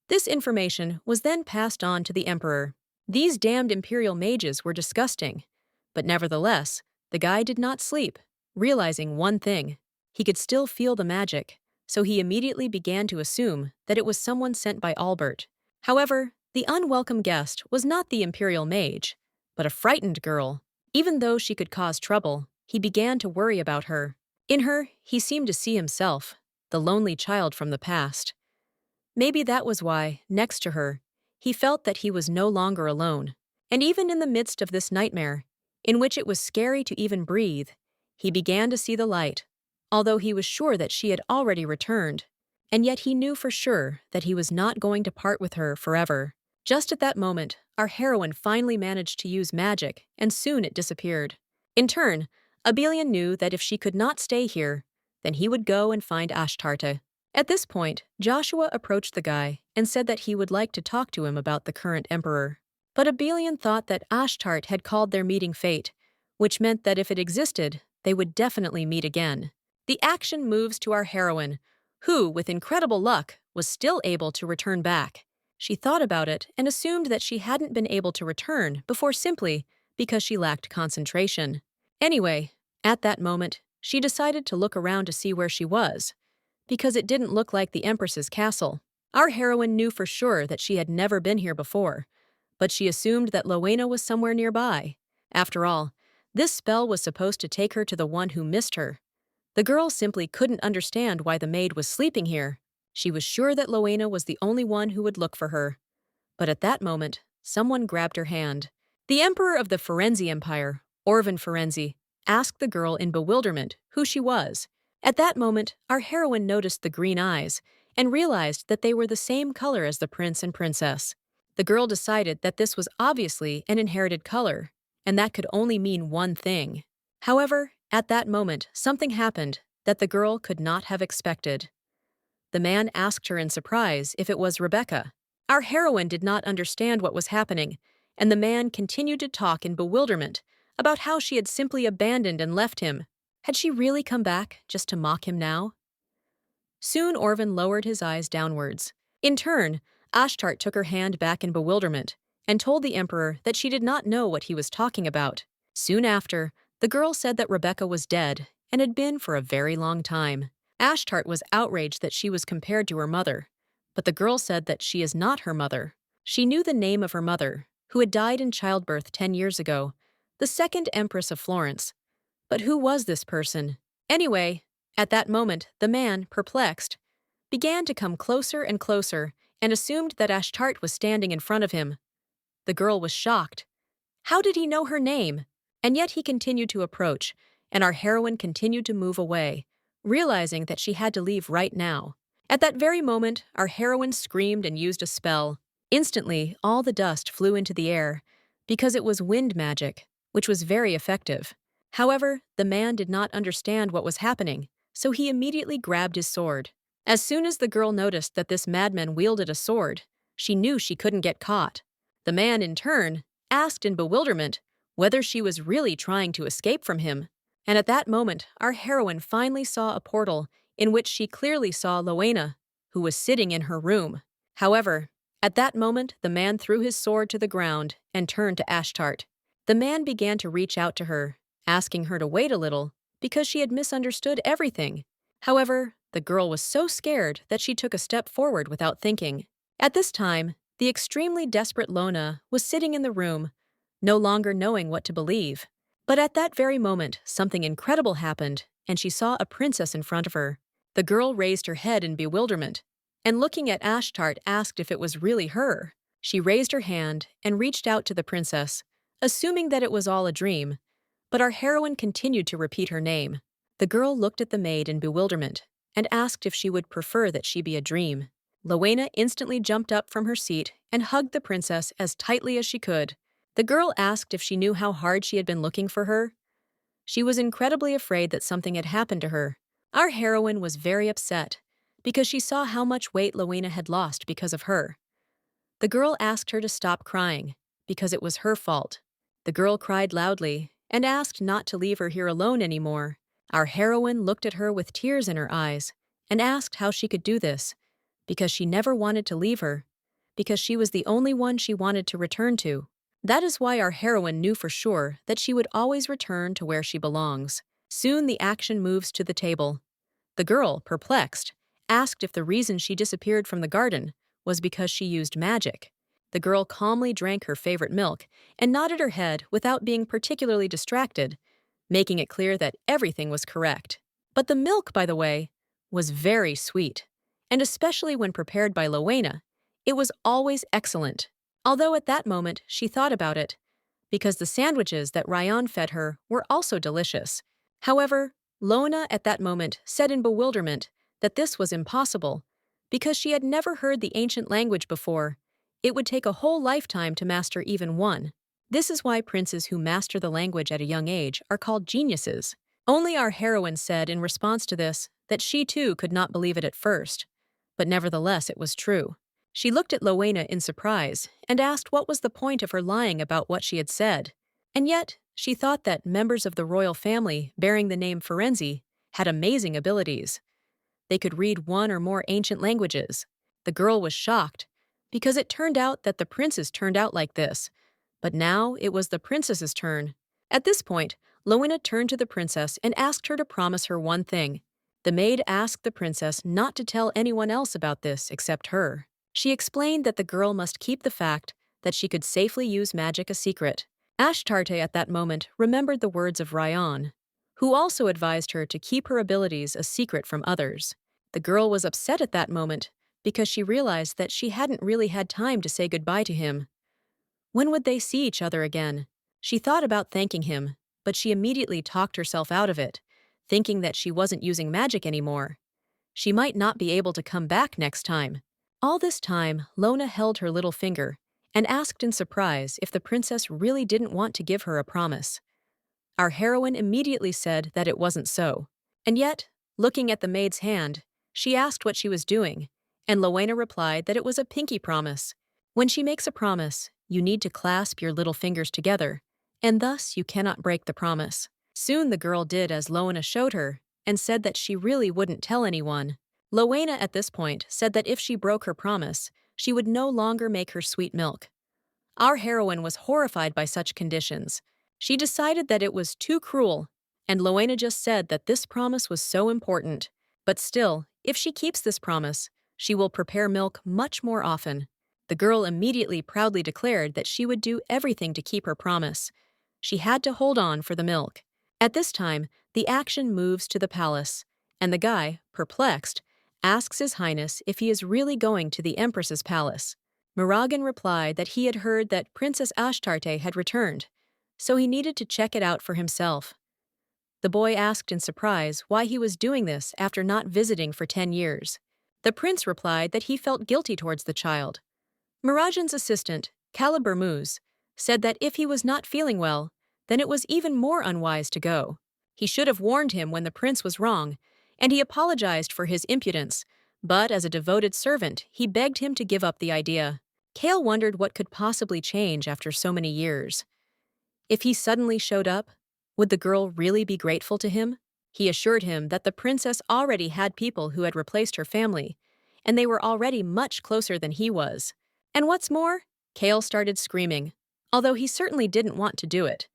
This information was then passed on to the emperor. These damned imperial mages were disgusting. But nevertheless, the guy did not sleep, realizing one thing. He could still feel the magic, so he immediately began to assume that it was someone sent by Albert. However, the unwelcome guest was not the imperial mage, but a frightened girl. Even though she could cause trouble, he began to worry about her. In her, he seemed to see himself, the lonely child from the past. Maybe that was why, next to her, he felt that he was no longer alone. And even in the midst of this nightmare, in which it was scary to even breathe, he began to see the light, although he was sure that she had already returned. And yet he knew for sure that he was not going to part with her forever. Just at that moment, our heroine finally managed to use magic, and soon it disappeared. In turn, Abellon knew that if she could not stay here, then he would go and find Ashtart. At this point, Joshua approached the guy and said that he would like to talk to him about the current emperor. But Abellon thought that Ashtart had called their meeting fate, which meant that if it existed, they would definitely meet again. The action moves to our heroine, who, with incredible luck, was still able to return back. She thought about it and assumed that she hadn't been able to return before simply because she lacked concentration. Anyway, at that moment, she decided to look around to see where she was, because it didn't look like the Empress's castle. Our heroine knew for sure that she had never been here before, but she assumed that Lena was somewhere nearby. After all, this spell was supposed to take her to the one who missed her. The girl simply couldn't understand why the maid was sleeping here. She was sure that Lena was the only one who would look for her. But at that moment, someone grabbed her hand. The Emperor of the Firenze Empire, Orvan Firenze, asked the girl in bewilderment who she was. At that moment, our heroine noticed the green eyes and realized that they were the same color as the prince and princess. The girl decided that this was obviously an inherited color, and that could only mean one thing. However, at that moment, something happened that the girl could not have expected. The man asked her in surprise if it was Rebecca. Our heroine did not understand what was happening, and the man continued to talk in bewilderment about how she had simply abandoned and left him. Had she really come back just to mock him now? Soon Orvan lowered his eyes downwards. In turn, Ashtart took her hand back in bewilderment and told the emperor that she did not know what he was talking about. Soon after, the girl said that Rebecca was dead and had been for a very long time. Ashtart was outraged that she was compared to her mother, but the girl said that she is not her mother. She knew the name of her mother, who had died in childbirth 10 years ago, the second Empress of Florence. But who was this person? Anyway, at that moment, the man, perplexed, began to come closer and closer and assumed that Ashtart was standing in front of him. The girl was shocked. How did he know her name? And yet he continued to approach, and our heroine continued to move away, realizing that she had to leave right now. At that very moment, our heroine screamed and used a spell. Instantly, all the dust flew into the air, because it was wind magic, which was very effective. However, the man did not understand what was happening, so he immediately grabbed his sword. As soon as the girl noticed that this madman wielded a sword, she knew she couldn't get caught. The man, in turn, asked in bewilderment whether she was really trying to escape from him. And at that moment, our heroine finally saw a portal in which she clearly saw Lena, who was sitting in her room. However, at that moment, the man threw his sword to the ground and turned to Ashtart. The man began to reach out to her, asking her to wait a little because she had misunderstood everything. However, the girl was so scared that she took a step forward without thinking. At this time, the extremely desperate Lena was sitting in the room, no longer knowing what to believe. But at that very moment, something incredible happened, and she saw a princess in front of her. The girl raised her head in bewilderment, and looking at Ashtart asked if it was really her. She raised her hand and reached out to the princess, assuming that it was all a dream, but our heroine continued to repeat her name. The girl looked at the maid in bewilderment and asked if she would prefer that she be a dream. Lena instantly jumped up from her seat and hugged the princess as tightly as she could. The girl asked if she knew how hard she had been looking for her. She was incredibly afraid that something had happened to her. Our heroine was very upset because she saw how much weight Lena had lost because of her. The girl asked her to stop crying because it was her fault. The girl cried loudly and asked not to leave her here alone anymore. Our heroine looked at her with tears in her eyes and asked how she could do this, because she never wanted to leave her, because she was the only one she wanted to return to. That is why our heroine knew for sure that she would always return to where she belongs. Soon the action moves to the table. The girl, perplexed, asked if the reason she disappeared from the garden was because she used magic. The girl calmly drank her favorite milk and nodded her head without being particularly distracted, making it clear that everything was correct. But the milk, by the way, was very sweet, and especially when prepared by Lena, it was always excellent. Although at that moment she thought about it, because the sandwiches that Ryan fed her were also delicious. However, Lena at that moment said in bewilderment that this was impossible, because she had never heard the ancient language before. It would take a whole lifetime to master even one. This is why princes who master the language at a young age are called geniuses. Only our heroine said in response to this that she too could not believe it at first, but nevertheless it was true. She looked at Lena in surprise and asked what was the point of her lying about what she had said. And yet, she thought that members of the royal family bearing the name Ferenzi had amazing abilities. They could read one or more ancient languages. The girl was shocked, because it turned out that the princes turned out like this. But now it was the princess's turn. At this point, Lena turned to the princess and asked her to promise her one thing. The maid asked the princess not to tell anyone else about this except her. She explained that the girl must keep the fact that she could safely use magic a secret. Ashtart at that moment remembered the words of Ryan, who also advised her to keep her abilities a secret from others. The girl was upset at that moment because she realized that she hadn't really had time to say goodbye to him. When would they see each other again? She thought about thanking him, but she immediately talked herself out of it, thinking that she wasn't using magic anymore. She might not be able to come back next time. All this time, Lena held her little finger and asked in surprise if the princess really didn't want to give her a promise. Our heroine immediately said that it wasn't so. And yet, looking at the maid's hand, she asked what she was doing, and Lena replied that it was a pinky promise. When she makes a promise, you need to clasp your little fingers together, and thus you cannot break the promise. Soon the girl did as Lena showed her, and said that she really wouldn't tell anyone. Lena at this point said that if she broke her promise, she would no longer make her sweet milk. Our heroine was horrified by such conditions. She decided that it was too cruel, and Lena just said that this promise was so important. But still, if she keeps this promise, she will prepare milk much more often. The girl immediately proudly declared that she would do everything to keep her promise. She had to hold on for the milk. At this time, the action moves to the palace, and the guy, perplexed, asks His Highness if he is really going to the Empress's palace. Mirajin replied that he had heard that Princess Ashtart had returned, so he needed to check it out for himself. The boy asked in surprise why he was doing this after not visiting for 10 years. The prince replied that he felt guilty towards the child. Mirajin's assistant, Bermuz, said that if he was not feeling well, then it was even more unwise to go. He should have warned him when the prince was wrong, and he apologized for his impudence, but as a devoted servant, he begged him to give up the idea. Kale wondered what could possibly change after so many years. If he suddenly showed up, would the girl really be grateful to him? He assured him that the princess already had people who had replaced her family, and they were already much closer than he was. And what's more, Kale started screaming, although he certainly didn't want to do it.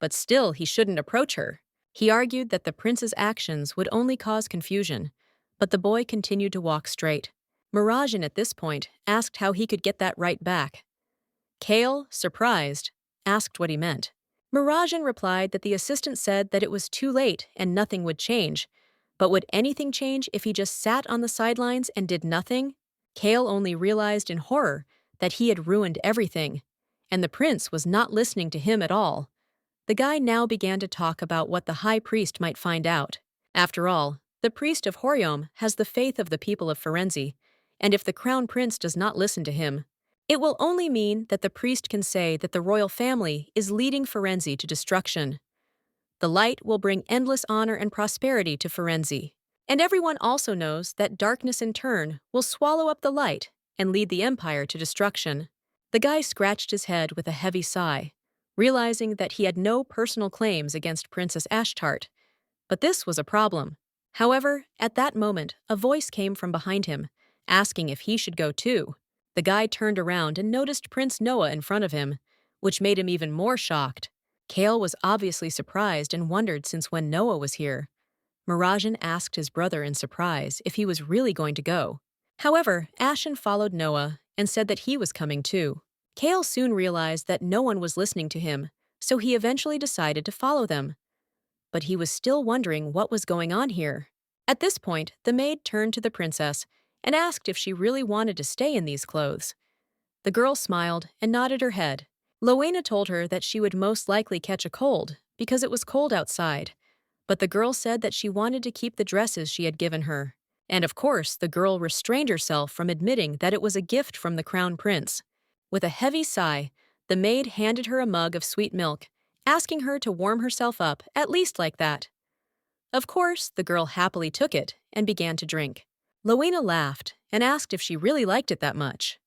But still, he shouldn't approach her. He argued that the prince's actions would only cause confusion, but the boy continued to walk straight. Mirajin at this point asked how he could get that right back. Kale, surprised, asked what he meant. Mirajin replied that the assistant said that it was too late and nothing would change, but would anything change if he just sat on the sidelines and did nothing? Kale only realized in horror that he had ruined everything, and the prince was not listening to him at all. The guy now began to talk about what the high priest might find out. After all, the priest of Horiom has the faith of the people of Ferenzi, and if the crown prince does not listen to him, it will only mean that the priest can say that the royal family is leading Ferenzi to destruction. The light will bring endless honor and prosperity to Ferenzi, and everyone also knows that darkness in turn will swallow up the light and lead the empire to destruction. The guy scratched his head with a heavy sigh, realizing that he had no personal claims against Princess Ashtart. But this was a problem. However, at that moment, a voice came from behind him, asking if he should go too. The guy turned around and noticed Prince Noah in front of him, which made him even more shocked. Kale was obviously surprised and wondered since when Noah was here. Mirajin asked his brother in surprise if he was really going to go. However, Ashen followed Noah and said that he was coming too. Kale soon realized that no one was listening to him, so he eventually decided to follow them. But he was still wondering what was going on here. At this point, the maid turned to the princess and asked if she really wanted to stay in these clothes. The girl smiled and nodded her head. Lena told her that she would most likely catch a cold because it was cold outside, but the girl said that she wanted to keep the dresses she had given her. And of course, the girl restrained herself from admitting that it was a gift from the crown prince. With a heavy sigh, the maid handed her a mug of sweet milk, asking her to warm herself up, at least like that. Of course, the girl happily took it and began to drink. Lena laughed and asked if she really liked it that much.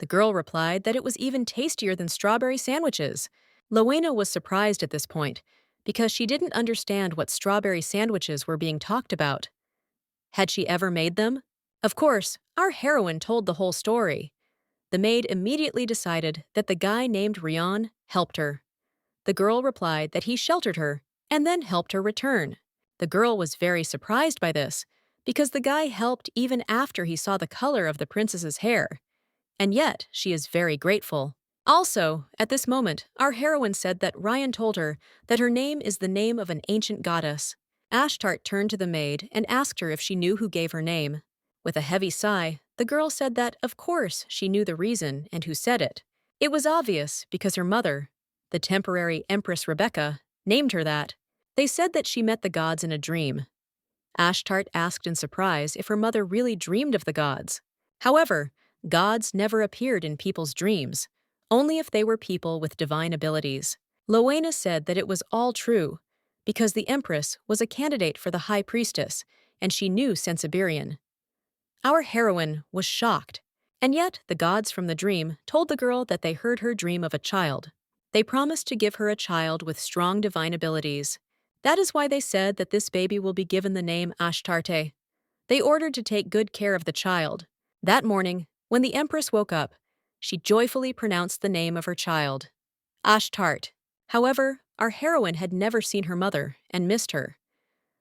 The girl replied that it was even tastier than strawberry sandwiches. Lena was surprised at this point because she didn't understand what strawberry sandwiches were being talked about. Had she ever made them? Of course, our heroine told the whole story. The maid immediately decided that the guy named Rion helped her. The girl replied that he sheltered her and then helped her return. The girl was very surprised by this because the guy helped even after he saw the color of the princess's hair. And yet, she is very grateful. Also, at this moment, our heroine said that Ryan told her that her name is the name of an ancient goddess. Ashtart turned to the maid and asked her if she knew who gave her name. With a heavy sigh, the girl said that, of course, she knew the reason and who said it. It was obvious because her mother, the temporary Empress Rebecca, named her that. They said that she met the gods in a dream. Ashtart asked in surprise if her mother really dreamed of the gods. However, gods never appeared in people's dreams, only if they were people with divine abilities. Lena said that it was all true, because the Empress was a candidate for the High Priestess, and she knew Sensiberian. Our heroine was shocked, and yet the gods from the dream told the girl that they heard her dream of a child. They promised to give her a child with strong divine abilities. That is why they said that this baby will be given the name Ashtarte. They ordered to take good care of the child. That morning, when the Empress woke up, she joyfully pronounced the name of her child, Ashtart. However, our heroine had never seen her mother and missed her.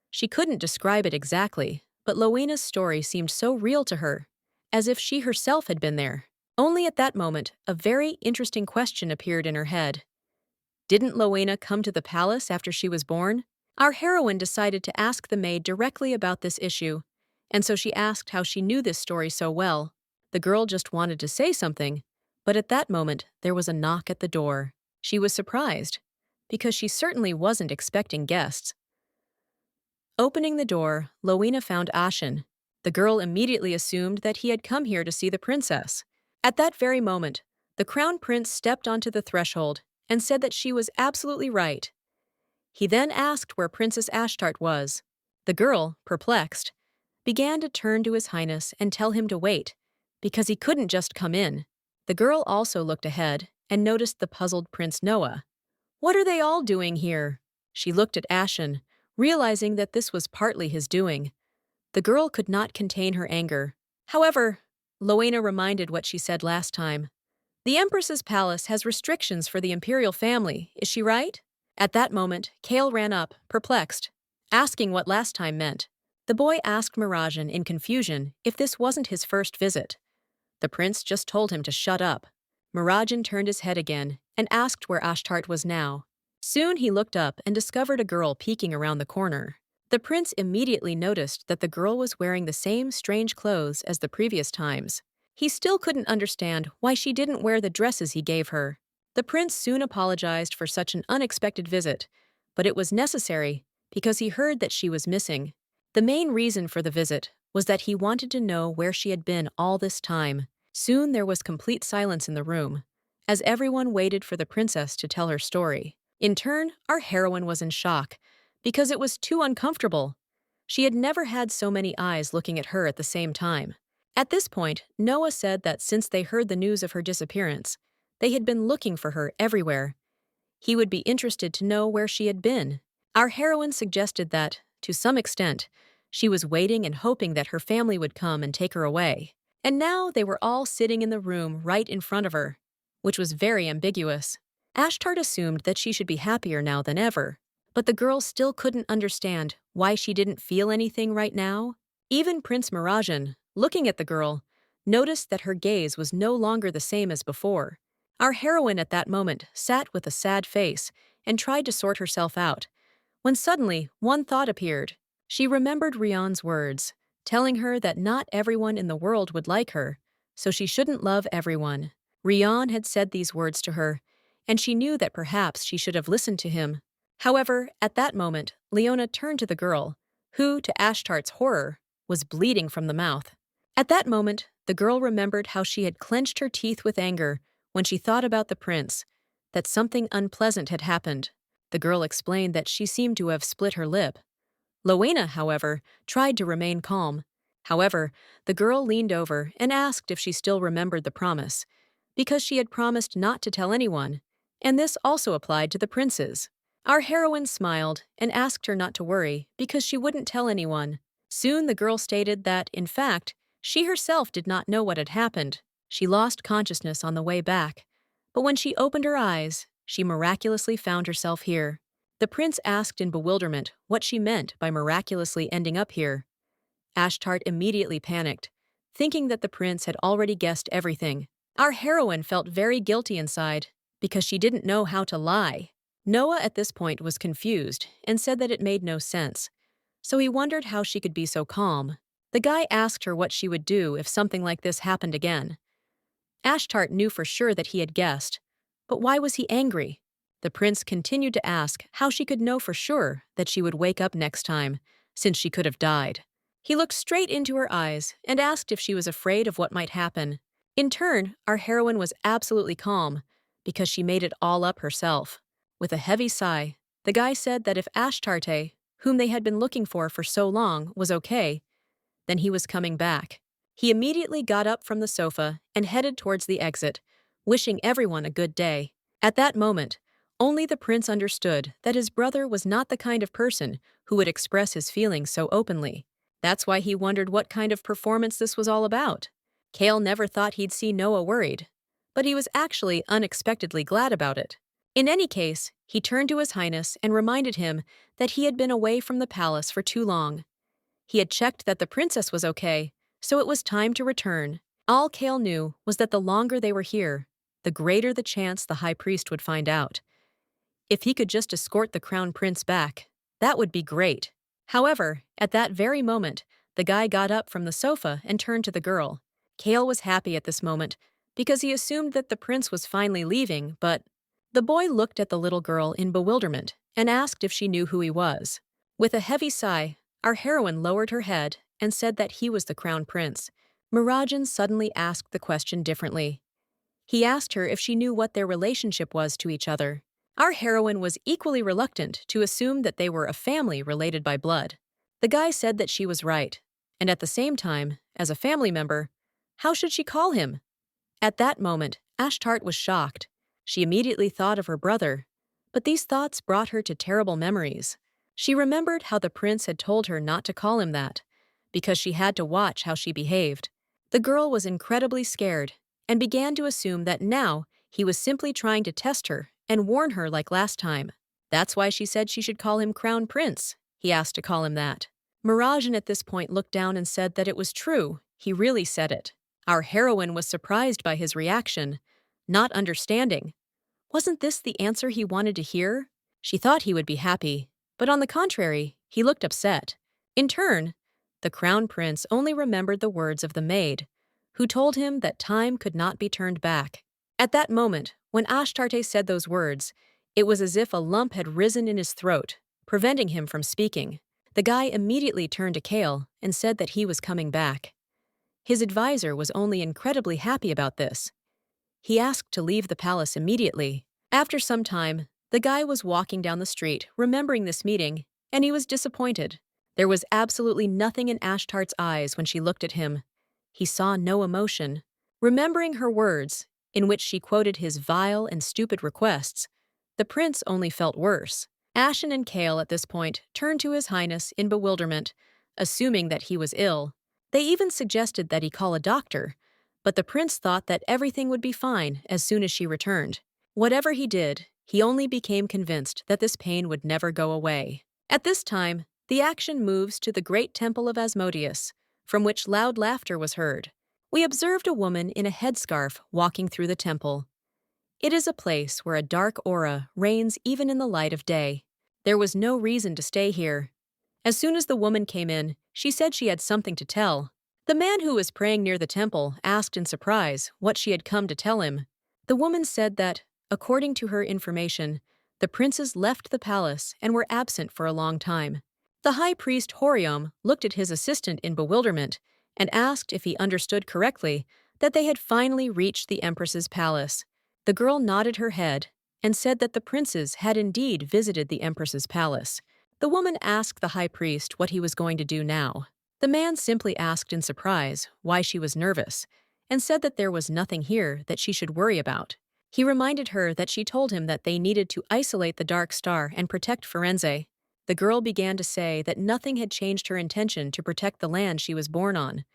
She couldn't describe it exactly, but Lena's story seemed so real to her, as if she herself had been there. Only at that moment, a very interesting question appeared in her head. Didn't Lena come to the palace after she was born? Our heroine decided to ask the maid directly about this issue, and so she asked how she knew this story so well. The girl just wanted to say something, but at that moment there was a knock at the door. She was surprised, because she certainly wasn't expecting guests. Opening the door, Lena found Ashen. The girl immediately assumed that he had come here to see the princess. At that very moment, the crown prince stepped onto the threshold and said that she was absolutely right. He then asked where Princess Ashtart was. The girl, perplexed, began to turn to His Highness and tell him to wait, because he couldn't just come in. The girl also looked ahead and noticed the puzzled Prince Noah. What are they all doing here? She looked at Ashen, realizing that this was partly his doing. The girl could not contain her anger. However, Lena reminded what she said last time. The Empress's palace has restrictions for the imperial family, is she right? At that moment, Kale ran up, perplexed, asking what last time meant. The boy asked Mirajin in confusion if this wasn't his first visit. The prince just told him to shut up. Mirajin turned his head again and asked where Ashtart was now. Soon he looked up and discovered a girl peeking around the corner. The prince immediately noticed that the girl was wearing the same strange clothes as the previous times. He still couldn't understand why she didn't wear the dresses he gave her. The prince soon apologized for such an unexpected visit, but it was necessary because he heard that she was missing. The main reason for the visit was that he wanted to know where she had been all this time. Soon there was complete silence in the room, as everyone waited for the princess to tell her story. In turn, our heroine was in shock, because it was too uncomfortable. She had never had so many eyes looking at her at the same time. At this point, Noah said that since they heard the news of her disappearance, they had been looking for her everywhere. He would be interested to know where she had been. Our heroine suggested that, to some extent, she was waiting and hoping that her family would come and take her away. And now they were all sitting in the room right in front of her, which was very ambiguous. Ashtart assumed that she should be happier now than ever, but the girl still couldn't understand why she didn't feel anything right now. Even Prince Mirajin, looking at the girl, noticed that her gaze was no longer the same as before. Our heroine at that moment sat with a sad face and tried to sort herself out, when suddenly one thought appeared. She remembered Rion's words, telling her that not everyone in the world would like her, so she shouldn't love everyone. Rion had said these words to her, and she knew that perhaps she should have listened to him. However, at that moment, Lena turned to the girl, who, to Ashtart's horror, was bleeding from the mouth. At that moment, the girl remembered how she had clenched her teeth with anger when she thought about the prince, that something unpleasant had happened. The girl explained that she seemed to have split her lip. Lena, however, tried to remain calm. However, the girl leaned over and asked if she still remembered the promise, because she had promised not to tell anyone, and this also applied to the princes. Our heroine smiled and asked her not to worry because she wouldn't tell anyone. Soon the girl stated that, in fact, she herself did not know what had happened. She lost consciousness on the way back, but when she opened her eyes, she miraculously found herself here. The prince asked in bewilderment what she meant by miraculously ending up here. Ashtart immediately panicked, thinking that the prince had already guessed everything. Our heroine felt very guilty inside because she didn't know how to lie. Noah at this point was confused and said that it made no sense, so he wondered how she could be so calm. The guy asked her what she would do if something like this happened again. Ashtart knew for sure that he had guessed, but why was he angry? The prince continued to ask how she could know for sure that she would wake up next time, since she could have died. He looked straight into her eyes and asked if she was afraid of what might happen. In turn, our heroine was absolutely calm, because she made it all up herself. With a heavy sigh, the guy said that if Ashtarte, whom they had been looking for so long, was okay, then he was coming back. He immediately got up from the sofa and headed towards the exit, wishing everyone a good day. At that moment, only the prince understood that his brother was not the kind of person who would express his feelings so openly. That's why he wondered what kind of performance this was all about. Kale never thought he'd see Noah worried, but he was actually unexpectedly glad about it. In any case, he turned to His Highness and reminded him that he had been away from the palace for too long. He had checked that the princess was okay, so it was time to return. All Kale knew was that the longer they were here, the greater the chance the high priest would find out. If he could just escort the crown prince back, that would be great. However, at that very moment, the guy got up from the sofa and turned to the girl. Kale was happy at this moment because he assumed that the prince was finally leaving, but the boy looked at the little girl in bewilderment and asked if she knew who he was. With a heavy sigh, our heroine lowered her head and said that he was the crown prince. Mirajin suddenly asked the question differently. He asked her if she knew what their relationship was to each other. Our heroine was equally reluctant to assume that they were a family related by blood. The guy said that she was right, and at the same time, as a family member, how should she call him? At that moment, Ashtart was shocked. She immediately thought of her brother, but these thoughts brought her to terrible memories. She remembered how the prince had told her not to call him that, because she had to watch how she behaved. The girl was incredibly scared and began to assume that now he was simply trying to test her and warn her like last time. That's why she said she should call him Crown Prince. He asked to call him that. Mirajin at this point looked down and said that it was true. He really said it. Our heroine was surprised by his reaction, not understanding. Wasn't this the answer he wanted to hear? She thought he would be happy, but on the contrary, he looked upset. In turn, the crown prince only remembered the words of the maid, who told him that time could not be turned back. At that moment, when Ashtarte said those words, it was as if a lump had risen in his throat, preventing him from speaking. The guy immediately turned to Kale and said that he was coming back. His advisor was only incredibly happy about this. He asked to leave the palace immediately. After some time, the guy was walking down the street, remembering this meeting, and he was disappointed. There was absolutely nothing in Ashtart's eyes when she looked at him. He saw no emotion. Remembering her words, in which she quoted his vile and stupid requests, the prince only felt worse. Ashen and Kale at this point turned to His Highness in bewilderment, assuming that he was ill. They even suggested that he call a doctor, but the prince thought that everything would be fine as soon as she returned. Whatever he did, he only became convinced that this pain would never go away. At this time, the action moves to the great temple of Asmodeus, from which loud laughter was heard. We observed a woman in a headscarf walking through the temple. It is a place where a dark aura reigns even in the light of day. There was no reason to stay here. As soon as the woman came in, she said she had something to tell. The man who was praying near the temple asked in surprise what she had come to tell him. The woman said that, according to her information, the princes left the palace and were absent for a long time. The high priest Horiom looked at his assistant in bewilderment and asked if he understood correctly that they had finally reached the empress's palace. The girl nodded her head and said that the princes had indeed visited the empress's palace. The woman asked the high priest what he was going to do now. The man simply asked in surprise why she was nervous, and said that there was nothing here that she should worry about. He reminded her that she told him that they needed to isolate the Dark Star and protect Firenze. The girl began to say that nothing had changed her intention to protect the land she was born on.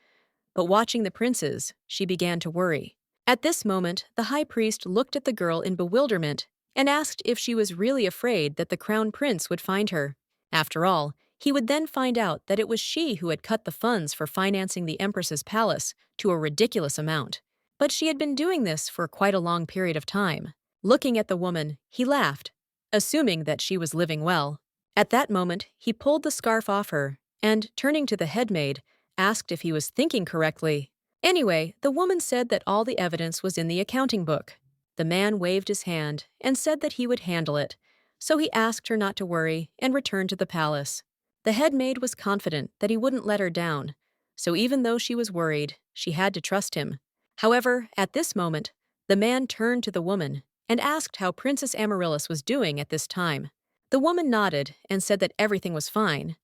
But watching the princes, she began to worry. At this moment, the high priest looked at the girl in bewilderment and asked if she was really afraid that the crown prince would find her. After all, he would then find out that it was she who had cut the funds for financing the empress's palace to a ridiculous amount. But she had been doing this for quite a long period of time. Looking at the woman, he laughed, assuming that she was living well. At that moment, he pulled the scarf off her and, turning to the head maid, asked if he was thinking correctly. Anyway, the woman said that all the evidence was in the accounting book. The man waved his hand and said that he would handle it, so he asked her not to worry and returned to the palace. The head maid was confident that he wouldn't let her down, so even though she was worried, she had to trust him. However, at this moment, the man turned to the woman and asked how Princess Amaryllis was doing at this time. The woman nodded and said that everything was fine,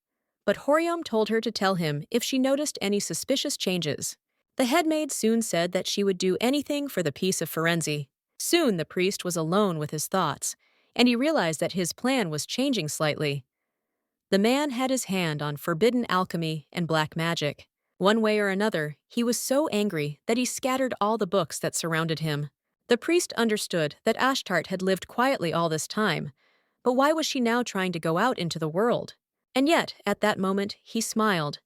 but Horium told her to tell him if she noticed any suspicious changes. The head maid soon said that she would do anything for the peace of Firenze. Soon the priest was alone with his thoughts, and he realized that his plan was changing slightly. The man had his hand on forbidden alchemy and black magic. One way or another, he was so angry that he scattered all the books that surrounded him. The priest understood that Ashtart had lived quietly all this time, but why was she now trying to go out into the world? And yet, at that moment, he smiled,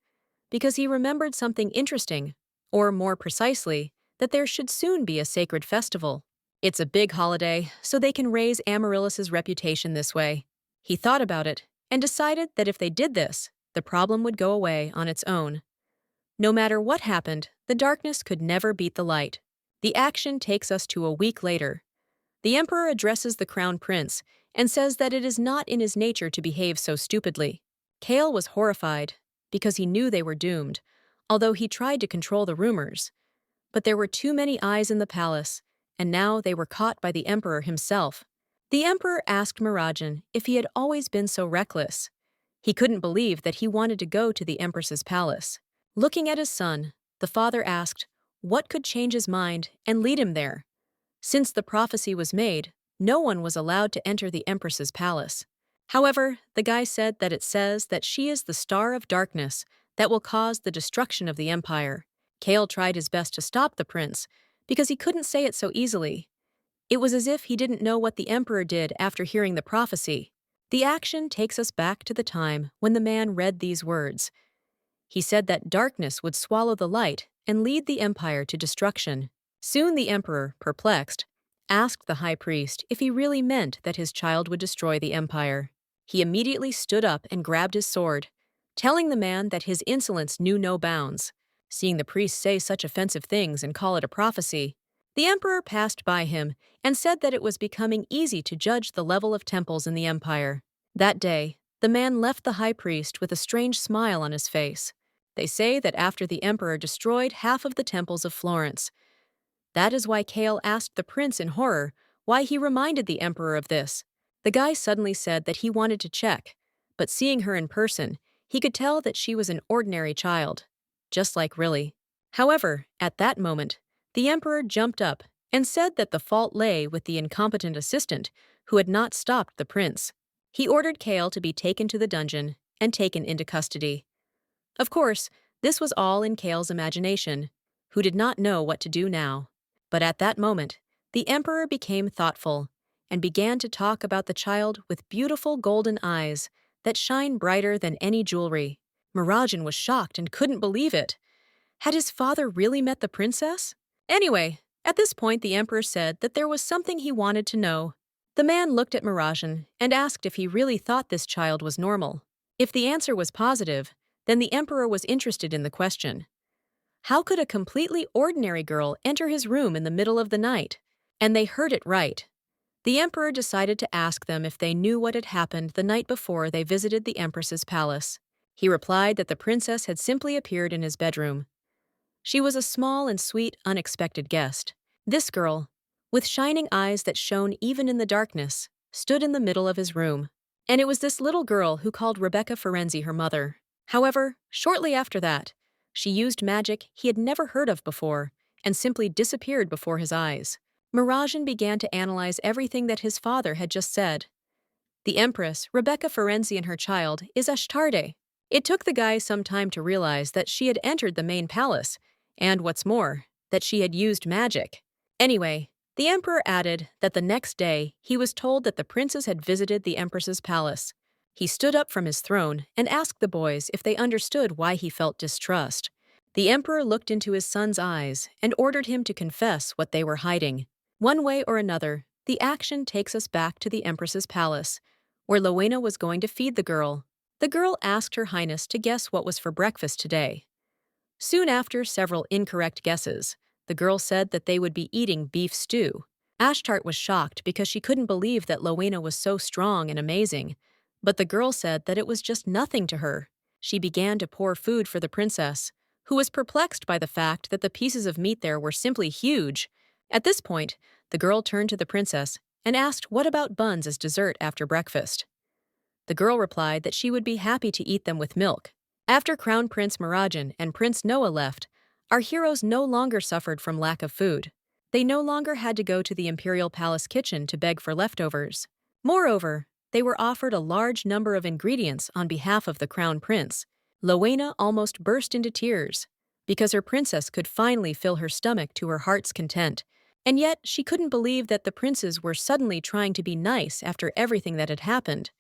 because he remembered something interesting, or more precisely, that there should soon be a sacred festival. It's a big holiday, so they can raise Amaryllis's reputation this way. He thought about it and decided that if they did this, the problem would go away on its own. No matter what happened, the darkness could never beat the light. The action takes us to a week later. The emperor addresses the crown prince and says that it is not in his nature to behave so stupidly. Kale was horrified because he knew they were doomed, although he tried to control the rumors. But there were too many eyes in the palace, and now they were caught by the emperor himself. The emperor asked Mirajin if he had always been so reckless. He couldn't believe that he wanted to go to the empress's palace. Looking at his son, the father asked what could change his mind and lead him there. Since the prophecy was made, no one was allowed to enter the empress's palace. However, the guy said that it says that she is the star of darkness that will cause the destruction of the empire. Kale tried his best to stop the prince, because he couldn't say it so easily. It was as if he didn't know what the emperor did after hearing the prophecy. The action takes us back to the time when the man read these words. He said that darkness would swallow the light and lead the empire to destruction. Soon the emperor, perplexed, asked the high priest if he really meant that his child would destroy the empire. He immediately stood up and grabbed his sword, telling the man that his insolence knew no bounds. Seeing the priest say such offensive things and call it a prophecy, the emperor passed by him and said that it was becoming easy to judge the level of temples in the empire. That day, the man left the high priest with a strange smile on his face. They say that after the emperor destroyed half of the temples of Florence. That is why Kale asked the prince in horror why he reminded the emperor of this. The guy suddenly said that he wanted to check, but seeing her in person, he could tell that she was an ordinary child, just like Riley. However, at that moment, the emperor jumped up and said that the fault lay with the incompetent assistant who had not stopped the prince. He ordered Kale to be taken to the dungeon and taken into custody. Of course, this was all in Kale's imagination, who did not know what to do now. But at that moment, the emperor became thoughtful and began to talk about the child with beautiful golden eyes that shine brighter than any jewelry. Mirajin was shocked and couldn't believe it. Had his father really met the princess? Anyway, at this point the emperor said that there was something he wanted to know. The man looked at Mirajin and asked if he really thought this child was normal. If the answer was positive, then the emperor was interested in the question. How could a completely ordinary girl enter his room in the middle of the night? And they heard it right. The emperor decided to ask them if they knew what had happened the night before they visited the empress's palace. He replied that the princess had simply appeared in his bedroom. She was a small and sweet, unexpected guest. This girl, with shining eyes that shone even in the darkness, stood in the middle of his room. And it was this little girl who called Rebecca Firenze her mother. However, shortly after that, she used magic he had never heard of before and simply disappeared before his eyes. Mirajin began to analyze everything that his father had just said. The Empress, Rebecca Ferenzi and her child, is Ashtarte. It took the guy some time to realize that she had entered the main palace, and what's more, that she had used magic. Anyway, the Emperor added that the next day he was told that the princes had visited the Empress's palace. He stood up from his throne and asked the boys if they understood why he felt distrust. The Emperor looked into his son's eyes and ordered him to confess what they were hiding. One way or another, the action takes us back to the Empress's palace, where Lena was going to feed the girl. The girl asked Her Highness to guess what was for breakfast today. Soon after several incorrect guesses, the girl said that they would be eating beef stew. Ashtart was shocked because she couldn't believe that Lena was so strong and amazing, but the girl said that it was just nothing to her. She began to pour food for the princess, who was perplexed by the fact that the pieces of meat there were simply huge. At this point, the girl turned to the princess and asked what about buns as dessert after breakfast. The girl replied that she would be happy to eat them with milk. After Crown Prince Mirajin and Prince Noah left, our heroes no longer suffered from lack of food. They no longer had to go to the imperial palace kitchen to beg for leftovers. Moreover, they were offered a large number of ingredients on behalf of the crown prince. Lena almost burst into tears because her princess could finally fill her stomach to her heart's content. And yet, she couldn't believe that the princes were suddenly trying to be nice after everything that had happened.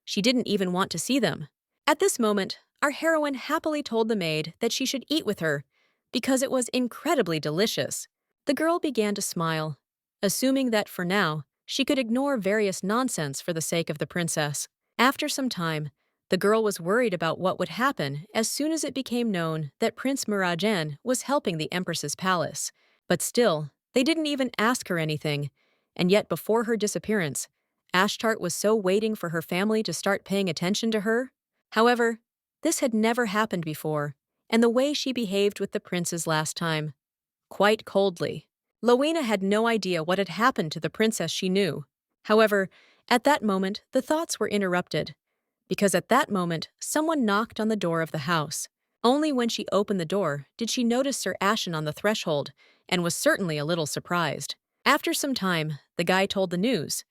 She didn't even want to see them. At this moment, our heroine happily told the maid that she should eat with her because it was incredibly delicious. The girl began to smile, assuming that for now, she could ignore various nonsense for the sake of the princess. After some time, the girl was worried about what would happen as soon as it became known that Prince Mirajin was helping the Empress's palace. But still, they didn't even ask her anything, and yet before her disappearance, Ashtart was so waiting for her family to start paying attention to her. However, this had never happened before, and the way she behaved with the princes last time, quite coldly. Lena had no idea what had happened to the princess she knew. However, at that moment, the thoughts were interrupted, because at that moment, someone knocked on the door of the house. Only when she opened the door did she notice Sir Ashen on the threshold, and was certainly a little surprised. After some time, the guy told the news,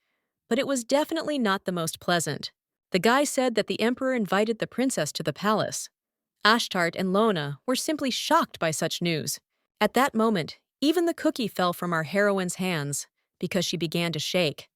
but it was definitely not the most pleasant. The guy said that the emperor invited the princess to the palace. Ashtart and Lena were simply shocked by such news. At that moment, even the cookie fell from our heroine's hands because she began to shake.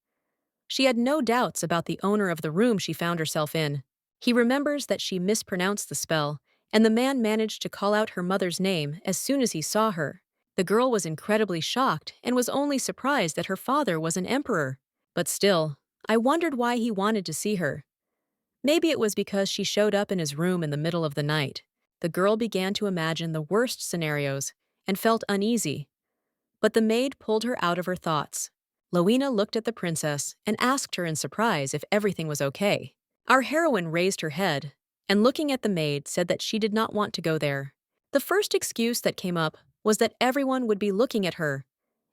She had no doubts about the owner of the room she found herself in. He remembers that she mispronounced the spell, and the man managed to call out her mother's name as soon as he saw her. The girl was incredibly shocked and was only surprised that her father was an emperor. But still, I wondered why he wanted to see her. Maybe it was because she showed up in his room in the middle of the night. The girl began to imagine the worst scenarios and felt uneasy. But the maid pulled her out of her thoughts. Lena looked at the princess and asked her in surprise if everything was okay. Our heroine raised her head and, looking at the maid, said that she did not want to go there. The first excuse that came up was that everyone would be looking at her,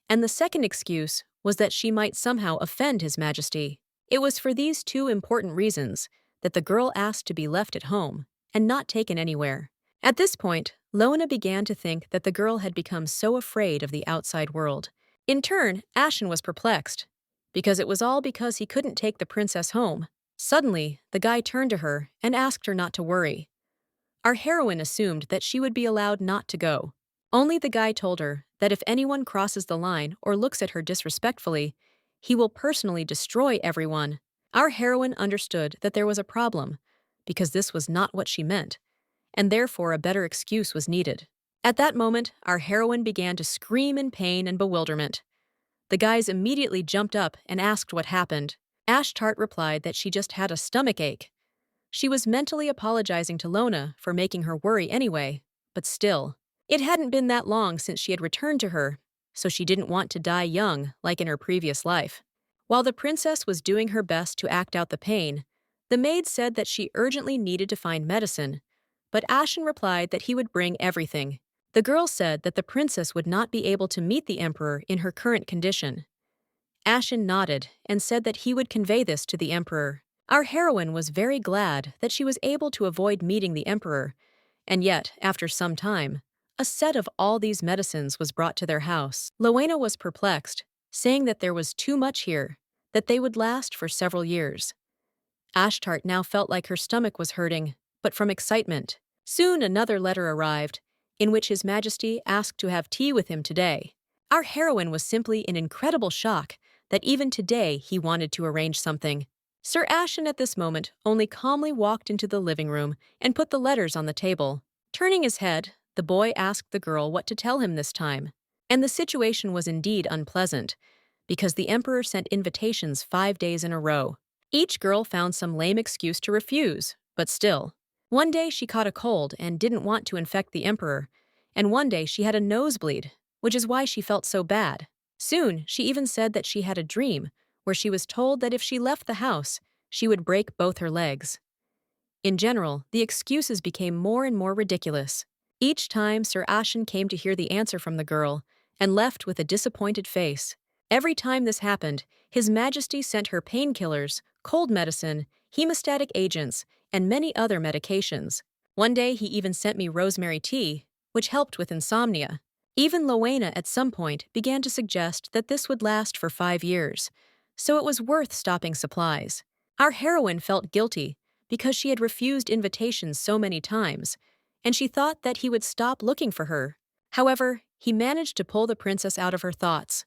and the second excuse was that she might somehow offend His Majesty. It was for these two important reasons that the girl asked to be left at home and not taken anywhere. At this point, Lena began to think that the girl had become so afraid of the outside world. In turn, Ashen was perplexed, because it was all because he couldn't take the princess home. Suddenly, the guy turned to her and asked her not to worry. Our heroine assumed that she would be allowed not to go. Only the guy told her that if anyone crosses the line or looks at her disrespectfully, he will personally destroy everyone. Our heroine understood that there was a problem, because this was not what she meant, and therefore a better excuse was needed. At that moment, our heroine began to scream in pain and bewilderment. The guys immediately jumped up and asked what happened. Ashtart replied that she just had a stomach ache. She was mentally apologizing to Lena for making her worry anyway, but still, it hadn't been that long since she had returned to her, so she didn't want to die young like in her previous life. While the princess was doing her best to act out the pain, the maid said that she urgently needed to find medicine, but Ashen replied that he would bring everything. The girl said that the princess would not be able to meet the emperor in her current condition. Ashen nodded and said that he would convey this to the emperor. Our heroine was very glad that she was able to avoid meeting the emperor, and yet, after some time, A set of all these medicines was brought to their house. Lena was perplexed, saying that there was too much here, that they would last for several years. Ashtart now felt like her stomach was hurting, but from excitement. Soon another letter arrived, in which His Majesty asked to have tea with him today. Our heroine was simply in incredible shock that even today he wanted to arrange something. Sir Ashen at this moment only calmly walked into the living room and put the letters on the table. Turning his head, the boy asked the girl what to tell him this time. And the situation was indeed unpleasant, because the emperor sent invitations 5 days in a row. Each girl found some lame excuse to refuse, but still. One day she caught a cold and didn't want to infect the emperor, and one day she had a nosebleed, which is why she felt so bad. Soon, she even said that she had a dream where she was told that if she left the house, she would break both her legs. In general, the excuses became more and more ridiculous. Each time Sir Ashen came to hear the answer from the girl and left with a disappointed face. Every time this happened, His Majesty sent her painkillers, cold medicine, hemostatic agents, and many other medications. One day he even sent me rosemary tea, which helped with insomnia. Even Lena at some point began to suggest that this would last for 5 years, so it was worth stopping supplies. Our heroine felt guilty because she had refused invitations so many times, and she thought that he would stop looking for her. However, he managed to pull the princess out of her thoughts.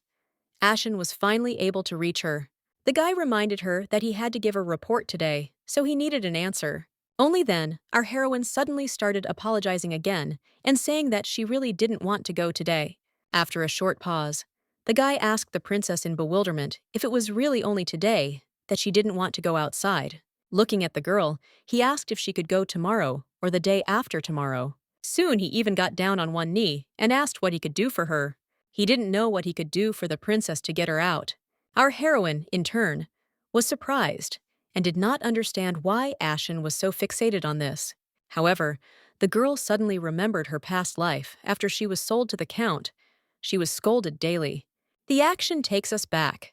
Ashen was finally able to reach her. The guy reminded her that he had to give a report today, so he needed an answer. Only then, our heroine suddenly started apologizing again and saying that she really didn't want to go today. After a short pause, the guy asked the princess in bewilderment if it was really only today that she didn't want to go outside. Looking at the girl, he asked if she could go tomorrow or the day after tomorrow. Soon he even got down on one knee and asked what he could do for her. He didn't know what he could do for the princess to get her out. Our heroine, in turn, was surprised and did not understand why Ashen was so fixated on this. However, the girl suddenly remembered her past life after she was sold to the count. She was scolded daily. The action takes us back.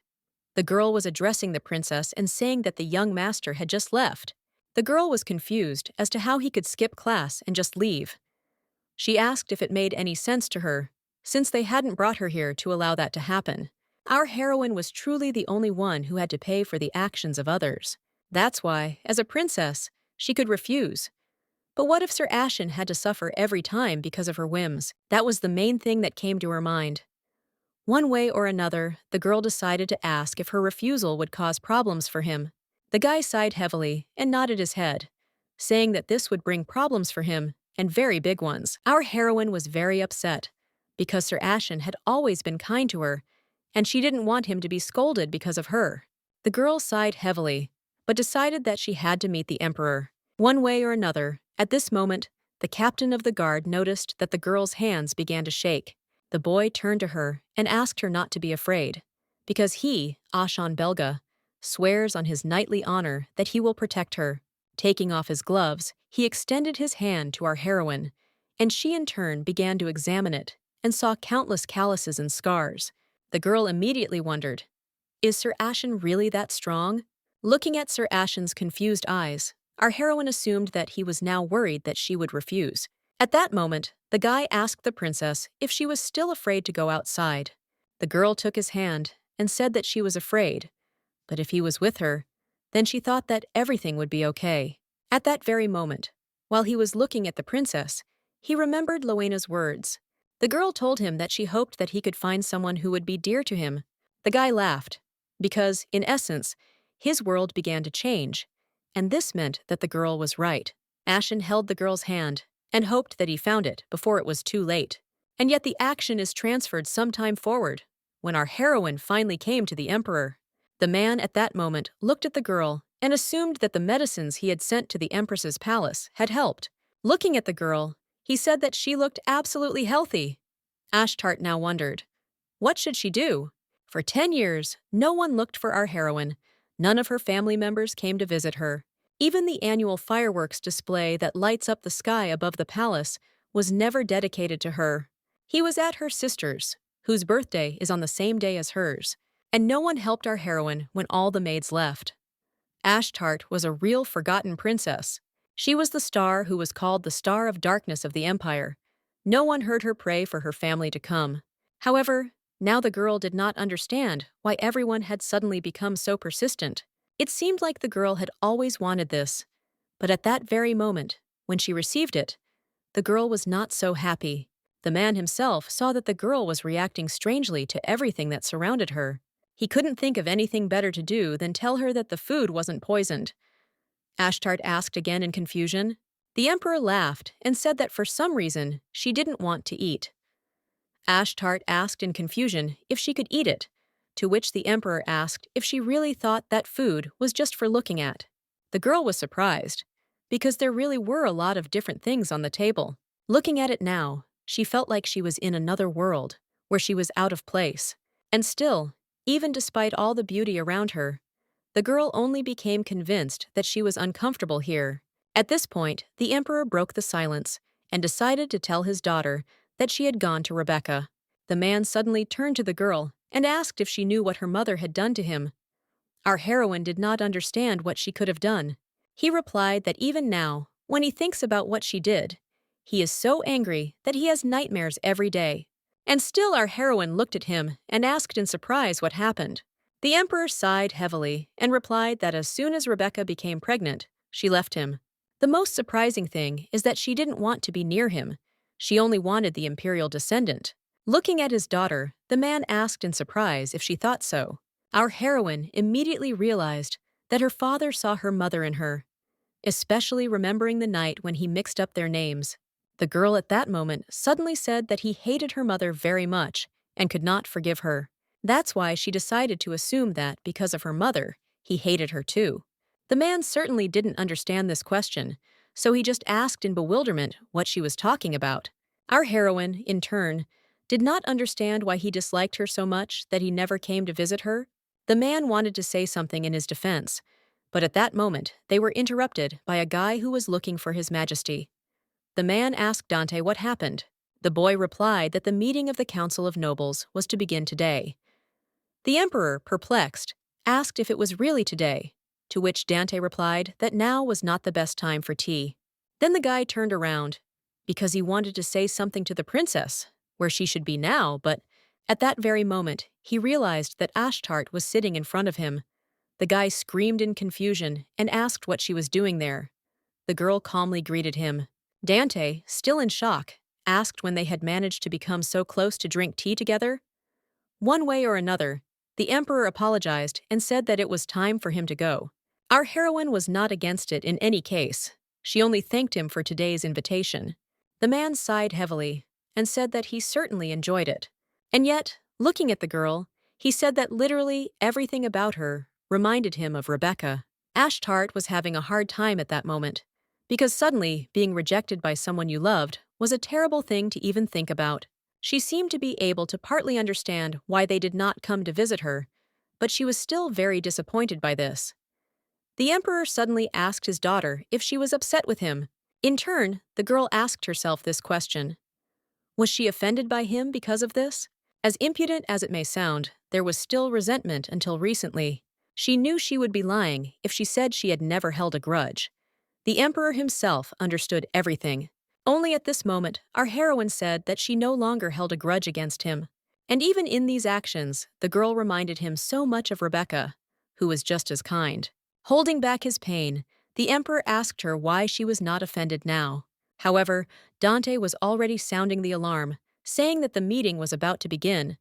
The girl was addressing the princess and saying that the young master had just left. The girl was confused as to how he could skip class and just leave. She asked if it made any sense to her, since they hadn't brought her here to allow that to happen. Our heroine was truly the only one who had to pay for the actions of others. That's why, as a princess, she could refuse. But what if Sir Ashen had to suffer every time because of her whims? That was the main thing that came to her mind. One way or another, the girl decided to ask if her refusal would cause problems for him. The guy sighed heavily and nodded his head, saying that this would bring problems for him, and very big ones. Our heroine was very upset, because Sir Ashen had always been kind to her, and she didn't want him to be scolded because of her. The girl sighed heavily, but decided that she had to meet the emperor. One way or another, at this moment, the captain of the guard noticed that the girl's hands began to shake. The boy turned to her and asked her not to be afraid, because he, Ashen Belga, swears on his knightly honor that he will protect her. Taking off his gloves, he extended his hand to our heroine, and she in turn began to examine it and saw countless calluses and scars. The girl immediately wondered, is Sir Ashen really that strong? Looking at Sir Ashen's confused eyes, our heroine assumed that he was now worried that she would refuse. At that moment, the guy asked the princess if she was still afraid to go outside. The girl took his hand and said that she was afraid, but if he was with her, then she thought that everything would be okay. At that very moment, while he was looking at the princess, he remembered Lena's words. The girl told him that she hoped that he could find someone who would be dear to him. The guy laughed, because, in essence, his world began to change, and this meant that the girl was right. Ashen held the girl's hand and hoped that he found it before it was too late. And yet the action is transferred some time forward, when our heroine finally came to the emperor. The man at that moment looked at the girl and assumed that the medicines he had sent to the empress's palace had helped. Looking at the girl, he said that she looked absolutely healthy. Ashtart now wondered, what should she do? For 10 years, no one looked for our heroine. None of her family members came to visit her. Even the annual fireworks display that lights up the sky above the palace was never dedicated to her. He was at her sister's, whose birthday is on the same day as hers, and no one helped our heroine when all the maids left. Ashtart was a real forgotten princess. She was the star who was called the Star of Darkness of the Empire, No one heard her pray for her family to come. However, now the girl did not understand why everyone had suddenly become so persistent. It seemed like the girl had always wanted this, but at that very moment, when she received it, the girl was not so happy. The man himself saw that the girl was reacting strangely to everything that surrounded her. He couldn't think of anything better to do than tell her that the food wasn't poisoned. Ashtart asked again in confusion. The emperor laughed and said that for some reason she didn't want to eat. Ashtart asked in confusion if she could eat it, to which the emperor asked if she really thought that food was just for looking at. The girl was surprised, because there really were a lot of different things on the table. Looking at it now, she felt like she was in another world, where she was out of place. And still, even despite all the beauty around her, the girl only became convinced that she was uncomfortable here. At this point, the emperor broke the silence and decided to tell his daughter that she had gone to Rebecca. The man suddenly turned to the girl and asked if she knew what her mother had done to him. Our heroine did not understand what she could have done. He replied that even now, when he thinks about what she did, he is so angry that he has nightmares every day. And still our heroine looked at him and asked in surprise what happened. The emperor sighed heavily and replied that as soon as Rebecca became pregnant, she left him. The most surprising thing is that she didn't want to be near him. She only wanted the imperial descendant. Looking at his daughter, the man asked in surprise if she thought so. Our heroine immediately realized that her father saw her mother in her, especially remembering the night when he mixed up their names. The girl at that moment suddenly said that he hated her mother very much and could not forgive her. That's why she decided to assume that, because of her mother, he hated her too. The man certainly didn't understand this question, so he just asked in bewilderment what she was talking about. Our heroine, in turn, did not understand why he disliked her so much that he never came to visit her. The man wanted to say something in his defense, but at that moment they were interrupted by a guy who was looking for His Majesty. The man asked Dante what happened. The boy replied that the meeting of the Council of Nobles was to begin today. The emperor, perplexed, asked if it was really today, to which Dante replied that now was not the best time for tea. Then the guy turned around, because he wanted to say something to the princess, where she should be now, but at that very moment, he realized that Ashtart was sitting in front of him. The guy screamed in confusion and asked what she was doing there. The girl calmly greeted him. Dante, still in shock, asked when they had managed to become so close to drink tea together. One way or another, the emperor apologized and said that it was time for him to go. Our heroine was not against it in any case. She only thanked him for today's invitation. The man sighed heavily and said that he certainly enjoyed it. And yet, looking at the girl, he said that literally everything about her reminded him of Rebecca. Ashtart was having a hard time at that moment, because suddenly being rejected by someone you loved was a terrible thing to even think about. She seemed to be able to partly understand why they did not come to visit her, but she was still very disappointed by this. The emperor suddenly asked his daughter if she was upset with him. In turn, the girl asked herself this question. Was she offended by him because of this? As impudent as it may sound, there was still resentment until recently. She knew she would be lying if she said she had never held a grudge. The emperor himself understood everything. Only at this moment, our heroine said that she no longer held a grudge against him. And even in these actions, the girl reminded him so much of Rebecca, who was just as kind. Holding back his pain, the emperor asked her why she was not offended now. However, Dante was already sounding the alarm, saying that the meeting was about to begin,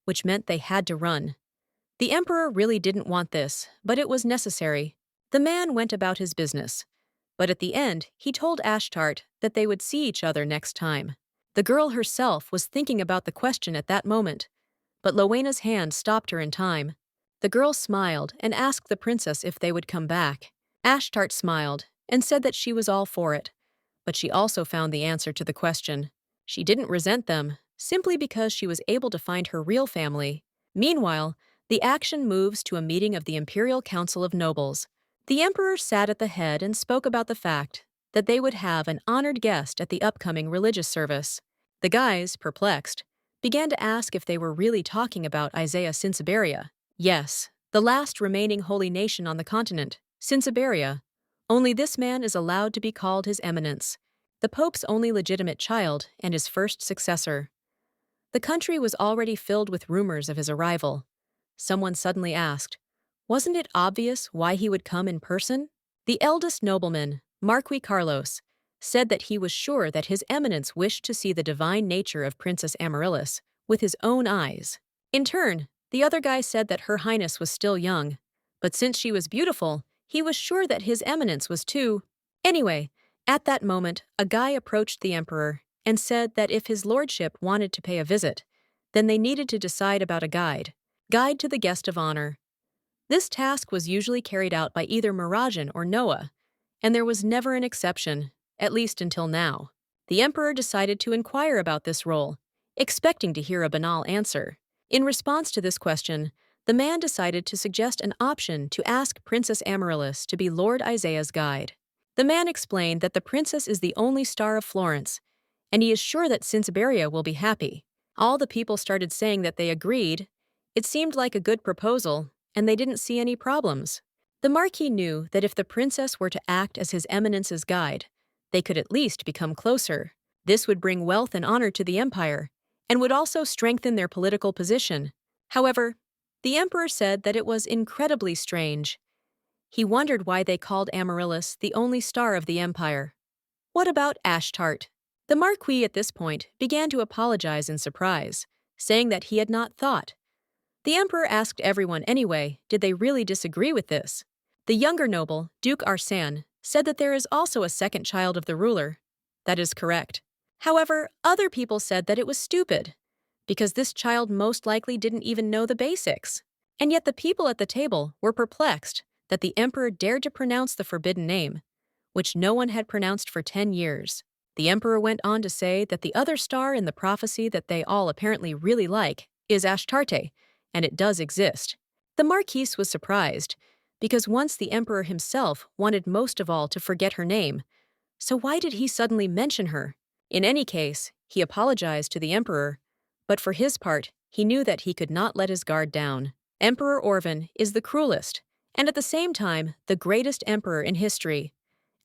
which meant they had to run. The emperor really didn't want this, but it was necessary. The man went about his business. But at the end, he told Ashtart that they would see each other next time. The girl herself was thinking about the question at that moment, but Lowena's hand stopped her in time. The girl smiled and asked the princess if they would come back. Ashtart smiled and said that she was all for it, but she also found the answer to the question. She didn't resent them, simply because she was able to find her real family. Meanwhile, the action moves to a meeting of the Imperial Council of Nobles. The emperor sat at the head and spoke about the fact that they would have an honored guest at the upcoming religious service. The guys, perplexed, began to ask if they were really talking about Isaiah Sinsaberia. Yes, the last remaining holy nation on the continent, Sinsaberia. Only this man is allowed to be called His Eminence. the Pope's only legitimate child and his first successor. The country was already filled with rumors of his arrival. Someone suddenly asked, wasn't it obvious why he would come in person? The eldest nobleman, Marquis Carlos, said that he was sure that His Eminence wished to see the divine nature of Princess Amaryllis with his own eyes. In turn, the other guy said that Her Highness was still young, but since she was beautiful, he was sure that His Eminence was too. Anyway, at that moment, a guy approached the emperor and said that if his lordship wanted to pay a visit, then they needed to decide about a guide to the guest of honor. This task was usually carried out by either Mirajin or Noah, and there was never an exception, at least until now. The emperor decided to inquire about this role, expecting to hear a banal answer. In response to this question, the man decided to suggest an option to ask Princess Amaryllis to be Lord Isaiah's guide. The man explained that the princess is the only star of Florence, and he is sure that Siberia will be happy. All the people started saying that they agreed. It seemed like a good proposal, and they didn't see any problems. The Marquis knew that if the princess were to act as His Eminence's guide, they could at least become closer. This would bring wealth and honor to the empire, and would also strengthen their political position. However, the emperor said that it was incredibly strange. He wondered why they called Amaryllis the only star of the empire. What about Ashtart? The Marquis at this point began to apologize in surprise, saying that he had not thought. The emperor asked everyone anyway, did they really disagree with this? The younger noble, Duke Ashen, said that there is also a second child of the ruler. That is correct. However, other people said that it was stupid, because this child most likely didn't even know the basics. And yet the people at the table were perplexed that the emperor dared to pronounce the forbidden name, which no one had pronounced for 10 years. The emperor went on to say that the other star in the prophecy that they all apparently really like is Ashtarte, and it does exist. The Marquis was surprised, because once the emperor himself wanted most of all to forget her name, so why did he suddenly mention her? In any case, he apologized to the emperor, but for his part, he knew that he could not let his guard down. Emperor Orvan is the cruelest, and at the same time, the greatest emperor in history.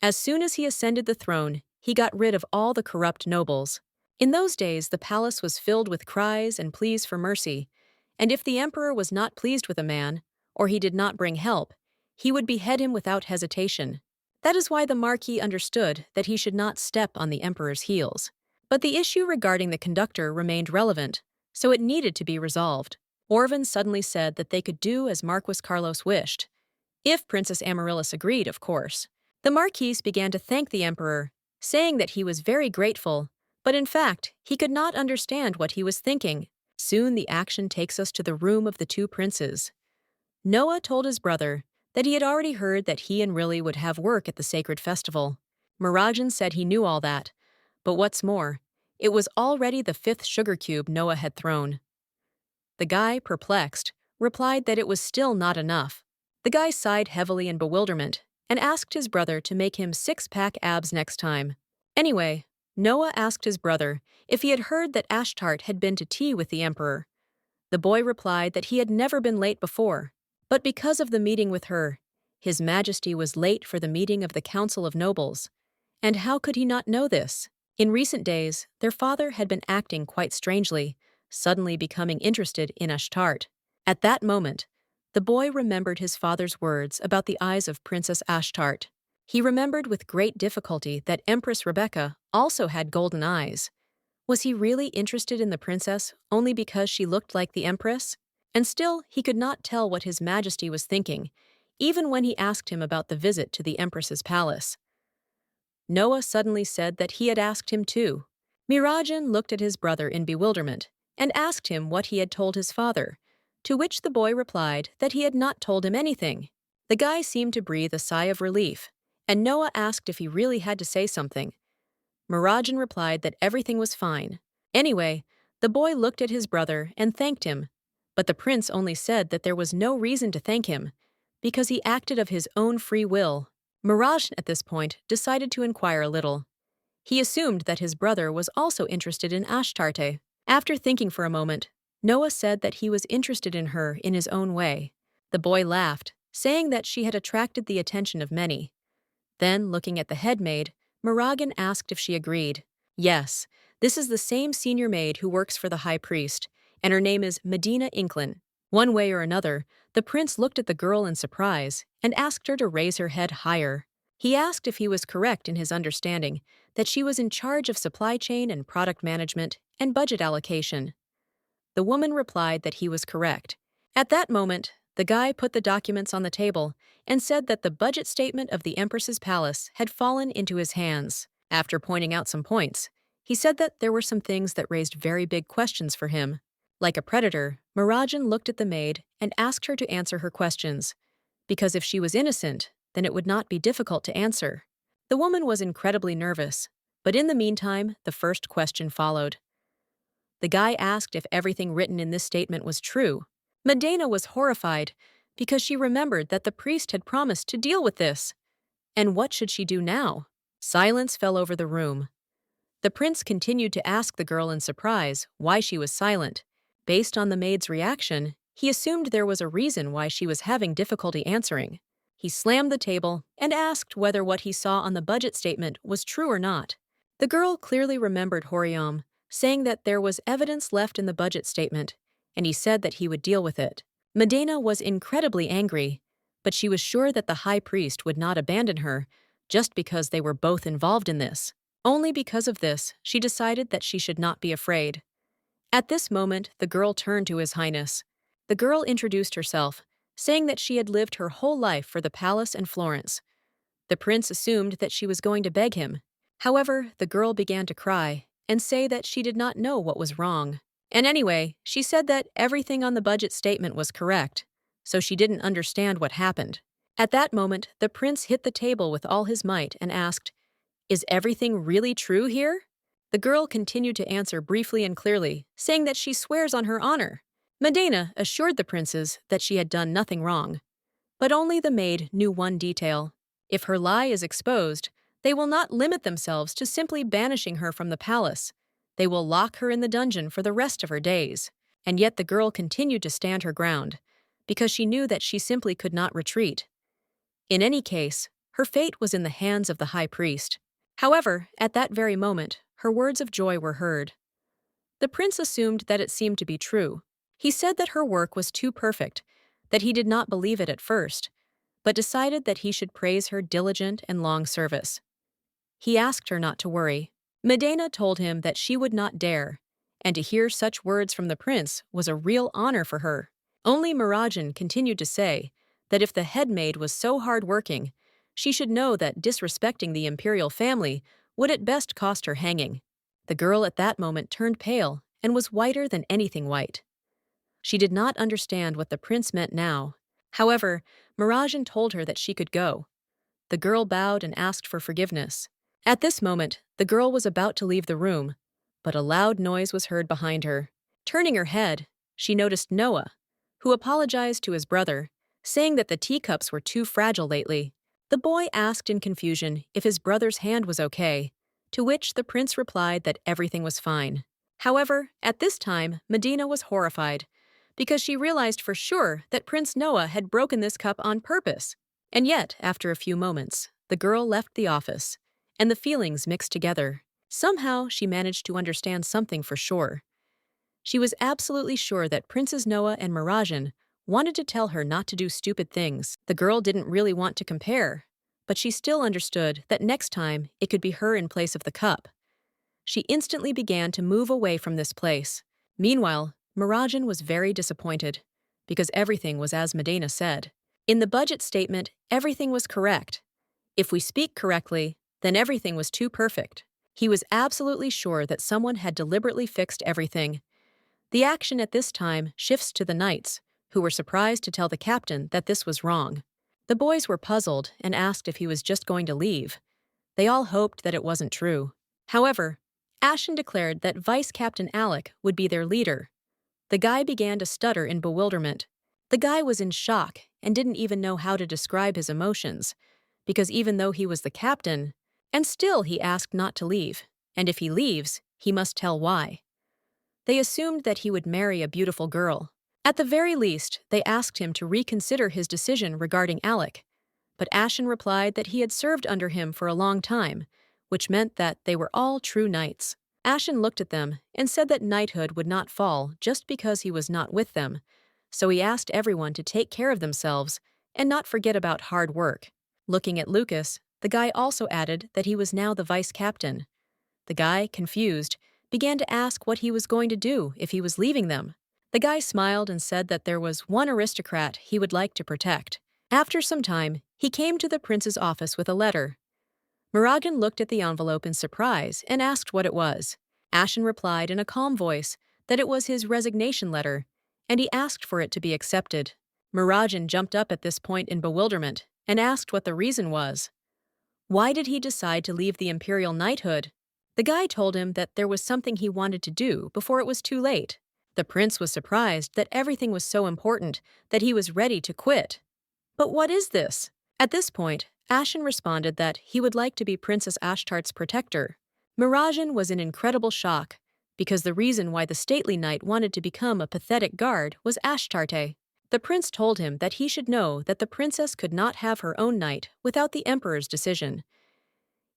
As soon as he ascended the throne, he got rid of all the corrupt nobles. In those days, the palace was filled with cries and pleas for mercy, and if the emperor was not pleased with a man, or he did not bring help, he would behead him without hesitation. That is why the Marquis understood that he should not step on the emperor's heels. But the issue regarding the conductor remained relevant, so it needed to be resolved. Orvan suddenly said that they could do as Marquis Carlos wished. If Princess Amaryllis agreed, of course. The Marquis began to thank the emperor, saying that he was very grateful, but in fact, he could not understand what he was thinking. Soon the action takes us to the room of the two princes. Noah told his brother that he had already heard that he and Riley would have work at the sacred festival. Mirajin said he knew all that, but what's more, it was already the 5th sugar cube Noah had thrown. The guy, perplexed, replied that it was still not enough. The guy sighed heavily in bewilderment and asked his brother to make him 6-pack abs next time. Anyway, Noah asked his brother if he had heard that Ashtart had been to tea with the emperor. The boy replied that he had never been late before, but because of the meeting with her, His Majesty was late for the meeting of the Council of Nobles. And how could he not know this? In recent days, their father had been acting quite strangely, suddenly becoming interested in Ashtart. At that moment, the boy remembered his father's words about the eyes of Princess Ashtart. He remembered with great difficulty that Empress Rebecca also had golden eyes. Was he really interested in the princess only because she looked like the empress? And still, he could not tell what His Majesty was thinking, even when he asked him about the visit to the empress's palace. Noah suddenly said that he had asked him too. Mirajin looked at his brother in bewilderment and asked him what he had told his father, to which the boy replied that he had not told him anything. The guy seemed to breathe a sigh of relief, and Noah asked if he really had to say something. Mirajin replied that everything was fine. Anyway, the boy looked at his brother and thanked him, but the prince only said that there was no reason to thank him, because he acted of his own free will. Mirajin at this point decided to inquire a little. He assumed that his brother was also interested in Ashtarte. After thinking for a moment, Noah said that he was interested in her in his own way. The boy laughed, saying that she had attracted the attention of many. Then, looking at the head maid, Mirajin asked if she agreed. Yes, this is the same senior maid who works for the high priest, and her name is Medina Inklin. One way or another, the prince looked at the girl in surprise and asked her to raise her head higher. He asked if he was correct in his understanding that she was in charge of supply chain and product management and budget allocation. The woman replied that he was correct. At that moment, the guy put the documents on the table and said that the budget statement of the Empress's palace had fallen into his hands. After pointing out some points, he said that there were some things that raised very big questions for him. Like a predator, Mirajin looked at the maid and asked her to answer her questions, because if she was innocent, then it would not be difficult to answer. The woman was incredibly nervous, but in the meantime, the first question followed. The guy asked if everything written in this statement was true. Medina was horrified because she remembered that the priest had promised to deal with this. And what should she do now? Silence fell over the room. The prince continued to ask the girl in surprise why she was silent. Based on the maid's reaction, he assumed there was a reason why she was having difficulty answering. He slammed the table and asked whether what he saw on the budget statement was true or not. The girl clearly remembered Horiom saying that there was evidence left in the budget statement, and he said that he would deal with it. Medina was incredibly angry, but she was sure that the high priest would not abandon her just because they were both involved in this. Only because of this, she decided that she should not be afraid. At this moment, the girl turned to His Highness. The girl introduced herself, saying that she had lived her whole life for the palace and Florence. The prince assumed that she was going to beg him. However, the girl began to cry and say that she did not know what was wrong. And anyway, she said that everything on the budget statement was correct, so she didn't understand what happened. At that moment, the prince hit the table with all his might and asked, "Is everything really true here?" The girl continued to answer briefly and clearly, saying that she swears on her honor. Medina assured the princes that she had done nothing wrong. But only the maid knew one detail. If her lie is exposed, they will not limit themselves to simply banishing her from the palace. They will lock her in the dungeon for the rest of her days. And yet the girl continued to stand her ground, because she knew that she simply could not retreat. In any case, her fate was in the hands of the high priest. However, at that very moment, her words of joy were heard. The prince assumed that it seemed to be true. He said that her work was too perfect, that he did not believe it at first, but decided that he should praise her diligent and long service. He asked her not to worry. Medina told him that she would not dare, and to hear such words from the prince was a real honor for her. Only Mirajin continued to say that if the head maid was so hard-working, she should know that disrespecting the imperial family would at best cost her hanging. The girl at that moment turned pale and was whiter than anything white. She did not understand what the prince meant now. However, Mirajin told her that she could go. The girl bowed and asked for forgiveness. At this moment, the girl was about to leave the room, but a loud noise was heard behind her. Turning her head, she noticed Noah, who apologized to his brother, saying that the teacups were too fragile lately. The boy asked in confusion if his brother's hand was okay, to which the prince replied that everything was fine. However, at this time, Medina was horrified, because she realized for sure that Prince Noah had broken this cup on purpose. And yet, after a few moments, the girl left the office, and the feelings mixed together. Somehow, she managed to understand something for sure. She was absolutely sure that Princes Noah and Mirajin wanted to tell her not to do stupid things. The girl didn't really want to compare, but she still understood that next time it could be her in place of the cup. She instantly began to move away from this place. Meanwhile, Mirajin was very disappointed, because everything was as Medina said. In the budget statement, everything was correct. If we speak correctly, then everything was too perfect. He was absolutely sure that someone had deliberately fixed everything. The action at this time shifts to the knights, who were surprised to tell the captain that this was wrong. The boys were puzzled and asked if he was just going to leave. They all hoped that it wasn't true. However, Ashen declared that Vice Captain Alec would be their leader. The guy began to stutter in bewilderment. The guy was in shock and didn't even know how to describe his emotions, because even though he was the captain, and still he asked not to leave, and if he leaves, he must tell why. They assumed that he would marry a beautiful girl. At the very least, they asked him to reconsider his decision regarding Alec, but Ashen replied that he had served under him for a long time, which meant that they were all true knights. Ashen looked at them and said that knighthood would not fall just because he was not with them, so he asked everyone to take care of themselves and not forget about hard work. Looking at Lucas, the guy also added that he was now the vice captain. The guy, confused, began to ask what he was going to do if he was leaving them. The guy smiled and said that there was one aristocrat he would like to protect. After some time, he came to the prince's office with a letter. Mirajin looked at the envelope in surprise and asked what it was. Ashen replied in a calm voice that it was his resignation letter, and he asked for it to be accepted. Mirajin jumped up at this point in bewilderment and asked what the reason was. Why did he decide to leave the imperial knighthood? The guy told him that there was something he wanted to do before it was too late. The prince was surprised that everything was so important that he was ready to quit. But what is this? At this point, Ashen responded that he would like to be Princess Ashtart's protector. Mirajin was in incredible shock, because the reason why the stately knight wanted to become a pathetic guard was Ashtarte. The prince told him that he should know that the princess could not have her own knight without the emperor's decision.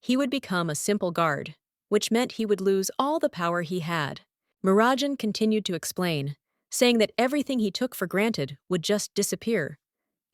He would become a simple guard, which meant he would lose all the power he had. Mirajin continued to explain, saying that everything he took for granted would just disappear.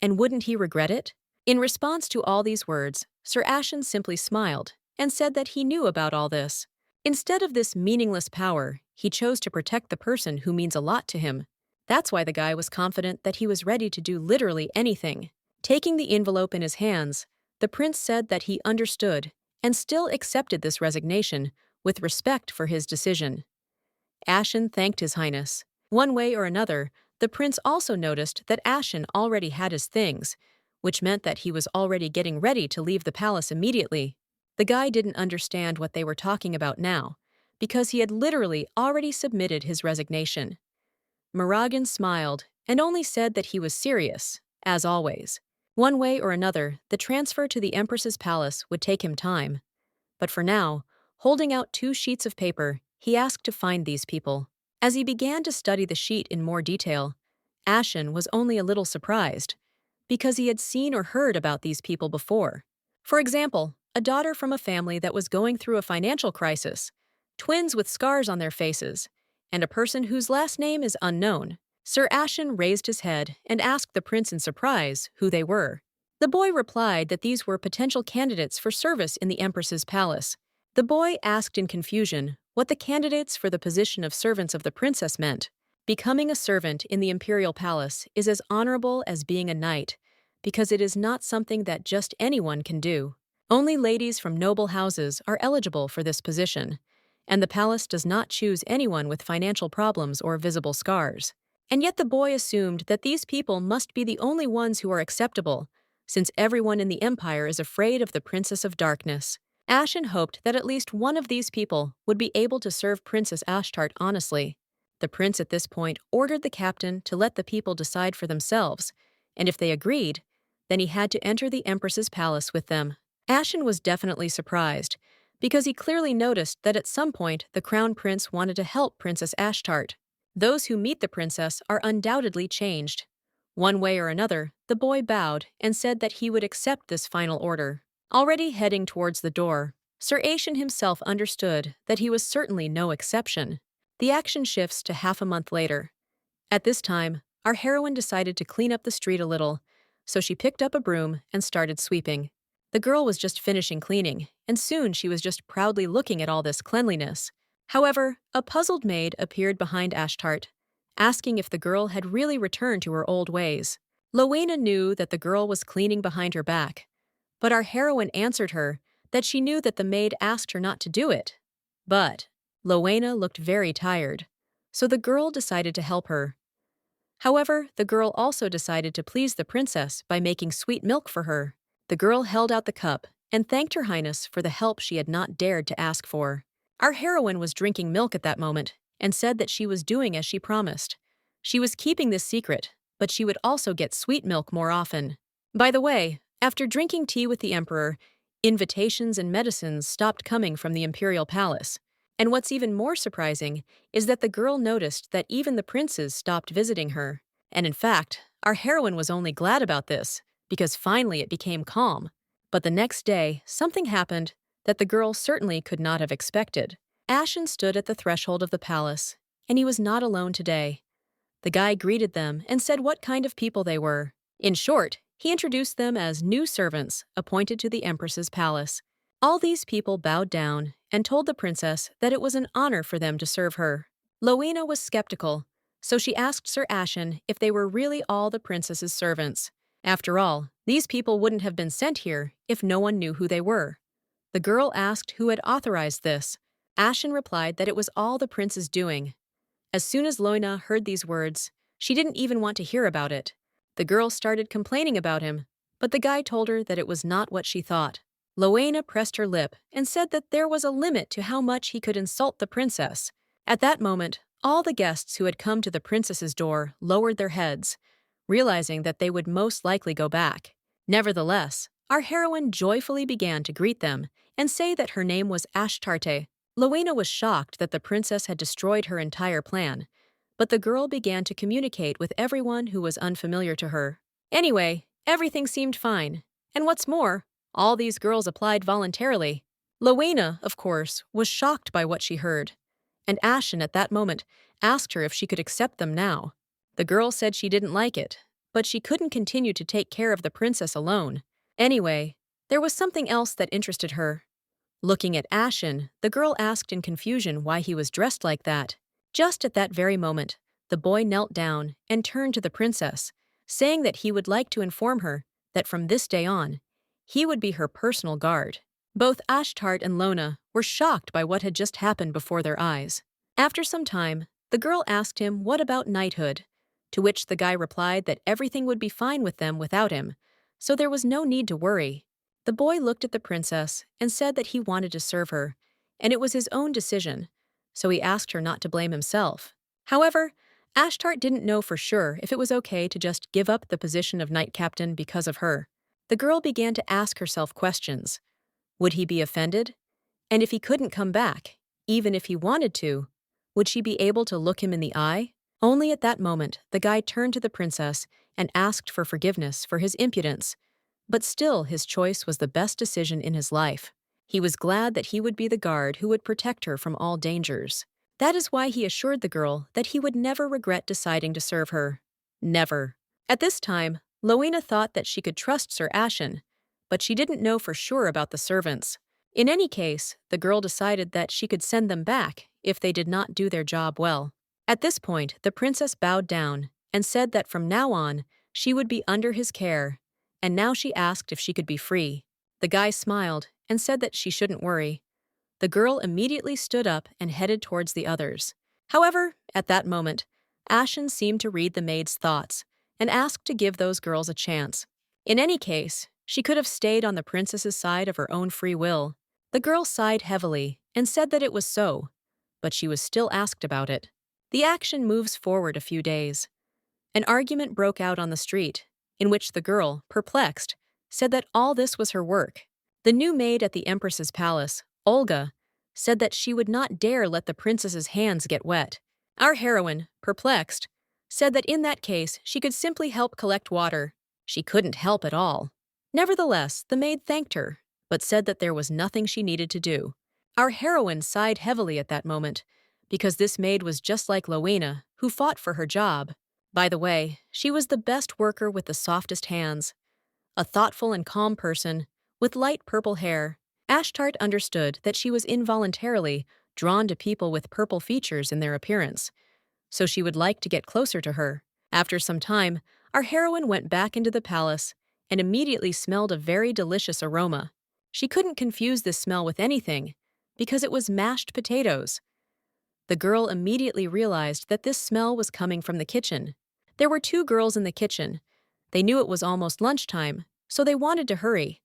And wouldn't he regret it? In response to all these words, Sir Ashen simply smiled and said that he knew about all this. Instead of this meaningless power, he chose to protect the person who means a lot to him. That's why the guy was confident that he was ready to do literally anything. Taking the envelope in his hands, the prince said that he understood and still accepted this resignation with respect for his decision. Ashen thanked His Highness. One way or another, the prince also noticed that Ashen already had his things, which meant that he was already getting ready to leave the palace immediately. The guy didn't understand what they were talking about now, because he had literally already submitted his resignation. Mirajin smiled and only said that he was serious, as always. One way or another, the transfer to the Empress's palace would take him time. But for now, holding out 2 sheets of paper, he asked to find these people. As he began to study the sheet in more detail, Ashen was only a little surprised, because he had seen or heard about these people before. For example, a daughter from a family that was going through a financial crisis, twins with scars on their faces, and a person whose last name is unknown. Sir Ashen raised his head and asked the prince in surprise who they were. The boy replied that these were potential candidates for service in the Empress's palace. The boy asked in confusion what the candidates for the position of servants of the princess meant. Becoming a servant in the imperial palace is as honorable as being a knight, because it is not something that just anyone can do. Only ladies from noble houses are eligible for this position, and the palace does not choose anyone with financial problems or visible scars. And yet the boy assumed that these people must be the only ones who are acceptable, since everyone in the empire is afraid of the Princess of Darkness. Ashen hoped that at least one of these people would be able to serve Princess Ashtart honestly. The prince at this point ordered the captain to let the people decide for themselves, and if they agreed, then he had to enter the Empress's palace with them. Ashen was definitely surprised, because he clearly noticed that at some point the crown prince wanted to help Princess Ashtart. Those who meet the princess are undoubtedly changed. One way or another, the boy bowed and said that he would accept this final order. Already heading towards the door, Sir Ashen himself understood that he was certainly no exception. The action shifts to half a month later. At this time, our heroine decided to clean up the street a little, so she picked up a broom and started sweeping. The girl was just finishing cleaning, and soon she was just proudly looking at all this cleanliness. However, a puzzled maid appeared behind Ashtart, asking if the girl had really returned to her old ways. Lena knew that the girl was cleaning behind her back, but our heroine answered her that she knew that the maid asked her not to do it. But Lena looked very tired, so the girl decided to help her. However, the girl also decided to please the princess by making sweet milk for her. The girl held out the cup and thanked Her Highness for the help she had not dared to ask for. Our heroine was drinking milk at that moment and said that she was doing as she promised. She was keeping this secret, but she would also get sweet milk more often. By the way, after drinking tea with the emperor, invitations and medicines stopped coming from the imperial palace. And what's even more surprising is that the girl noticed that even the princes stopped visiting her. And in fact, our heroine was only glad about this, because finally it became calm. But the next day, something happened that the girl certainly could not have expected. Ashen stood at the threshold of the palace, and he was not alone today. The guy greeted them and said what kind of people they were. In short, he introduced them as new servants appointed to the Empress's palace. All these people bowed down and told the princess that it was an honor for them to serve her. Lena was skeptical, so she asked Sir Ashen if they were really all the princess's servants. After all, these people wouldn't have been sent here if no one knew who they were. The girl asked who had authorized this. Ashen replied that it was all the prince's doing. As soon as Lena heard these words, she didn't even want to hear about it. The girl started complaining about him, but the guy told her that it was not what she thought. Lena pressed her lip and said that there was a limit to how much he could insult the princess. At that moment, all the guests who had come to the princess's door lowered their heads, realizing that they would most likely go back. Nevertheless, our heroine joyfully began to greet them and say that her name was Ashtart. Lena was shocked that the princess had destroyed her entire plan, but the girl began to communicate with everyone who was unfamiliar to her. Anyway, everything seemed fine. And what's more, all these girls applied voluntarily. Lena, of course, was shocked by what she heard, and Ashen at that moment asked her if she could accept them now. The girl said she didn't like it, but she couldn't continue to take care of the princess alone. Anyway, there was something else that interested her. Looking at Ashen, the girl asked in confusion why he was dressed like that. Just at that very moment, the boy knelt down and turned to the princess, saying that he would like to inform her that from this day on, he would be her personal guard. Both Ashtart and Lena were shocked by what had just happened before their eyes. After some time, the girl asked him what about knighthood, to which the guy replied that everything would be fine with them without him, so there was no need to worry. The boy looked at the princess and said that he wanted to serve her, and it was his own decision, so he asked her not to blame himself. However, Ashtart didn't know for sure if it was okay to just give up the position of knight captain because of her. The girl began to ask herself questions. Would he be offended? And if he couldn't come back, even if he wanted to, would she be able to look him in the eye? Only at that moment, the guy turned to the princess and asked for forgiveness for his impudence. But still, his choice was the best decision in his life. He was glad that he would be the guard who would protect her from all dangers. That is why he assured the girl that he would never regret deciding to serve her. Never. At this time, Lena thought that she could trust Sir Ashen, but she didn't know for sure about the servants. In any case, the girl decided that she could send them back if they did not do their job well. At this point, the princess bowed down and said that from now on, she would be under his care, and now she asked if she could be free. The guy smiled and said that she shouldn't worry. The girl immediately stood up and headed towards the others. However, at that moment, Ashen seemed to read the maid's thoughts and asked to give those girls a chance. In any case, she could have stayed on the princess's side of her own free will. The girl sighed heavily and said that it was so, but she was still asked about it. The action moves forward a few days. An argument broke out on the street, in which the girl, perplexed, said that all this was her work. The new maid at the Empress's palace, Olga, said that she would not dare let the princess's hands get wet. Our heroine, perplexed, said that in that case she could simply help collect water. She couldn't help at all. Nevertheless, the maid thanked her, but said that there was nothing she needed to do. Our heroine sighed heavily at that moment, because this maid was just like Lena, who fought for her job. By the way, she was the best worker with the softest hands. A thoughtful and calm person, with light purple hair, Ashtart understood that she was involuntarily drawn to people with purple features in their appearance, so she would like to get closer to her. After some time, our heroine went back into the palace and immediately smelled a very delicious aroma. She couldn't confuse this smell with anything, because it was mashed potatoes. The girl immediately realized that this smell was coming from the kitchen. There were 2 girls in the kitchen. They knew it was almost lunchtime, so they wanted to hurry.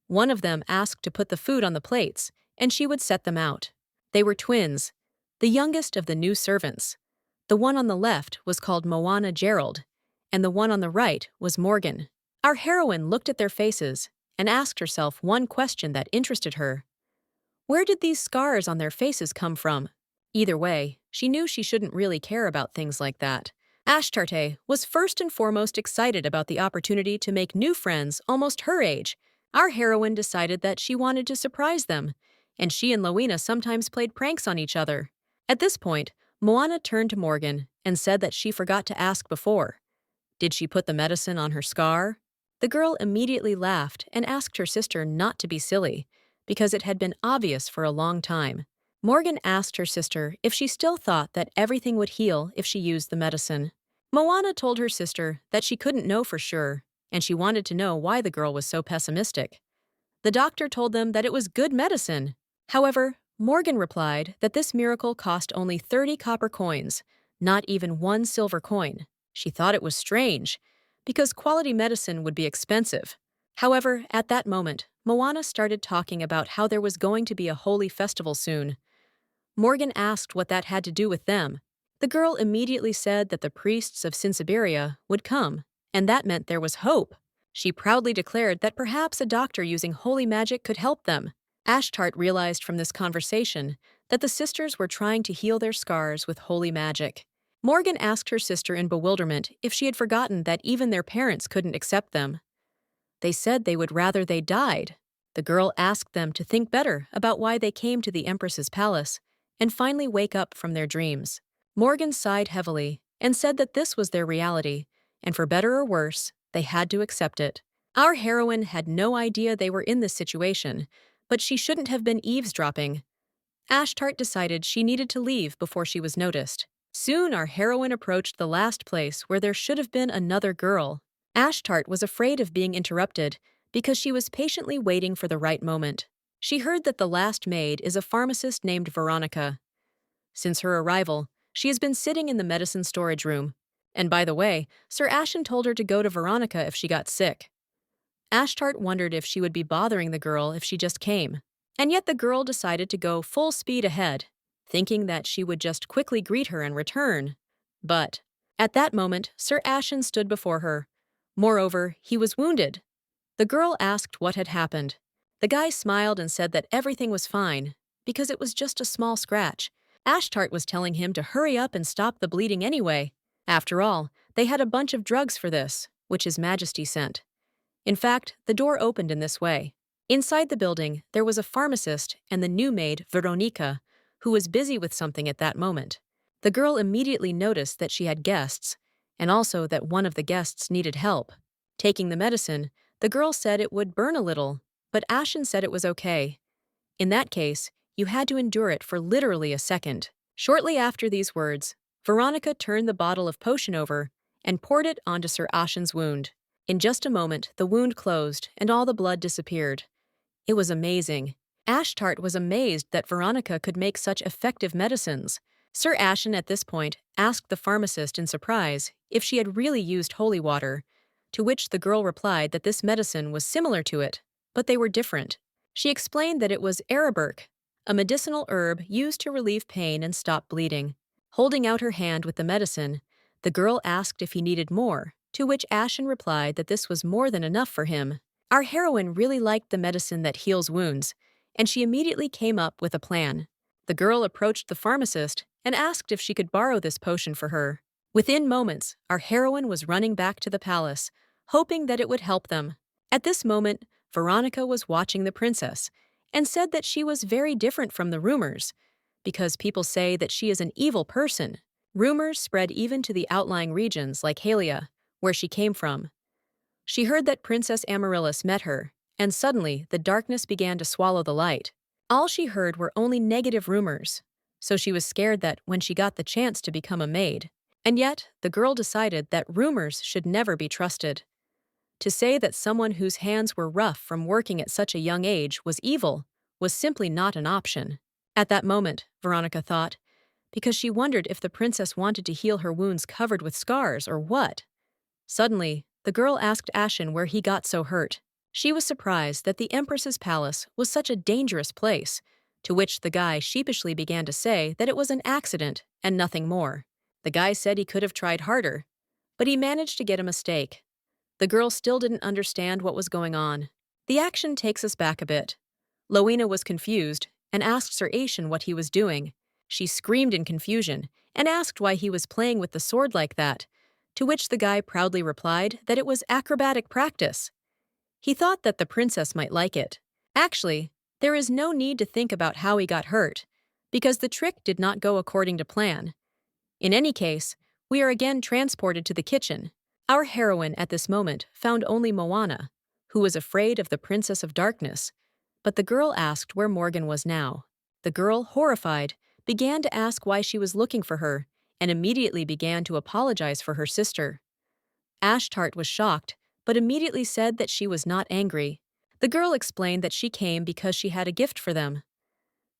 One of them asked to put the food on the plates, and she would set them out. They were twins, the youngest of the new servants. The one on the left was called Moana Gerald, and the one on the right was Morgan. Our heroine looked at their faces and asked herself one question that interested her. Where did these scars on their faces come from? Either way, she knew she shouldn't really care about things like that. Ashtart was first and foremost excited about the opportunity to make new friends almost her age, Our heroine decided that she wanted to surprise them, and she and Lena sometimes played pranks on each other. At this point, Moana turned to Morgan and said that she forgot to ask before. Did she put the medicine on her scar? The girl immediately laughed and asked her sister not to be silly, because it had been obvious for a long time. Morgan asked her sister if she still thought that everything would heal if she used the medicine. Moana told her sister that she couldn't know for sure, and she wanted to know why the girl was so pessimistic. The doctor told them that it was good medicine. However, Morgan replied that this miracle cost only 30 copper coins, not even 1 silver coin. She thought it was strange, because quality medicine would be expensive. However, at that moment, Moana started talking about how there was going to be a holy festival soon. Morgan asked what that had to do with them. The girl immediately said that the priests of Siberia would come, and that meant there was hope. She proudly declared that perhaps a doctor using holy magic could help them. Ashtart realized from this conversation that the sisters were trying to heal their scars with holy magic. Morgan asked her sister in bewilderment if she had forgotten that even their parents couldn't accept them. They said they would rather they died. The girl asked them to think better about why they came to the Empress's palace and finally wake up from their dreams. Morgan sighed heavily and said that this was their reality, and for better or worse, they had to accept it. Our heroine had no idea they were in this situation, but she shouldn't have been eavesdropping. Ashtart decided she needed to leave before she was noticed. Soon our heroine approached the last place where there should have been another girl. Ashtart was afraid of being interrupted because she was patiently waiting for the right moment. She heard that the last maid is a pharmacist named Veronica. Since her arrival, she has been sitting in the medicine storage room. And by the way, Sir Ashen told her to go to Veronica if she got sick. Ashtart wondered if she would be bothering the girl if she just came. And yet the girl decided to go full speed ahead, thinking that she would just quickly greet her and return. But at that moment, Sir Ashen stood before her. Moreover, he was wounded. The girl asked what had happened. The guy smiled and said that everything was fine, because it was just a small scratch. Ashtart was telling him to hurry up and stop the bleeding anyway. After all, they had a bunch of drugs for this, which His Majesty sent. In fact, the door opened in this way. Inside the building, there was a pharmacist and the new maid, Veronica, who was busy with something at that moment. The girl immediately noticed that she had guests, and also that one of the guests needed help. Taking the medicine, the girl said it would burn a little, but Ashen said it was okay. In that case, you had to endure it for literally a second. Shortly after these words, Veronica turned the bottle of potion over and poured it onto Sir Ashen's wound. In just a moment, the wound closed and all the blood disappeared. It was amazing. Ashtart was amazed that Veronica could make such effective medicines. Sir Ashen at this point asked the pharmacist in surprise if she had really used holy water, to which the girl replied that this medicine was similar to it, but they were different. She explained that it was araberk, a medicinal herb used to relieve pain and stop bleeding. Holding out her hand with the medicine, the girl asked if he needed more, to which Ashen replied that this was more than enough for him. Our heroine really liked the medicine that heals wounds, and she immediately came up with a plan. The girl approached the pharmacist and asked if she could borrow this potion for her. Within moments, our heroine was running back to the palace, hoping that it would help them. At this moment, Veronica was watching the princess and said that she was very different from the rumors, because people say that she is an evil person. Rumors spread even to the outlying regions like Halia, where she came from. She heard that Princess Amaryllis met her, and suddenly the darkness began to swallow the light. All she heard were only negative rumors, so she was scared that when she got the chance to become a maid. And yet, the girl decided that rumors should never be trusted. To say that someone whose hands were rough from working at such a young age was evil was simply not an option. At that moment, Veronica thought, because she wondered if the princess wanted to heal her wounds covered with scars or what. Suddenly, the girl asked Ashen where he got so hurt. She was surprised that the Empress's palace was such a dangerous place, to which the guy sheepishly began to say that it was an accident and nothing more. The guy said he could have tried harder, but he managed to get a mistake. The girl still didn't understand what was going on. The action takes us back a bit. Lena was confused and asked Sir Ashen what he was doing. She screamed in confusion and asked why he was playing with the sword like that, to which the guy proudly replied that it was acrobatic practice. He thought that the princess might like it. Actually, there is no need to think about how he got hurt, because the trick did not go according to plan. In any case, we are again transported to the kitchen. Our heroine at this moment found only Moana, who was afraid of the Princess of Darkness, but the girl asked where Morgan was now. The girl, horrified, began to ask why she was looking for her, and immediately began to apologize for her sister. Ashtart was shocked, but immediately said that she was not angry. The girl explained that she came because she had a gift for them.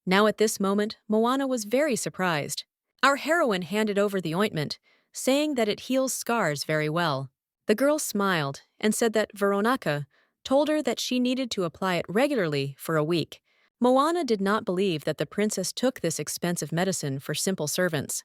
Now at this moment, Moana was very surprised. Our heroine handed over the ointment, saying that it heals scars very well. The girl smiled and said that Veronica told her that she needed to apply it regularly for a week. Moana did not believe that the princess took this expensive medicine for simple servants.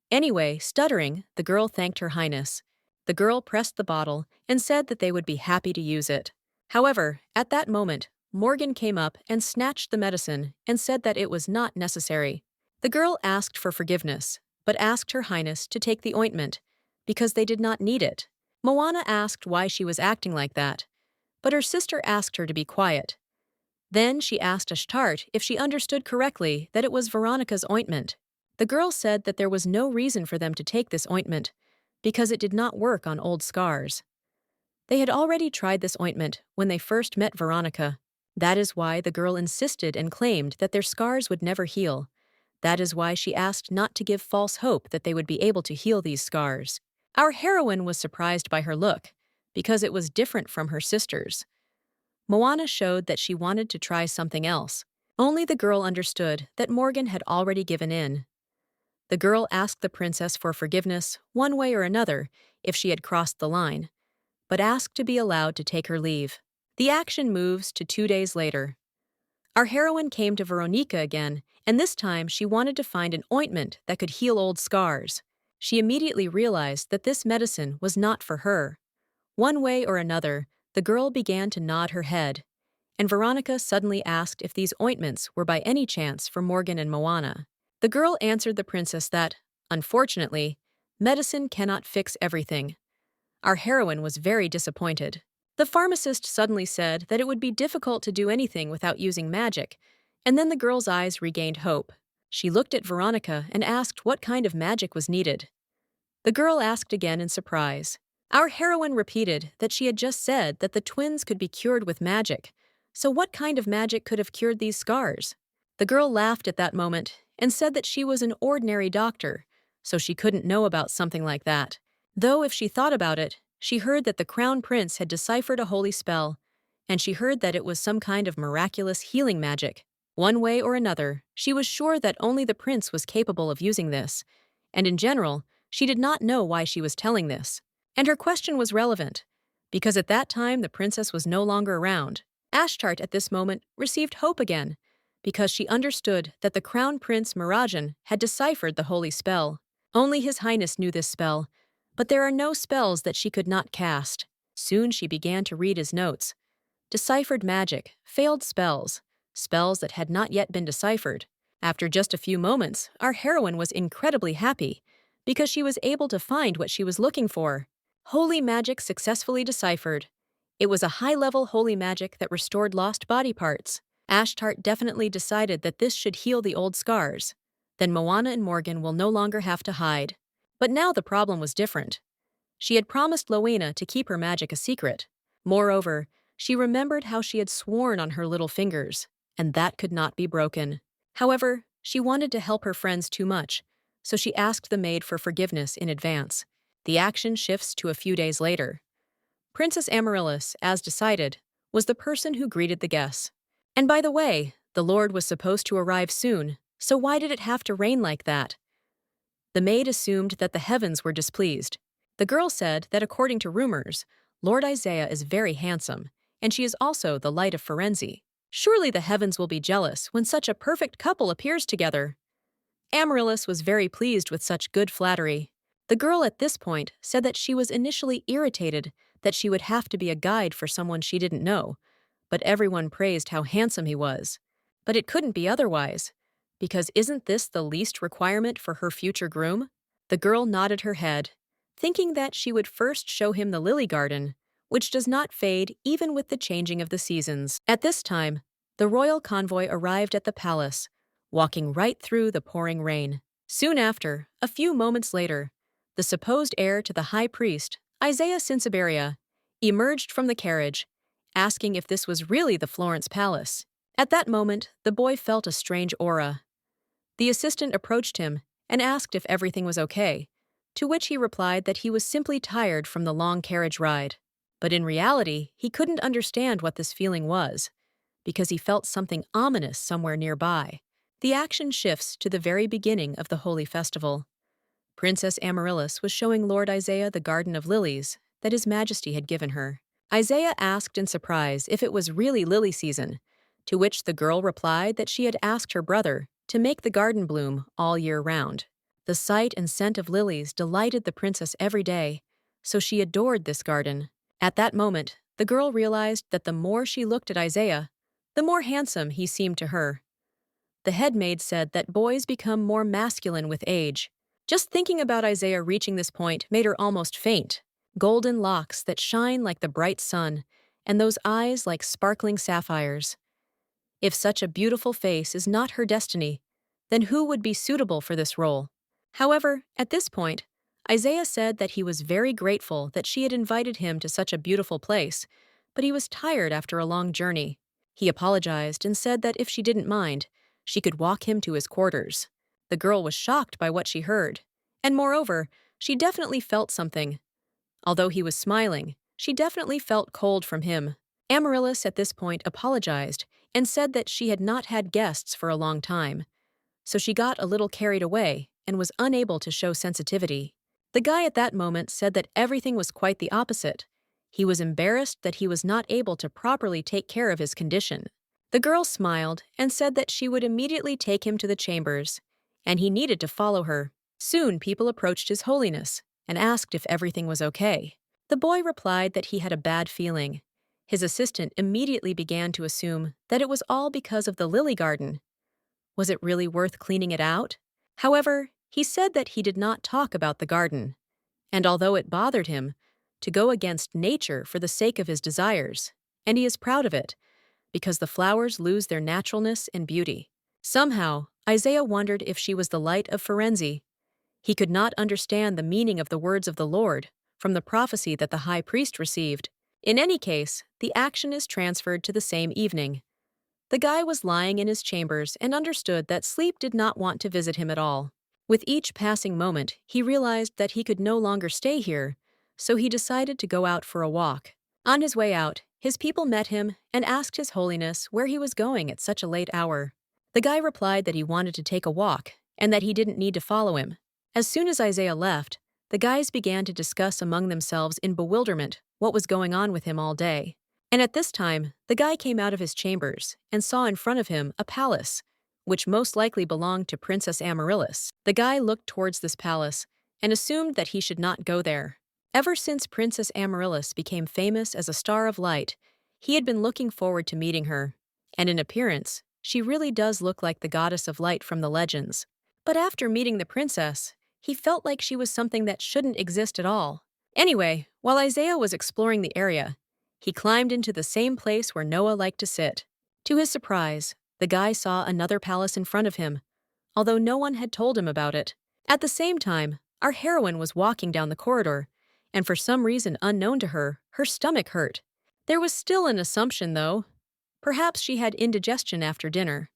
Anyway, stuttering, the girl thanked Her Highness. The girl pressed the bottle and said that they would be happy to use it. However, at that moment, Morgan came up and snatched the medicine and said that it was not necessary. The girl asked for forgiveness, but asked Her Highness to take the ointment, because they did not need it. Moana asked why she was acting like that, but her sister asked her to be quiet. Then she asked Ashtart if she understood correctly that it was Veronica's ointment. The girl said that there was no reason for them to take this ointment, because it did not work on old scars. They had already tried this ointment when they first met Veronica. That is why the girl insisted and claimed that their scars would never heal. That is why she asked not to give false hope that they would be able to heal these scars. Our heroine was surprised by her look, because it was different from her sister's. Moana showed that she wanted to try something else. Only the girl understood that Morgan had already given in. The girl asked the princess for forgiveness, one way or another, if she had crossed the line, but asked to be allowed to take her leave. The action moves to 2 days later. Our heroine came to Veronica again, and this time she wanted to find an ointment that could heal old scars. She immediately realized that this medicine was not for her. One way or another, the girl began to nod her head, and Veronica suddenly asked if these ointments were by any chance for Morgan and Moana. The girl answered the princess that, unfortunately, medicine cannot fix everything. Our heroine was very disappointed. The pharmacist suddenly said that it would be difficult to do anything without using magic, and then the girl's eyes regained hope. She looked at Veronica and asked what kind of magic was needed. The girl asked again in surprise. Our heroine repeated that she had just said that the twins could be cured with magic, so what kind of magic could have cured these scars? The girl laughed at that moment and said that she was an ordinary doctor, so she couldn't know about something like that. Though if she thought about it, she heard that the crown prince had deciphered a holy spell, and she heard that it was some kind of miraculous healing magic. One way or another, she was sure that only the prince was capable of using this, and in general, she did not know why she was telling this. And her question was relevant, because at that time the princess was no longer around. Ashtart at this moment received hope again, because she understood that the crown prince Mirajin had deciphered the holy spell. Only His Highness knew this spell, but there are no spells that she could not cast. Soon she began to read his notes. Deciphered magic, failed spells, spells that had not yet been deciphered. After just a few moments, our heroine was incredibly happy, because she was able to find what she was looking for. Holy magic successfully deciphered. It was a high-level holy magic that restored lost body parts. Ashtart definitely decided that this should heal the old scars. Then Moana and Morgan will no longer have to hide. But now the problem was different. She had promised Lena to keep her magic a secret. Moreover, she remembered how she had sworn on her little fingers, and that could not be broken. However, she wanted to help her friends too much, so she asked the maid for forgiveness in advance. The action shifts to a few days later. Princess Amaryllis, as decided, was the person who greeted the guests. And by the way, the Lord was supposed to arrive soon, so why did it have to rain like that? The maid assumed that the heavens were displeased. The girl said that according to rumors, Lord Isaiah is very handsome, and she is also the light of Firenze. Surely the heavens will be jealous when such a perfect couple appears together. Amaryllis was very pleased with such good flattery. The girl at this point said that she was initially irritated that she would have to be a guide for someone she didn't know, but everyone praised how handsome he was. But it couldn't be otherwise, because isn't this the least requirement for her future groom? The girl nodded her head, thinking that she would first show him the lily garden, which does not fade even with the changing of the seasons. At this time, the royal convoy arrived at the palace, walking right through the pouring rain. Soon after, a few moments later, the supposed heir to the high priest, Isaiah Sinsaberia, emerged from the carriage, asking if this was really the Florence palace. At that moment, the boy felt a strange aura. The assistant approached him and asked if everything was okay, to which he replied that he was simply tired from the long carriage ride. But in reality, he couldn't understand what this feeling was, because he felt something ominous somewhere nearby. The action shifts to the very beginning of the holy festival. Princess Amaryllis was showing Lord Isaiah the garden of lilies that His Majesty had given her. Isaiah asked in surprise if it was really lily season, to which the girl replied that she had asked her brother to make the garden bloom all year round. The sight and scent of lilies delighted the princess every day, so she adored this garden. At that moment, the girl realized that the more she looked at Isaiah, the more handsome he seemed to her. The head maid said that boys become more masculine with age. Just thinking about Isaiah reaching this point made her almost faint. Golden locks that shine like the bright sun, and those eyes like sparkling sapphires. If such a beautiful face is not her destiny, then who would be suitable for this role? However, at this point, Isaiah said that he was very grateful that she had invited him to such a beautiful place, but he was tired after a long journey. He apologized and said that if she didn't mind, she could walk him to his quarters. The girl was shocked by what she heard, and moreover, she definitely felt something. Although he was smiling, she definitely felt cold from him. Amaryllis at this point apologized and said that she had not had guests for a long time, so she got a little carried away and was unable to show sensitivity. The guy at that moment said that everything was quite the opposite. He was embarrassed that he was not able to properly take care of his condition. The girl smiled and said that she would immediately take him to the chambers, and he needed to follow her. Soon people approached His Holiness and asked if everything was okay. The boy replied that he had a bad feeling. His assistant immediately began to assume that it was all because of the lily garden. Was it really worth cleaning it out? However, he said that he did not talk about the garden, and although it bothered him, to go against nature for the sake of his desires, and he is proud of it, because the flowers lose their naturalness and beauty. Somehow, Isaiah wondered if she was the light of Firenze. He could not understand the meaning of the words of the Lord from the prophecy that the high priest received. In any case, the action is transferred to the same evening. The guy was lying in his chambers and understood that sleep did not want to visit him at all. With each passing moment, he realized that he could no longer stay here, so he decided to go out for a walk. On his way out, his people met him and asked His Holiness where he was going at such a late hour. The guy replied that he wanted to take a walk and that he didn't need to follow him. As soon as Isaiah left, the guys began to discuss among themselves in bewilderment what was going on with him all day. And at this time, the guy came out of his chambers and saw in front of him a palace, which most likely belonged to Princess Amaryllis. The guy looked towards this palace and assumed that he should not go there. Ever since Princess Amaryllis became famous as a star of light, he had been looking forward to meeting her. And in appearance, she really does look like the goddess of light from the legends. But after meeting the princess, he felt like she was something that shouldn't exist at all. Anyway, while Isaiah was exploring the area, he climbed into the same place where Noah liked to sit. To his surprise, the guy saw another palace in front of him, although no one had told him about it. At the same time, our heroine was walking down the corridor, and for some reason unknown to her, her stomach hurt. There was still an assumption, though. Perhaps she had indigestion after dinner,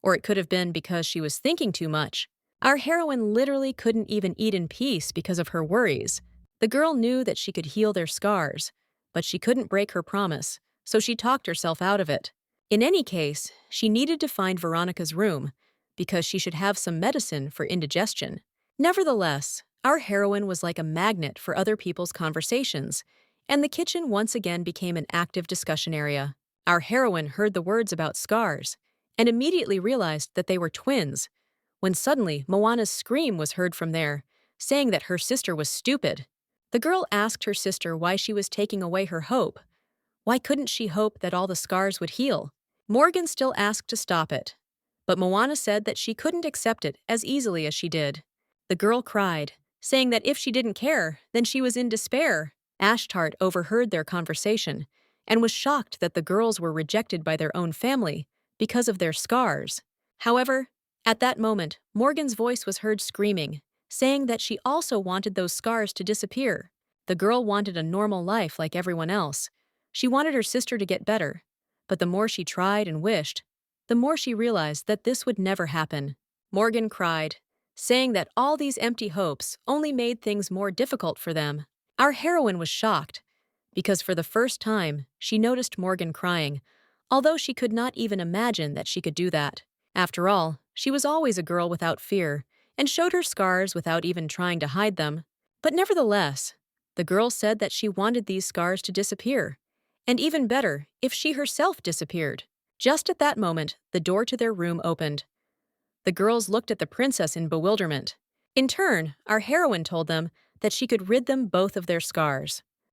or it could have been because she was thinking too much. Our heroine literally couldn't even eat in peace because of her worries. The girl knew that she could heal their scars, but she couldn't break her promise, so she talked herself out of it. In any case, she needed to find Veronica's room, because she should have some medicine for indigestion. Nevertheless, our heroine was like a magnet for other people's conversations, and the kitchen once again became an active discussion area. Our heroine heard the words about scars, and immediately realized that they were twins, when suddenly Moana's scream was heard from there, saying that her sister was stupid. The girl asked her sister why she was taking away her hope. Why couldn't she hope that all the scars would heal? Morgan still asked to stop it, but Moana said that she couldn't accept it as easily as she did. The girl cried, saying that if she didn't care, then she was in despair. Ashtart overheard their conversation and was shocked that the girls were rejected by their own family because of their scars. However, at that moment, Morgan's voice was heard screaming, saying that she also wanted those scars to disappear. The girl wanted a normal life like everyone else. She wanted her sister to get better. But the more she tried and wished, the more she realized that this would never happen. Morgan cried, saying that all these empty hopes only made things more difficult for them. Our heroine was shocked, because for the first time, she noticed Morgan crying, although she could not even imagine that she could do that. After all, she was always a girl without fear, and showed her scars without even trying to hide them. But nevertheless, the girl said that she wanted these scars to disappear, and even better, if she herself disappeared. Just at that moment, the door to their room opened. The girls looked at the princess in bewilderment. In turn, our heroine told them that she could rid them both of their scars.